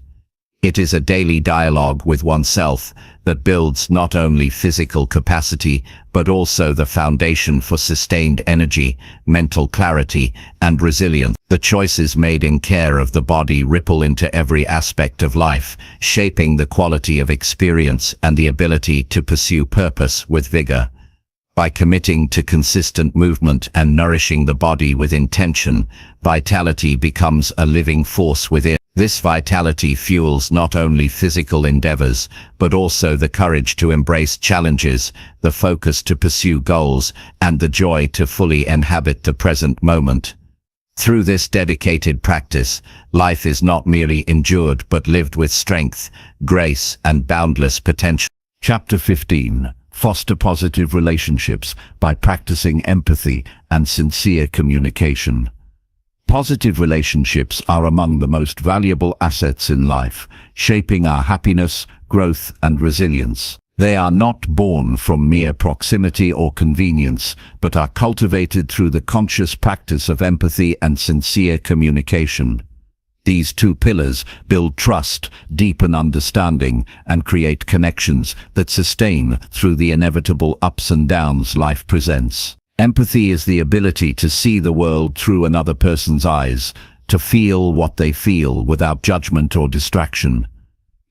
It is a daily dialogue with oneself that builds not only physical capacity, but also the foundation for sustained energy, mental clarity, and resilience. The choices made in care of the body ripple into every aspect of life, shaping the quality of experience and the ability to pursue purpose with vigor. By committing to consistent movement and nourishing the body with intention, vitality becomes a living force within. This vitality fuels not only physical endeavors, but also the courage to embrace challenges, the focus to pursue goals, and the joy to fully inhabit the present moment. Through this dedicated practice, life is not merely endured but lived with strength, grace, and boundless potential. Chapter 15. Foster positive relationships by practicing empathy and sincere communication. Positive relationships are among the most valuable assets in life, shaping our happiness, growth, and resilience. They are not born from mere proximity or convenience, but are cultivated through the conscious practice of empathy and sincere communication. These two pillars build trust, deepen understanding, and create connections that sustain through the inevitable ups and downs life presents. Empathy is the ability to see the world through another person's eyes, to feel what they feel without judgment or distraction.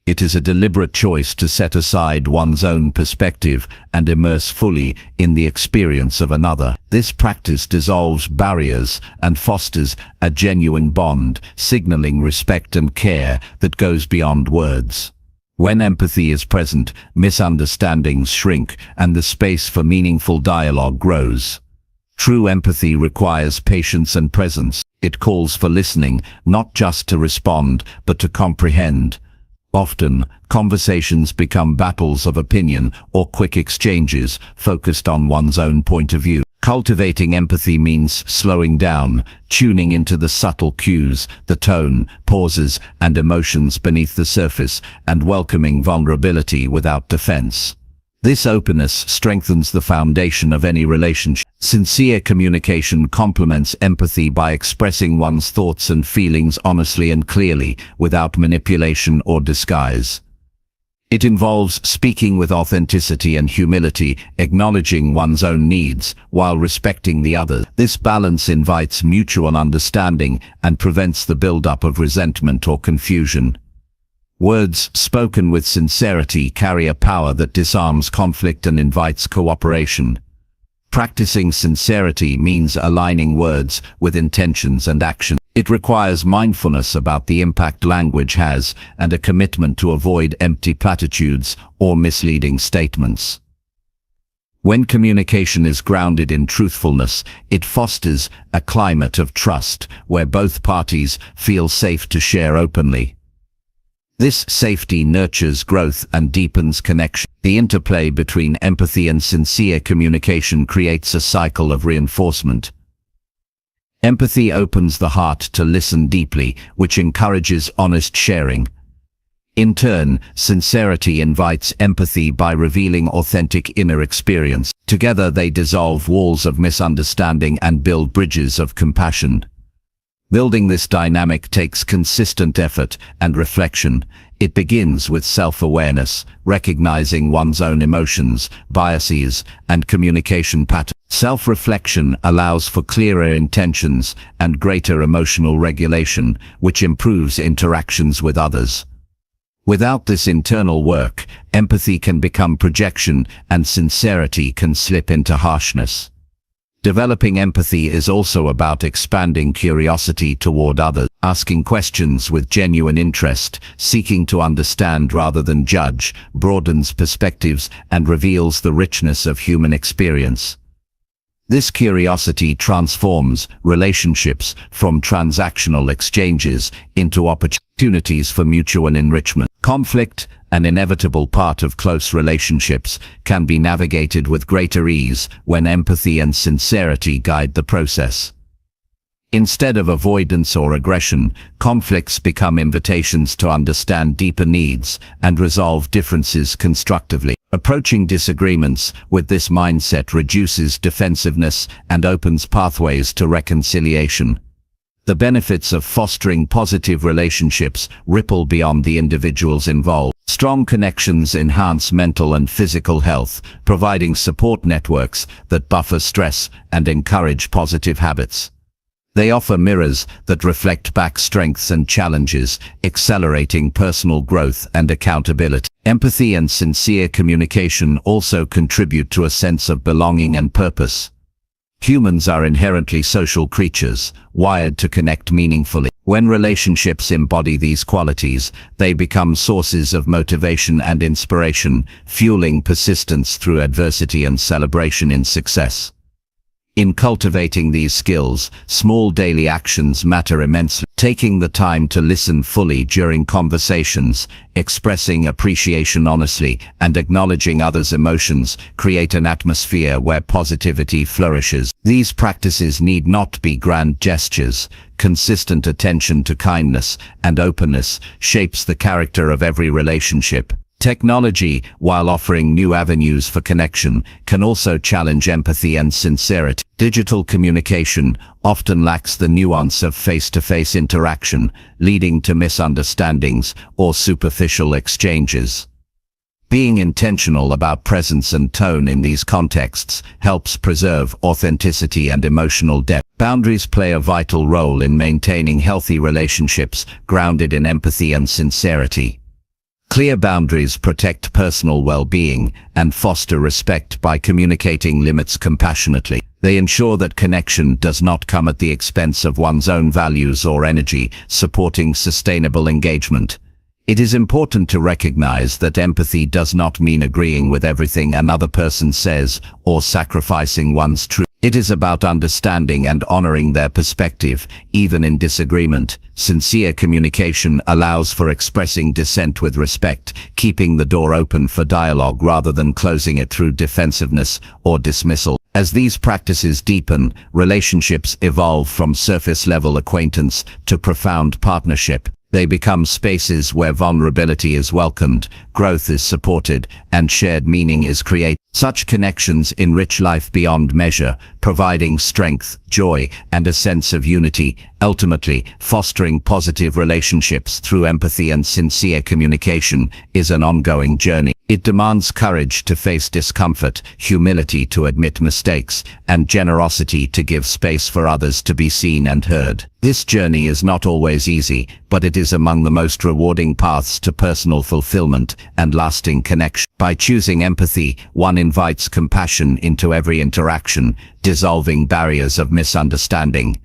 It is a deliberate choice to set aside one's own perspective and immerse fully in the experience of another. This practice dissolves barriers and fosters a genuine bond, signaling respect and care that goes beyond words. When empathy is present, misunderstandings shrink and the space for meaningful dialogue grows. True empathy requires patience and presence. It calls for listening, not just to respond, but to comprehend. Often, conversations become battles of opinion or quick exchanges focused on one's own point of view. Cultivating empathy means slowing down, tuning into the subtle cues, the tone, pauses, and emotions beneath the surface, and welcoming vulnerability without defense. This openness strengthens the foundation of any relationship. Sincere communication complements empathy by expressing one's thoughts and feelings honestly and clearly, without manipulation or disguise. It involves speaking with authenticity and humility, acknowledging one's own needs while respecting the other. This balance invites mutual understanding and prevents the buildup of resentment or confusion. Words spoken with sincerity carry a power that disarms conflict and invites cooperation. Practicing sincerity means aligning words with intentions and action. It requires mindfulness about the impact language has and a commitment to avoid empty platitudes or misleading statements. When communication is grounded in truthfulness, it fosters a climate of trust where both parties feel safe to share openly. This safety nurtures growth and deepens connection. The interplay between empathy and sincere communication creates a cycle of reinforcement. Empathy opens the heart to listen deeply, which encourages honest sharing. In turn, sincerity invites empathy by revealing authentic inner experience. Together they dissolve walls of misunderstanding and build bridges of compassion. Building this dynamic takes consistent effort and reflection. It begins with self-awareness, recognizing one's own emotions, biases, and communication patterns. Self-reflection allows for clearer intentions and greater emotional regulation, which improves interactions with others. Without this internal work, empathy can become projection and sincerity can slip into harshness. Developing empathy is also about expanding curiosity toward others, asking questions with genuine interest, seeking to understand rather than judge, broadens perspectives and reveals the richness of human experience. This curiosity transforms relationships from transactional exchanges into opportunities for mutual enrichment. Conflict, an inevitable part of close relationships, can be navigated with greater ease when empathy and sincerity guide the process. Instead of avoidance or aggression, conflicts become invitations to understand deeper needs and resolve differences constructively. Approaching disagreements with this mindset reduces defensiveness and opens pathways to reconciliation. The benefits of fostering positive relationships ripple beyond the individuals involved. Strong connections enhance mental and physical health, providing support networks that buffer stress and encourage positive habits. They offer mirrors that reflect back strengths and challenges, accelerating personal growth and accountability. Empathy and sincere communication also contribute to a sense of belonging and purpose. Humans are inherently social creatures, wired to connect meaningfully. When relationships embody these qualities, they become sources of motivation and inspiration, fueling persistence through adversity and celebration in success. In cultivating these skills, small daily actions matter immensely. Taking the time to listen fully during conversations, expressing appreciation honestly, and acknowledging others' emotions create an atmosphere where positivity flourishes. These practices need not be grand gestures. Consistent attention to kindness and openness shapes the character of every relationship. Technology, while offering new avenues for connection, can also challenge empathy and sincerity. Digital communication often lacks the nuance of face-to-face interaction, leading to misunderstandings or superficial exchanges. Being intentional about presence and tone in these contexts helps preserve authenticity and emotional depth. Boundaries play a vital role in maintaining healthy relationships grounded in empathy and sincerity. Clear boundaries protect personal well-being and foster respect by communicating limits compassionately. They ensure that connection does not come at the expense of one's own values or energy, supporting sustainable engagement. It is important to recognize that empathy does not mean agreeing with everything another person says or sacrificing one's truth. It is about understanding and honoring their perspective, even in disagreement. Sincere communication allows for expressing dissent with respect, keeping the door open for dialogue rather than closing it through defensiveness or dismissal. As these practices deepen, relationships evolve from surface-level acquaintance to profound partnership. They become spaces where vulnerability is welcomed, growth is supported, and shared meaning is created. Such connections enrich life beyond measure, providing strength, joy, and a sense of unity, ultimately fostering positive relationships through empathy and sincere communication is an ongoing journey. It demands courage to face discomfort, humility to admit mistakes, and generosity to give space for others to be seen and heard. This journey is not always easy, but it is among the most rewarding paths to personal fulfillment and lasting connection. By choosing empathy, one invites compassion into every interaction, dissolving barriers of misunderstanding.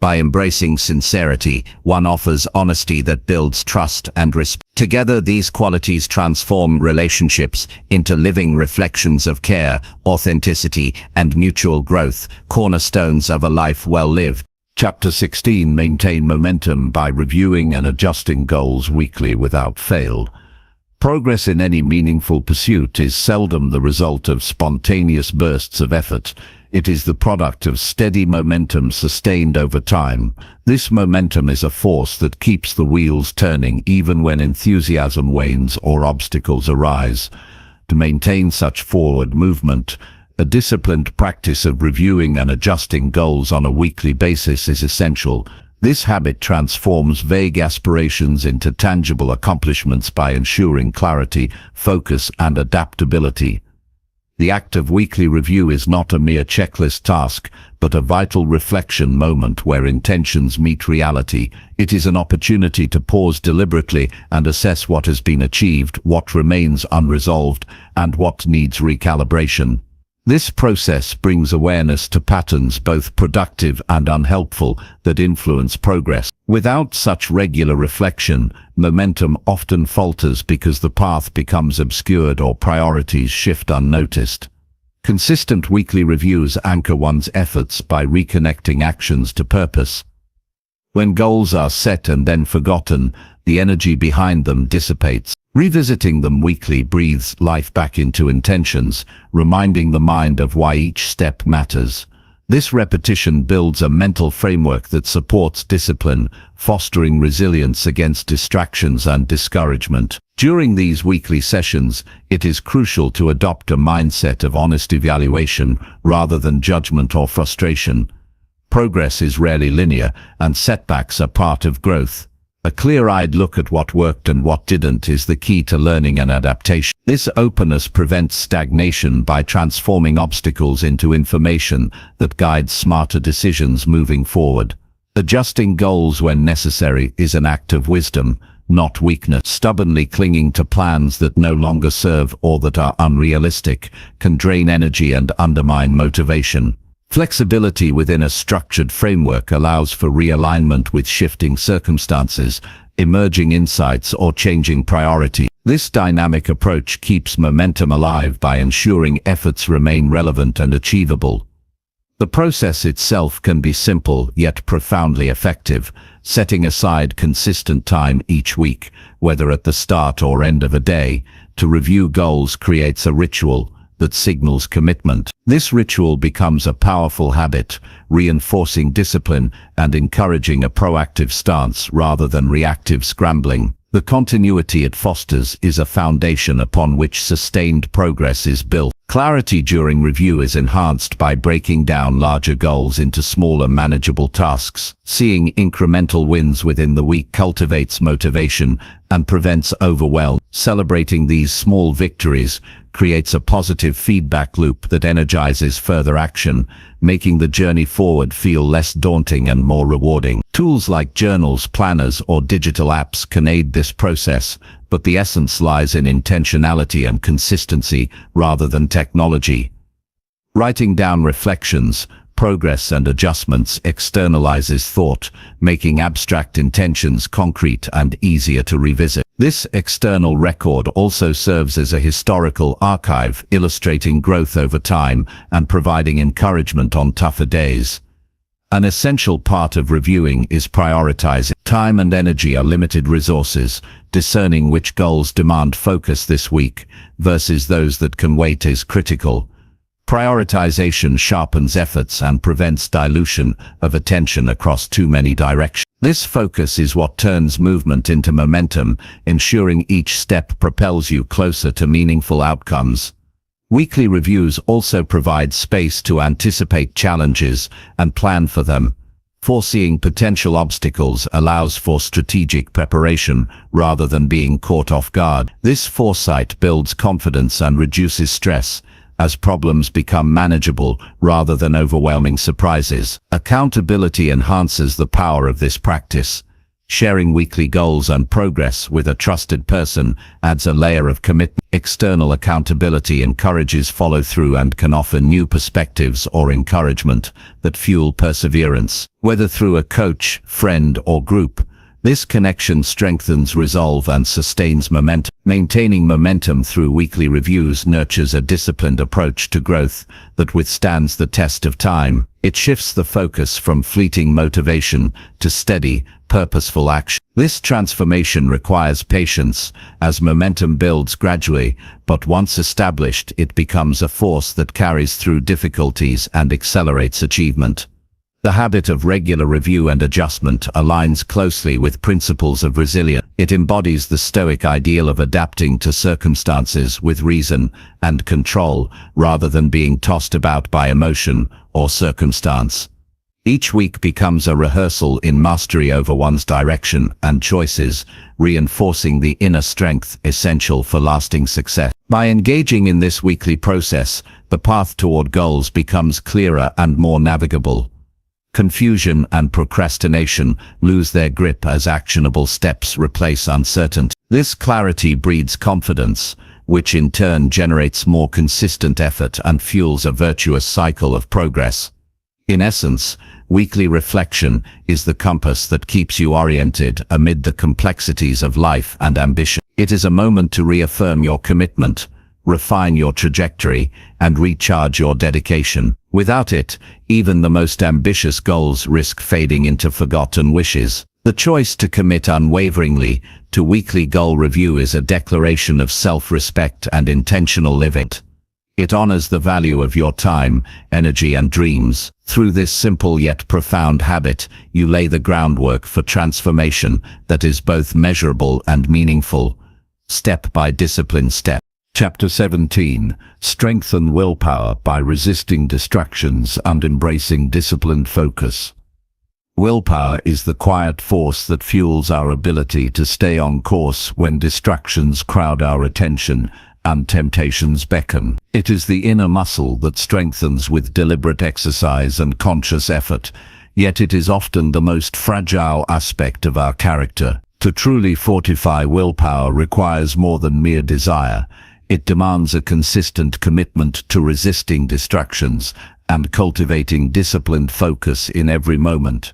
By embracing sincerity, one offers honesty that builds trust and respect. Together, these qualities transform relationships into living reflections of care, authenticity, and mutual growth, cornerstones of a life well lived. Chapter 16. Maintain momentum by reviewing and adjusting goals weekly without fail. Progress in any meaningful pursuit is seldom the result of spontaneous bursts of effort. It is the product of steady momentum sustained over time. This momentum is a force that keeps the wheels turning even when enthusiasm wanes or obstacles arise. To maintain such forward movement, a disciplined practice of reviewing and adjusting goals on a weekly basis is essential. This habit transforms vague aspirations into tangible accomplishments by ensuring clarity, focus, and adaptability. The act of weekly review is not a mere checklist task, but a vital reflection moment where intentions meet reality. It is an opportunity to pause deliberately and assess what has been achieved, what remains unresolved, and what needs recalibration. This process brings awareness to patterns, both productive and unhelpful, that influence progress. Without such regular reflection, momentum often falters because the path becomes obscured or priorities shift unnoticed. Consistent weekly reviews anchor one's efforts by reconnecting actions to purpose. When goals are set and then forgotten, the energy behind them dissipates. Revisiting them weekly breathes life back into intentions, reminding the mind of why each step matters. This repetition builds a mental framework that supports discipline, fostering resilience against distractions and discouragement. During these weekly sessions, it is crucial to adopt a mindset of honest evaluation rather than judgment or frustration. Progress is rarely linear, and setbacks are part of growth. A clear-eyed look at what worked and what didn't is the key to learning and adaptation. This openness prevents stagnation by transforming obstacles into information that guides smarter decisions moving forward. Adjusting goals when necessary is an act of wisdom, not weakness. Stubbornly clinging to plans that no longer serve or that are unrealistic can drain energy and undermine motivation. Flexibility within a structured framework allows for realignment with shifting circumstances, emerging insights, or changing priority. This dynamic approach keeps momentum alive by ensuring efforts remain relevant and achievable. The process itself can be simple yet profoundly effective. Setting aside consistent time each week, whether at the start or end of a day, to review goals creates a ritual that signals commitment. This ritual becomes a powerful habit, reinforcing discipline and encouraging a proactive stance rather than reactive scrambling. The continuity it fosters is a foundation upon which sustained progress is built. Clarity during review is enhanced by breaking down larger goals into smaller, manageable tasks. Seeing incremental wins within the week cultivates motivation and prevents overwhelm. Celebrating these small victories creates a positive feedback loop that energizes further action, making the journey forward feel less daunting and more rewarding. Tools like journals, planners, or digital apps can aid this process, but the essence lies in intentionality and consistency rather than technology. Writing down reflections, progress, and adjustments externalizes thought, making abstract intentions concrete and easier to revisit. This external record also serves as a historical archive, illustrating growth over time and providing encouragement on tougher days. An essential part of reviewing is prioritizing. Time and energy are limited resources. Discerning which goals demand focus this week versus those that can wait is critical. Prioritization sharpens efforts and prevents dilution of attention across too many directions. This focus is what turns movement into momentum, ensuring each step propels you closer to meaningful outcomes. Weekly reviews also provide space to anticipate challenges and plan for them. Foreseeing potential obstacles allows for strategic preparation rather than being caught off guard. This foresight builds confidence and reduces stress, as problems become manageable rather than overwhelming surprises. Accountability enhances the power of this practice. Sharing weekly goals and progress with a trusted person adds a layer of commitment. External accountability encourages follow-through and can offer new perspectives or encouragement that fuel perseverance. Whether through a coach, friend, or group, this connection strengthens resolve and sustains momentum. Maintaining momentum through weekly reviews nurtures a disciplined approach to growth that withstands the test of time. It shifts the focus from fleeting motivation to steady, purposeful action. This transformation requires patience, as momentum builds gradually, but once established, it becomes a force that carries through difficulties and accelerates achievement. The habit of regular review and adjustment aligns closely with principles of resilience. It embodies the Stoic ideal of adapting to circumstances with reason and control, rather than being tossed about by emotion or circumstance. Each week becomes a rehearsal in mastery over one's direction and choices, reinforcing the inner strength essential for lasting success. By engaging in this weekly process, the path toward goals becomes clearer and more navigable. Confusion and procrastination lose their grip as actionable steps replace uncertainty. This clarity breeds confidence, which in turn generates more consistent effort and fuels a virtuous cycle of progress. In essence, weekly reflection is the compass that keeps you oriented amid the complexities of life and ambition. It is a moment to reaffirm your commitment, refine your trajectory, and recharge your dedication. Without it, even the most ambitious goals risk fading into forgotten wishes. The choice to commit unwaveringly to weekly goal review is a declaration of self-respect and intentional living. It honors the value of your time, energy, and dreams. Through this simple yet profound habit, you lay the groundwork for transformation that is both measurable and meaningful, step by disciplined step. Chapter 17. Strengthen willpower by resisting distractions and embracing disciplined focus. Willpower is the quiet force that fuels our ability to stay on course when distractions crowd our attention and temptations beckon. It is the inner muscle that strengthens with deliberate exercise and conscious effort, yet it is often the most fragile aspect of our character. To truly fortify willpower requires more than mere desire. It demands a consistent commitment to resisting distractions and cultivating disciplined focus in every moment.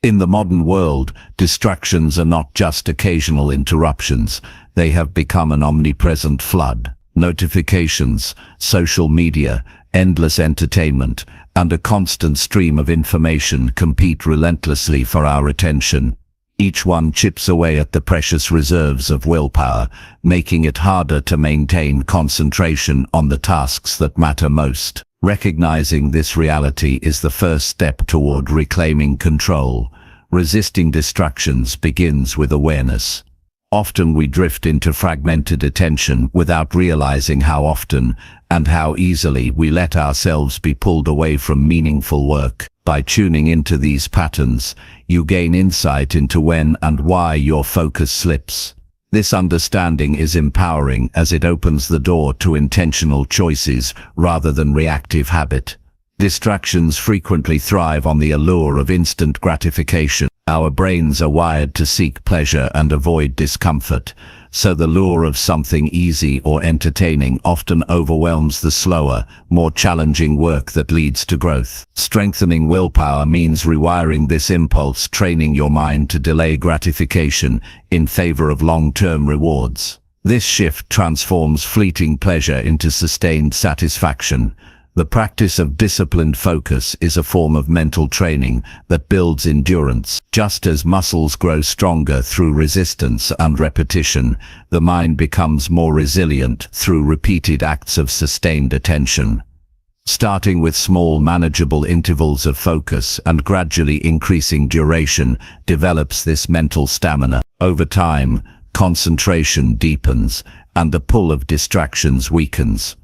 In the modern world, distractions are not just occasional interruptions, they have become an omnipresent flood. Notifications, social media, endless entertainment, and a constant stream of information compete relentlessly for our attention. Each one chips away at the precious reserves of willpower, making it harder to maintain concentration on the tasks that matter most. Recognizing this reality is the first step toward reclaiming control. Resisting distractions begins with awareness. Often we drift into fragmented attention without realizing how often and how easily we let ourselves be pulled away from meaningful work. By tuning into these patterns, you gain insight into when and why your focus slips. This understanding is empowering as it opens the door to intentional choices rather than reactive habit. Distractions frequently thrive on the allure of instant gratification. Our brains are wired to seek pleasure and avoid discomfort, so the lure of something easy or entertaining often overwhelms the slower, more challenging work that leads to growth. Strengthening willpower means rewiring this impulse, training your mind to delay gratification in favor of long-term rewards. This shift transforms fleeting pleasure into sustained satisfaction. The practice of disciplined focus is a form of mental training that builds endurance. Just as muscles grow stronger through resistance and repetition, the mind becomes more resilient through repeated acts of sustained attention. Starting with small, manageable intervals of focus and gradually increasing duration develops this mental stamina. Over time, concentration deepens and the pull of distractions weakens.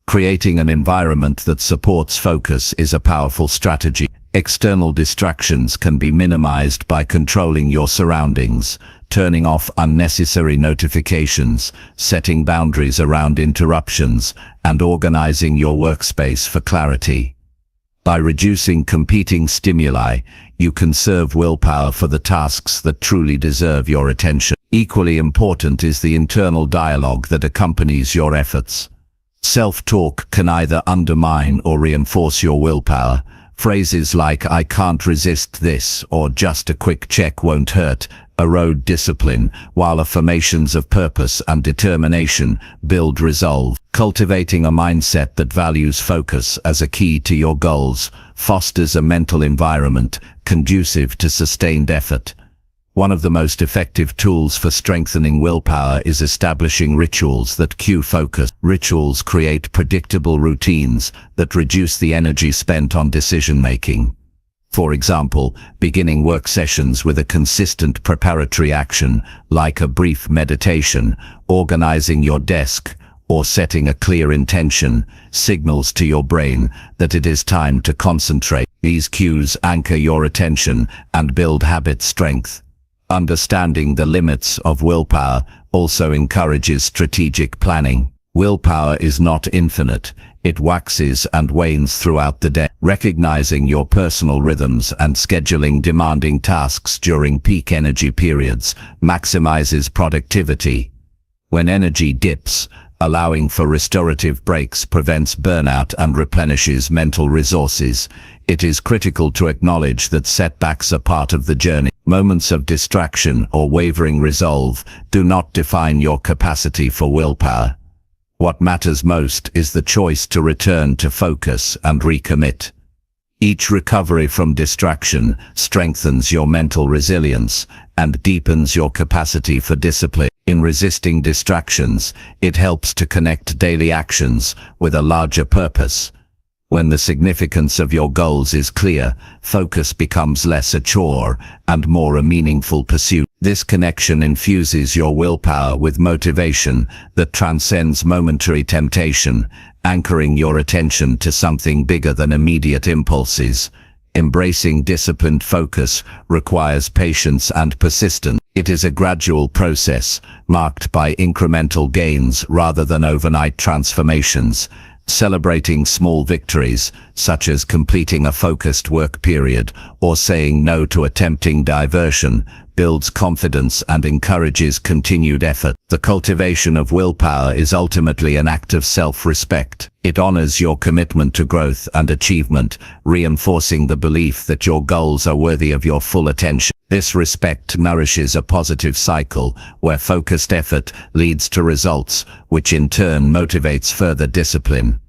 Creating an environment that supports focus is a powerful strategy. External distractions can be minimized by controlling your surroundings, turning off unnecessary notifications, setting boundaries around interruptions, and organizing your workspace for clarity. By reducing competing stimuli, you conserve willpower for the tasks that truly deserve your attention. Equally important is the internal dialogue that accompanies your efforts. Self-talk can either undermine or reinforce your willpower. Phrases like "I can't resist this" or "just a quick check won't hurt" erode discipline, while affirmations of purpose and determination build resolve. Cultivating a mindset that values focus as a key to your goals fosters a mental environment conducive to sustained effort. One of the most effective tools for strengthening willpower is establishing rituals that cue focus. Rituals create predictable routines that reduce the energy spent on decision-making. For example, beginning work sessions with a consistent preparatory action, like a brief meditation, organizing your desk, or setting a clear intention, signals to your brain that it is time to concentrate. These cues anchor your attention and build habit strength. Understanding the limits of willpower also encourages strategic planning. Willpower is not infinite. It waxes and wanes throughout the day. Recognizing your personal rhythms and scheduling demanding tasks during peak energy periods maximizes productivity. When energy dips, allowing for restorative breaks prevents burnout and replenishes mental resources. It is critical to acknowledge that setbacks are part of the journey. Moments of distraction or wavering resolve do not define your capacity for willpower. What matters most is the choice to return to focus and recommit. Each recovery from distraction strengthens your mental resilience and deepens your capacity for discipline. In resisting distractions, it helps to connect daily actions with a larger purpose. When the significance of your goals is clear, focus becomes less a chore and more a meaningful pursuit. This connection infuses your willpower with motivation that transcends momentary temptation, anchoring your attention to something bigger than immediate impulses. Embracing disciplined focus requires patience and persistence. It is a gradual process, marked by incremental gains rather than overnight transformations. Celebrating small victories, such as completing a focused work period or saying no to a tempting diversion, builds confidence and encourages continued effort. The cultivation of willpower is ultimately an act of self-respect. It honors your commitment to growth and achievement, reinforcing the belief that your goals are worthy of your full attention. This respect nourishes a positive cycle where focused effort leads to results, which in turn motivates further discipline.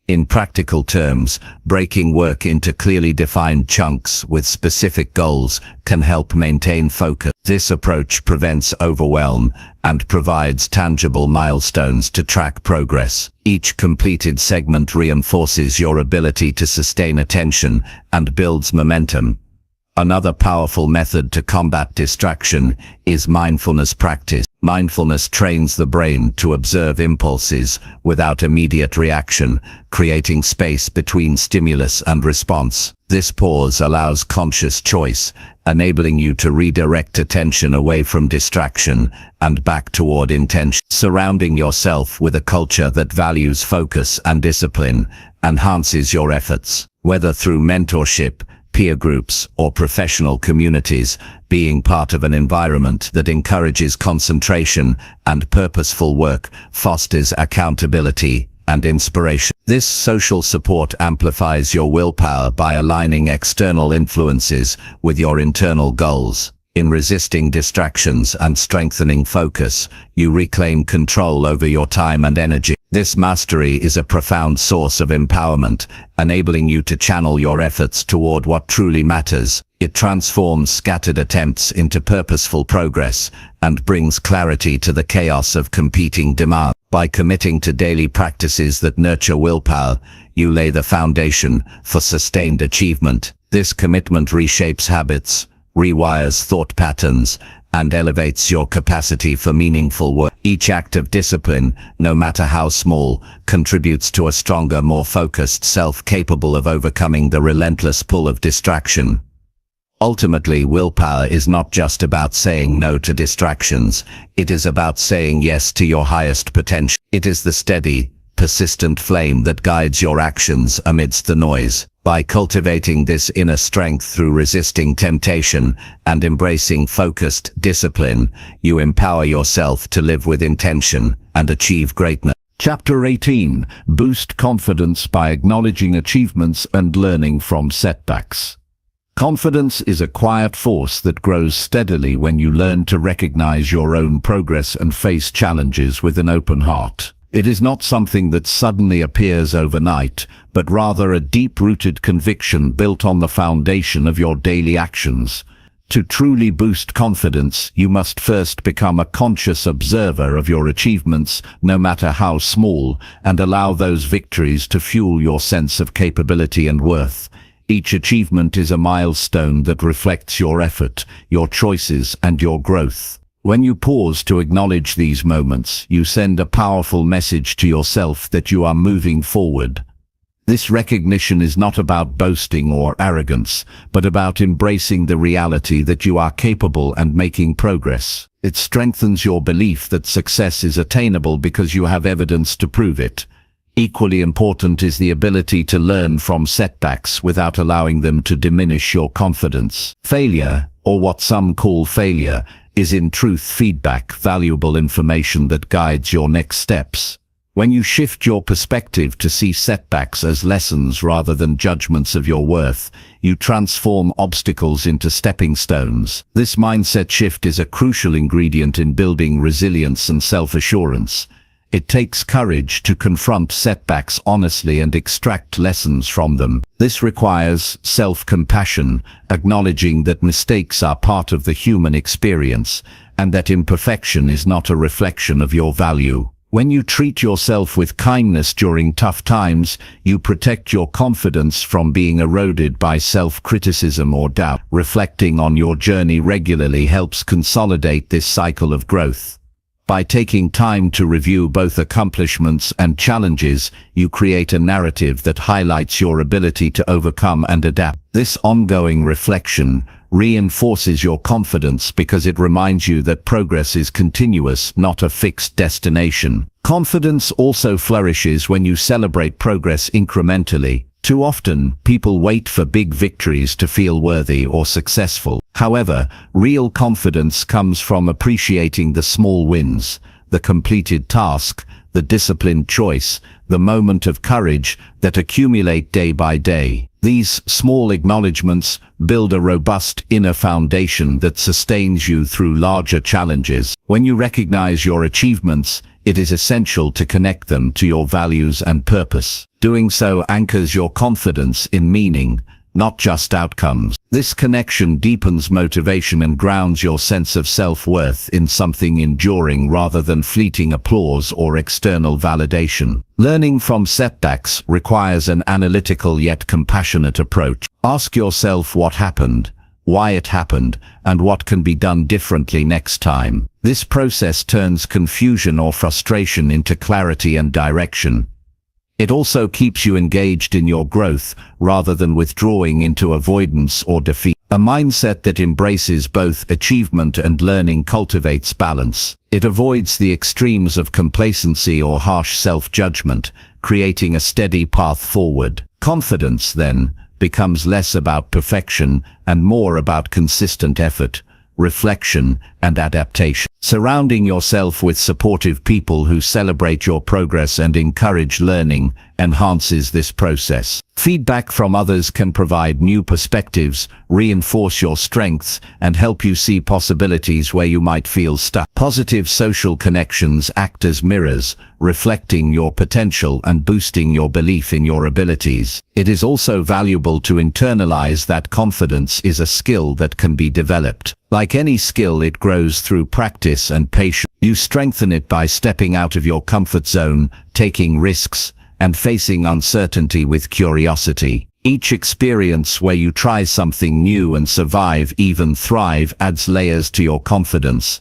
In practical terms, breaking work into clearly defined chunks with specific goals can help maintain focus. This approach prevents overwhelm and provides tangible milestones to track progress. Each completed segment reinforces your ability to sustain attention and builds momentum. Another powerful method to combat distraction is mindfulness practice. Mindfulness trains the brain to observe impulses without immediate reaction, creating space between stimulus and response. This pause allows conscious choice, enabling you to redirect attention away from distraction and back toward intention. Surrounding yourself with a culture that values focus and discipline enhances your efforts, whether through mentorship, peer groups, or professional communities. Being part of an environment that encourages concentration and purposeful work fosters accountability and inspiration. This social support amplifies your willpower by aligning external influences with your internal goals. In resisting distractions and strengthening focus, you reclaim control over your time and energy. This mastery is a profound source of empowerment, enabling you to channel your efforts toward what truly matters. It transforms scattered attempts into purposeful progress and brings clarity to the chaos of competing demands. By committing to daily practices that nurture willpower, You lay the foundation for sustained achievement. This commitment reshapes habits, rewires thought patterns, and elevates your capacity for meaningful work. Each act of discipline, no matter how small, contributes to a stronger, more focused self capable of overcoming the relentless pull of distraction. Ultimately, willpower is not just about saying no to distractions. It is about saying yes to your highest potential. It is the steady, persistent flame that guides your actions amidst the noise. By cultivating this inner strength through resisting temptation and embracing focused discipline, you empower yourself to live with intention and achieve greatness. Chapter 18. Boost confidence by acknowledging achievements and learning from setbacks. Confidence is a quiet force that grows steadily when you learn to recognize your own progress and face challenges with an open heart. It is not something that suddenly appears overnight, but rather a deep-rooted conviction built on the foundation of your daily actions. To truly boost confidence, you must first become a conscious observer of your achievements, no matter how small, and allow those victories to fuel your sense of capability and worth. Each achievement is a milestone that reflects your effort, your choices, and your growth. When you pause to acknowledge these moments, you send a powerful message to yourself that you are moving forward. This recognition is not about boasting or arrogance, but about embracing the reality that you are capable and making progress. It strengthens your belief that success is attainable because you have evidence to prove it. Equally important is the ability to learn from setbacks without allowing them to diminish your confidence. Failure, or what some call failure, is in truth feedback, valuable information that guides your next steps. When you shift your perspective to see setbacks as lessons rather than judgments of your worth, you transform obstacles into stepping stones. This mindset shift is a crucial ingredient in building resilience and self-assurance. It takes courage to confront setbacks honestly and extract lessons from them. This requires self-compassion, acknowledging that mistakes are part of the human experience, and that imperfection is not a reflection of your value. When you treat yourself with kindness during tough times, you protect your confidence from being eroded by self-criticism or doubt. Reflecting on your journey regularly helps consolidate this cycle of growth. By taking time to review both accomplishments and challenges, you create a narrative that highlights your ability to overcome and adapt. This ongoing reflection reinforces your confidence because it reminds you that progress is continuous, not a fixed destination. Confidence also flourishes when you celebrate progress incrementally. Too often, people wait for big victories to feel worthy or successful. However, real confidence comes from appreciating the small wins, the completed task, the disciplined choice, the moment of courage that accumulate day by day. These small acknowledgements build a robust inner foundation that sustains you through larger challenges. When you recognize your achievements, it is essential to connect them to your values and purpose. Doing so anchors your confidence in meaning, not just outcomes. This connection deepens motivation and grounds your sense of self-worth in something enduring rather than fleeting applause or external validation. Learning from setbacks requires an analytical yet compassionate approach. Ask yourself what happened, why it happened, and what can be done differently next time. This process turns confusion or frustration into clarity and direction. It also keeps you engaged in your growth rather than withdrawing into avoidance or defeat. A mindset that embraces both achievement and learning cultivates balance. It avoids the extremes of complacency or harsh self-judgment, creating a steady path forward. Confidence, then, becomes less about perfection and more about consistent effort, reflection, and adaptation. Surrounding yourself with supportive people who celebrate your progress and encourage learning enhances this process. Feedback from others can provide new perspectives, reinforce your strengths, and help you see possibilities where you might feel stuck. Positive social connections act as mirrors, reflecting your potential and boosting your belief in your abilities. It is also valuable to internalize that confidence is a skill that can be developed. Like any skill, it grows through practice and patience. You strengthen it by stepping out of your comfort zone, taking risks, and facing uncertainty with curiosity. Each experience where you try something new and survive, even thrive, adds layers to your confidence.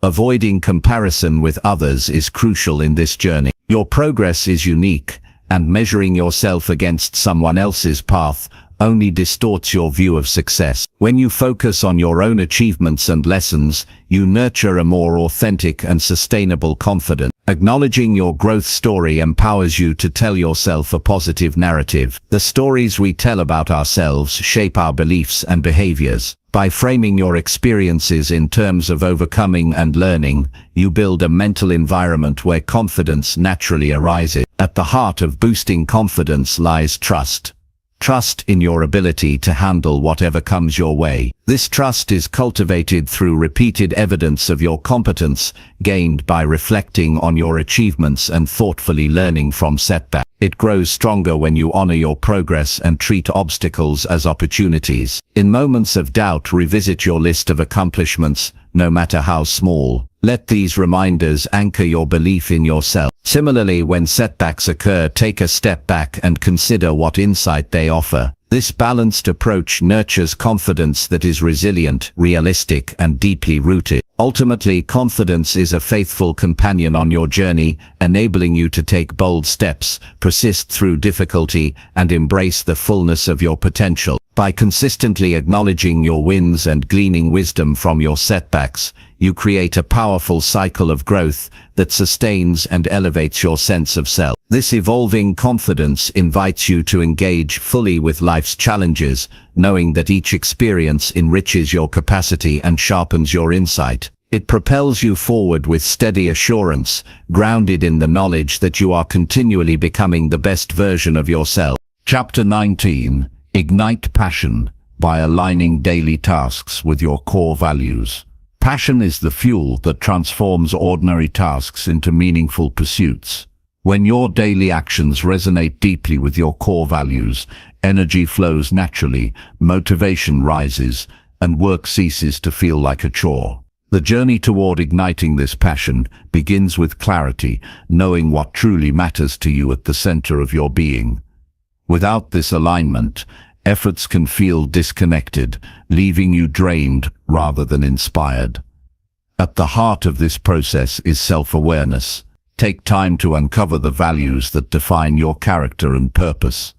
Avoiding comparison with others is crucial in this journey. Your progress is unique, and measuring yourself against someone else's path only distorts your view of success. When you focus on your own achievements and lessons, you nurture a more authentic and sustainable confidence. Acknowledging your growth story empowers you to tell yourself a positive narrative. The stories we tell about ourselves shape our beliefs and behaviors. By framing your experiences in terms of overcoming and learning, you build a mental environment where confidence naturally arises. At the heart of boosting confidence lies trust. Trust in your ability to handle whatever comes your way. This trust is cultivated through repeated evidence of your competence, gained by reflecting on your achievements and thoughtfully learning from setbacks. It grows stronger when you honor your progress and treat obstacles as opportunities. In moments of doubt, revisit your list of accomplishments, no matter how small. Let these reminders anchor your belief in yourself. Similarly, when setbacks occur, take a step back and consider what insight they offer. This balanced approach nurtures confidence that is resilient, realistic, and deeply rooted. Ultimately, confidence is a faithful companion on your journey, enabling you to take bold steps, persist through difficulty, and embrace the fullness of your potential. By consistently acknowledging your wins and gleaning wisdom from your setbacks, you create a powerful cycle of growth that sustains and elevates your sense of self. This evolving confidence invites you to engage fully with life's challenges, knowing that each experience enriches your capacity and sharpens your insight. It propels you forward with steady assurance, grounded in the knowledge that you are continually becoming the best version of yourself. Chapter 19. Ignite passion by aligning daily tasks with your core values. Passion is the fuel that transforms ordinary tasks into meaningful pursuits. When your daily actions resonate deeply with your core values, energy flows naturally, motivation rises, and work ceases to feel like a chore. The journey toward igniting this passion begins with clarity, knowing what truly matters to you at the center of your being. Without this alignment, efforts can feel disconnected, leaving you drained rather than inspired. At the heart of this process is self-awareness. Take time to uncover the values that define your character and purpose.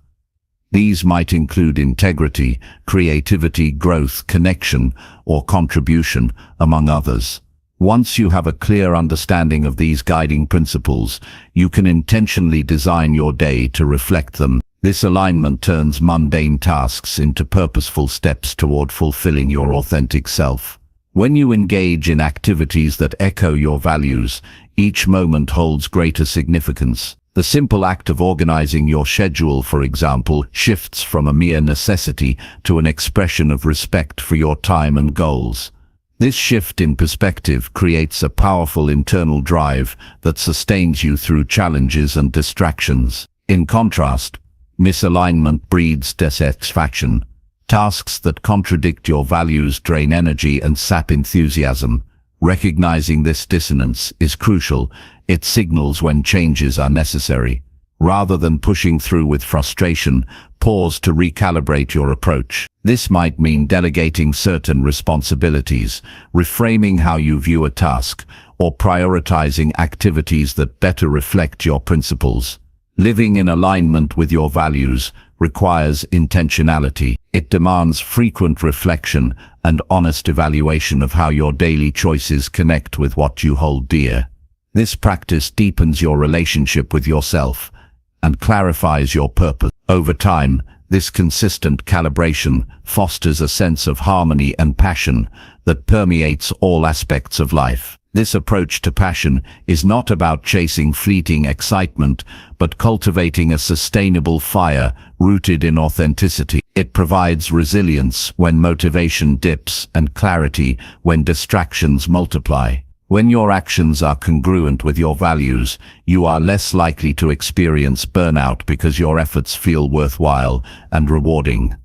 These might include integrity, creativity, growth, connection, or contribution, among others. Once you have a clear understanding of these guiding principles, you can intentionally design your day to reflect them. This alignment turns mundane tasks into purposeful steps toward fulfilling your authentic self. When you engage in activities that echo your values, each moment holds greater significance. The simple act of organizing your schedule, for example, shifts from a mere necessity to an expression of respect for your time and goals. This shift in perspective creates a powerful internal drive that sustains you through challenges and distractions. In contrast, misalignment breeds dissatisfaction. Tasks that contradict your values drain energy and sap enthusiasm. Recognizing this dissonance is crucial. It signals when changes are necessary. Rather than pushing through with frustration, pause to recalibrate your approach. This might mean delegating certain responsibilities, reframing how you view a task, or prioritizing activities that better reflect your principles. Living in alignment with your values requires intentionality. It demands frequent reflection and honest evaluation of how your daily choices connect with what you hold dear. This practice deepens your relationship with yourself and clarifies your purpose. Over time, this consistent calibration fosters a sense of harmony and passion that permeates all aspects of life. This approach to passion is not about chasing fleeting excitement, but cultivating a sustainable fire rooted in authenticity. It provides resilience when motivation dips and clarity when distractions multiply. When your actions are congruent with your values, you are less likely to experience burnout because your efforts feel worthwhile and rewarding.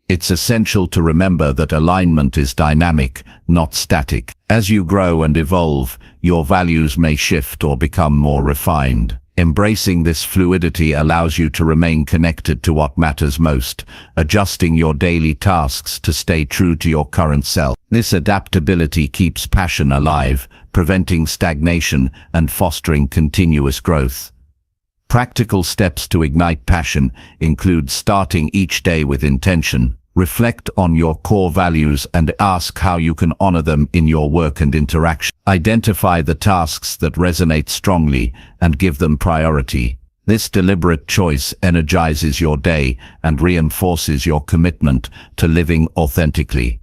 It's essential to remember that alignment is dynamic, not static. As you grow and evolve, your values may shift or become more refined. Embracing this fluidity allows you to remain connected to what matters most, adjusting your daily tasks to stay true to your current self. This adaptability keeps passion alive, preventing stagnation and fostering continuous growth. Practical steps to ignite passion include starting each day with intention. Reflect on your core values and ask how you can honor them in your work and interaction. Identify the tasks that resonate strongly and give them priority. This deliberate choice energizes your day and reinforces your commitment to living authentically.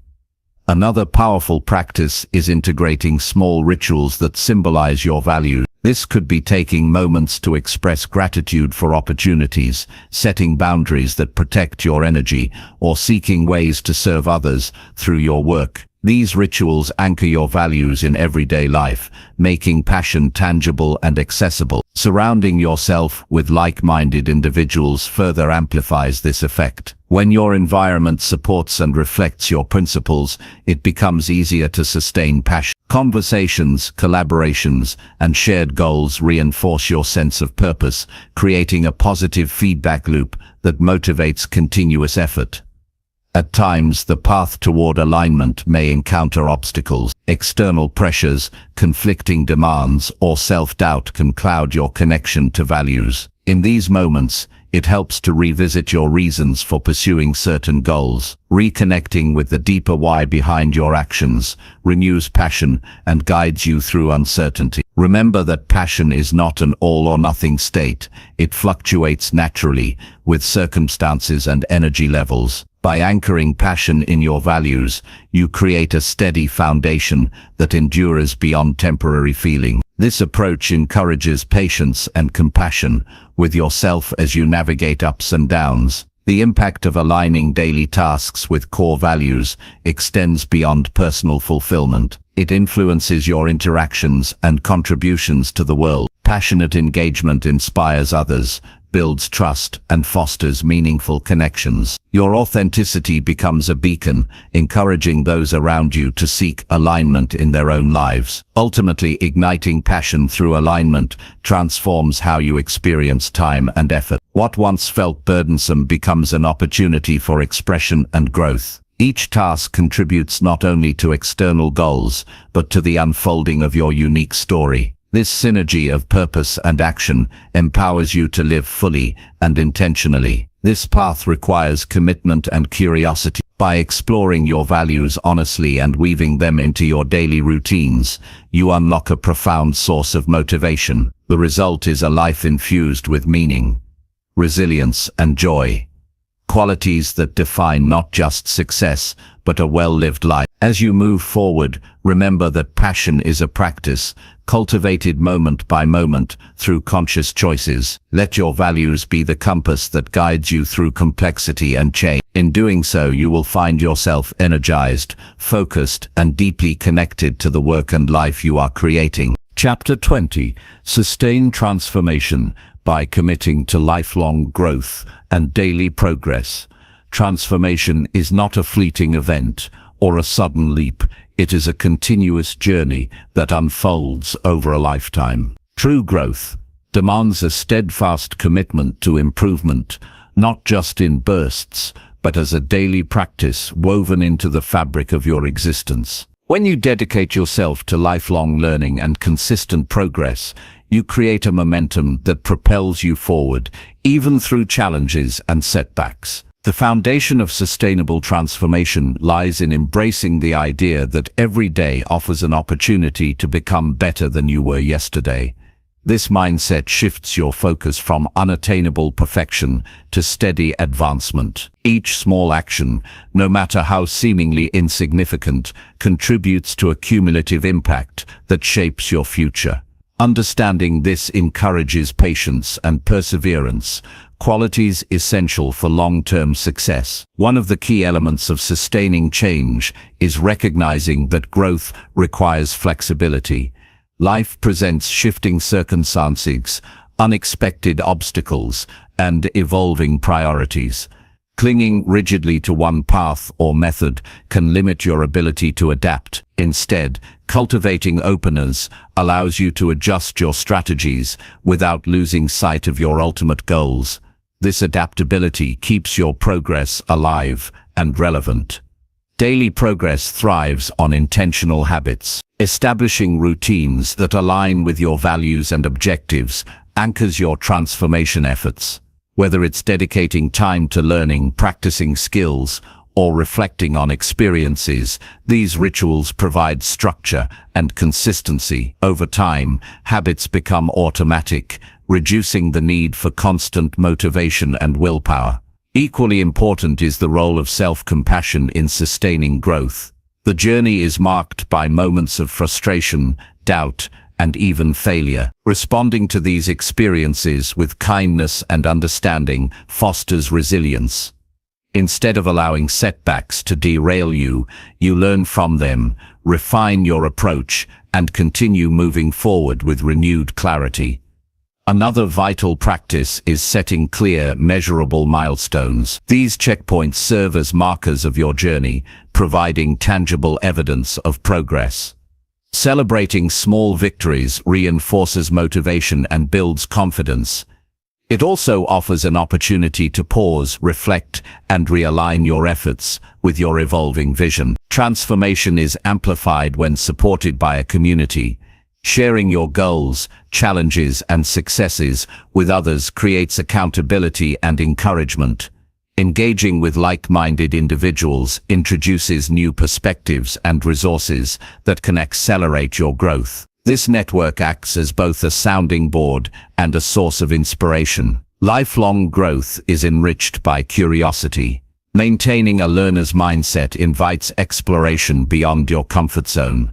Another powerful practice is integrating small rituals that symbolize your values. This could be taking moments to express gratitude for opportunities, setting boundaries that protect your energy, or seeking ways to serve others through your work. These rituals anchor your values in everyday life, making passion tangible and accessible. Surrounding yourself with like-minded individuals further amplifies this effect. When your environment supports and reflects your principles, it becomes easier to sustain passion. Conversations, collaborations, and shared goals reinforce your sense of purpose, creating a positive feedback loop that motivates continuous effort. At times, the path toward alignment may encounter obstacles. External pressures, conflicting demands, or self-doubt can cloud your connection to values. In these moments, it helps to revisit your reasons for pursuing certain goals. Reconnecting with the deeper why behind your actions renews passion and guides you through uncertainty. Remember that passion is not an all-or-nothing state. It fluctuates naturally with circumstances and energy levels. By anchoring passion in your values, you create a steady foundation that endures beyond temporary feeling. This approach encourages patience and compassion with yourself as you navigate ups and downs. The impact of aligning daily tasks with core values extends beyond personal fulfillment. It influences your interactions and contributions to the world. Passionate engagement inspires others, builds trust, and fosters meaningful connections. Your authenticity becomes a beacon, encouraging those around you to seek alignment in their own lives. Ultimately, igniting passion through alignment transforms how you experience time and effort. What once felt burdensome becomes an opportunity for expression and growth. Each task contributes not only to external goals, but to the unfolding of your unique story. This synergy of purpose and action empowers you to live fully and intentionally. This path requires commitment and curiosity. By exploring your values honestly and weaving them into your daily routines, you unlock a profound source of motivation. The result is a life infused with meaning, resilience, and joy. Qualities that define not just success, but a well-lived life. As you move forward, remember that passion is a practice, cultivated moment by moment through conscious choices. Let your values be the compass that guides you through complexity and change. In doing so, you will find yourself energized, focused, and deeply connected to the work and life you are creating. Chapter 20. Sustain transformation by committing to lifelong growth and daily progress. Transformation is not a fleeting event or a sudden leap. It is a continuous journey that unfolds over a lifetime. True growth demands a steadfast commitment to improvement, not just in bursts, but as a daily practice woven into the fabric of your existence. When you dedicate yourself to lifelong learning and consistent progress, you create a momentum that propels you forward, even through challenges and setbacks. The foundation of sustainable transformation lies in embracing the idea that every day offers an opportunity to become better than you were yesterday. This mindset shifts your focus from unattainable perfection to steady advancement. Each small action, no matter how seemingly insignificant, contributes to a cumulative impact that shapes your future. Understanding this encourages patience and perseverance, qualities essential for long-term success. One of the key elements of sustaining change is recognizing that growth requires flexibility. Life presents shifting circumstances, unexpected obstacles, and evolving priorities. Clinging rigidly to one path or method can limit your ability to adapt. Instead, cultivating openness allows you to adjust your strategies without losing sight of your ultimate goals. This adaptability keeps your progress alive and relevant. Daily progress thrives on intentional habits. Establishing routines that align with your values and objectives anchors your transformation efforts. Whether it's dedicating time to learning, practicing skills, or reflecting on experiences, these rituals provide structure and consistency. Over time, habits become automatic, reducing the need for constant motivation and willpower. Equally important is the role of self-compassion in sustaining growth. The journey is marked by moments of frustration, doubt, and even failure. Responding to these experiences with kindness and understanding fosters resilience. Instead of allowing setbacks to derail you, you learn from them, refine your approach, and continue moving forward with renewed clarity. Another vital practice is setting clear, measurable milestones. These checkpoints serve as markers of your journey, providing tangible evidence of progress. Celebrating small victories reinforces motivation and builds confidence. It also offers an opportunity to pause, reflect, and realign your efforts with your evolving vision. Transformation is amplified when supported by a community. Sharing your goals, challenges, and successes with others creates accountability and encouragement. Engaging with like-minded individuals introduces new perspectives and resources that can accelerate your growth. This network acts as both a sounding board and a source of inspiration. Lifelong growth is enriched by curiosity. Maintaining a learner's mindset invites exploration beyond your comfort zone.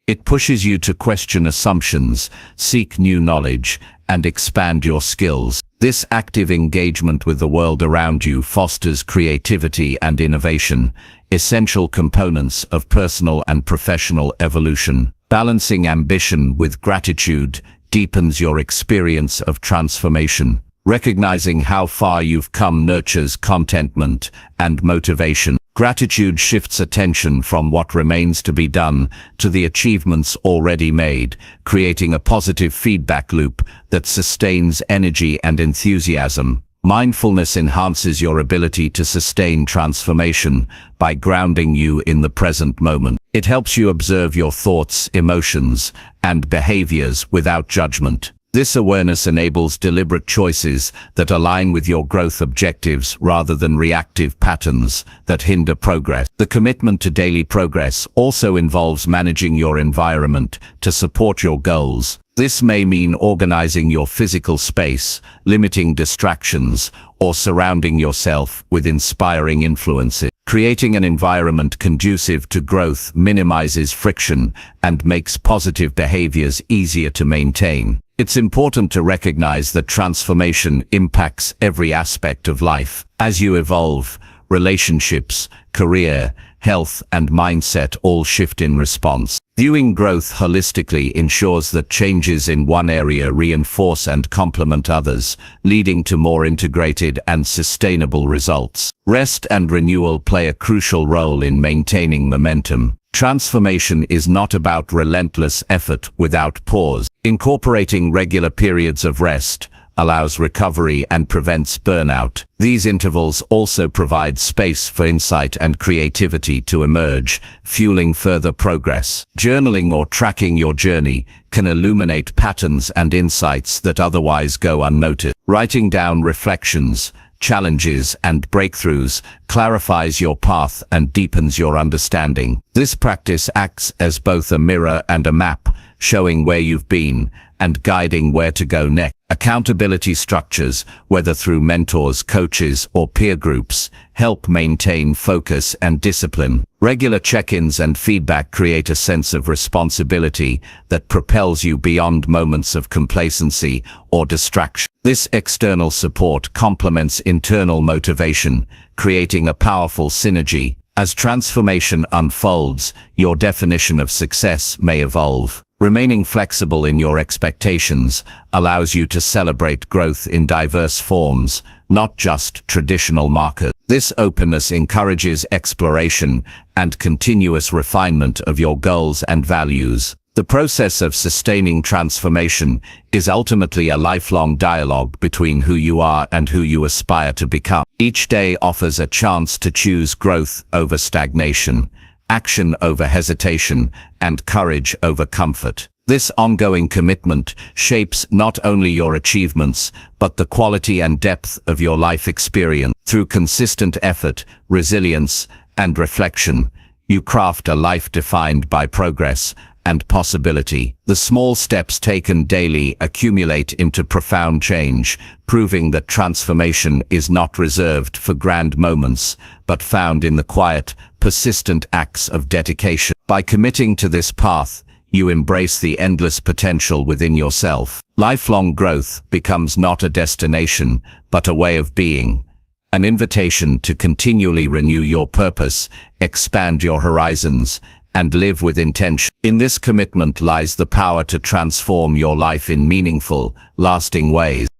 It pushes you to question assumptions, seek new knowledge, and expand your skills. This active engagement with the world around you fosters creativity and innovation, essential components of personal and professional evolution. Balancing ambition with gratitude deepens your experience of transformation. Recognizing how far you've come nurtures contentment and motivation. Gratitude shifts attention from what remains to be done to the achievements already made, creating a positive feedback loop that sustains energy and enthusiasm. Mindfulness enhances your ability to sustain transformation by grounding you in the present moment. It helps you observe your thoughts, emotions, and behaviors without judgment. This awareness enables deliberate choices that align with your growth objectives rather than reactive patterns that hinder progress. The commitment to daily progress also involves managing your environment to support your goals. This may mean organizing your physical space, limiting distractions, or surrounding yourself with inspiring influences. Creating an environment conducive to growth minimizes friction and makes positive behaviors easier to maintain. It's important to recognize that transformation impacts every aspect of life. As you evolve, relationships, career, health, and mindset all shift in response. Viewing growth holistically ensures that changes in one area reinforce and complement others, leading to more integrated and sustainable results. Rest and renewal play a crucial role in maintaining momentum. Transformation is not about relentless effort without pause. Incorporating regular periods of rest allows recovery and prevents burnout. These intervals also provide space for insight and creativity to emerge, fueling further progress. Journaling or tracking your journey can illuminate patterns and insights that otherwise go unnoticed. Writing down reflections, challenges, and breakthroughs clarifies your path and deepens your understanding. This practice acts as both a mirror and a map, showing where you've been and guiding where to go next. Accountability structures, whether through mentors, coaches, or peer groups, help maintain focus and discipline. Regular check-ins and feedback create a sense of responsibility that propels you beyond moments of complacency or distraction. This external support complements internal motivation, creating a powerful synergy. As transformation unfolds, your definition of success may evolve. Remaining flexible in your expectations allows you to celebrate growth in diverse forms, not just traditional markers. This openness encourages exploration and continuous refinement of your goals and values. The process of sustaining transformation is ultimately a lifelong dialogue between who you are and who you aspire to become. Each day offers a chance to choose growth over stagnation, action over hesitation, and courage over comfort. This ongoing commitment shapes not only your achievements, but the quality and depth of your life experience. Through consistent effort, resilience, and reflection, you craft a life defined by progress and possibility. The small steps taken daily accumulate into profound change, proving that transformation is not reserved for grand moments, but found in the quiet, persistent acts of dedication. By committing to this path, you embrace the endless potential within yourself. Lifelong growth becomes not a destination, but a way of being, an invitation to continually renew your purpose, expand your horizons, and live with intention. In this commitment lies the power to transform your life in meaningful, lasting ways.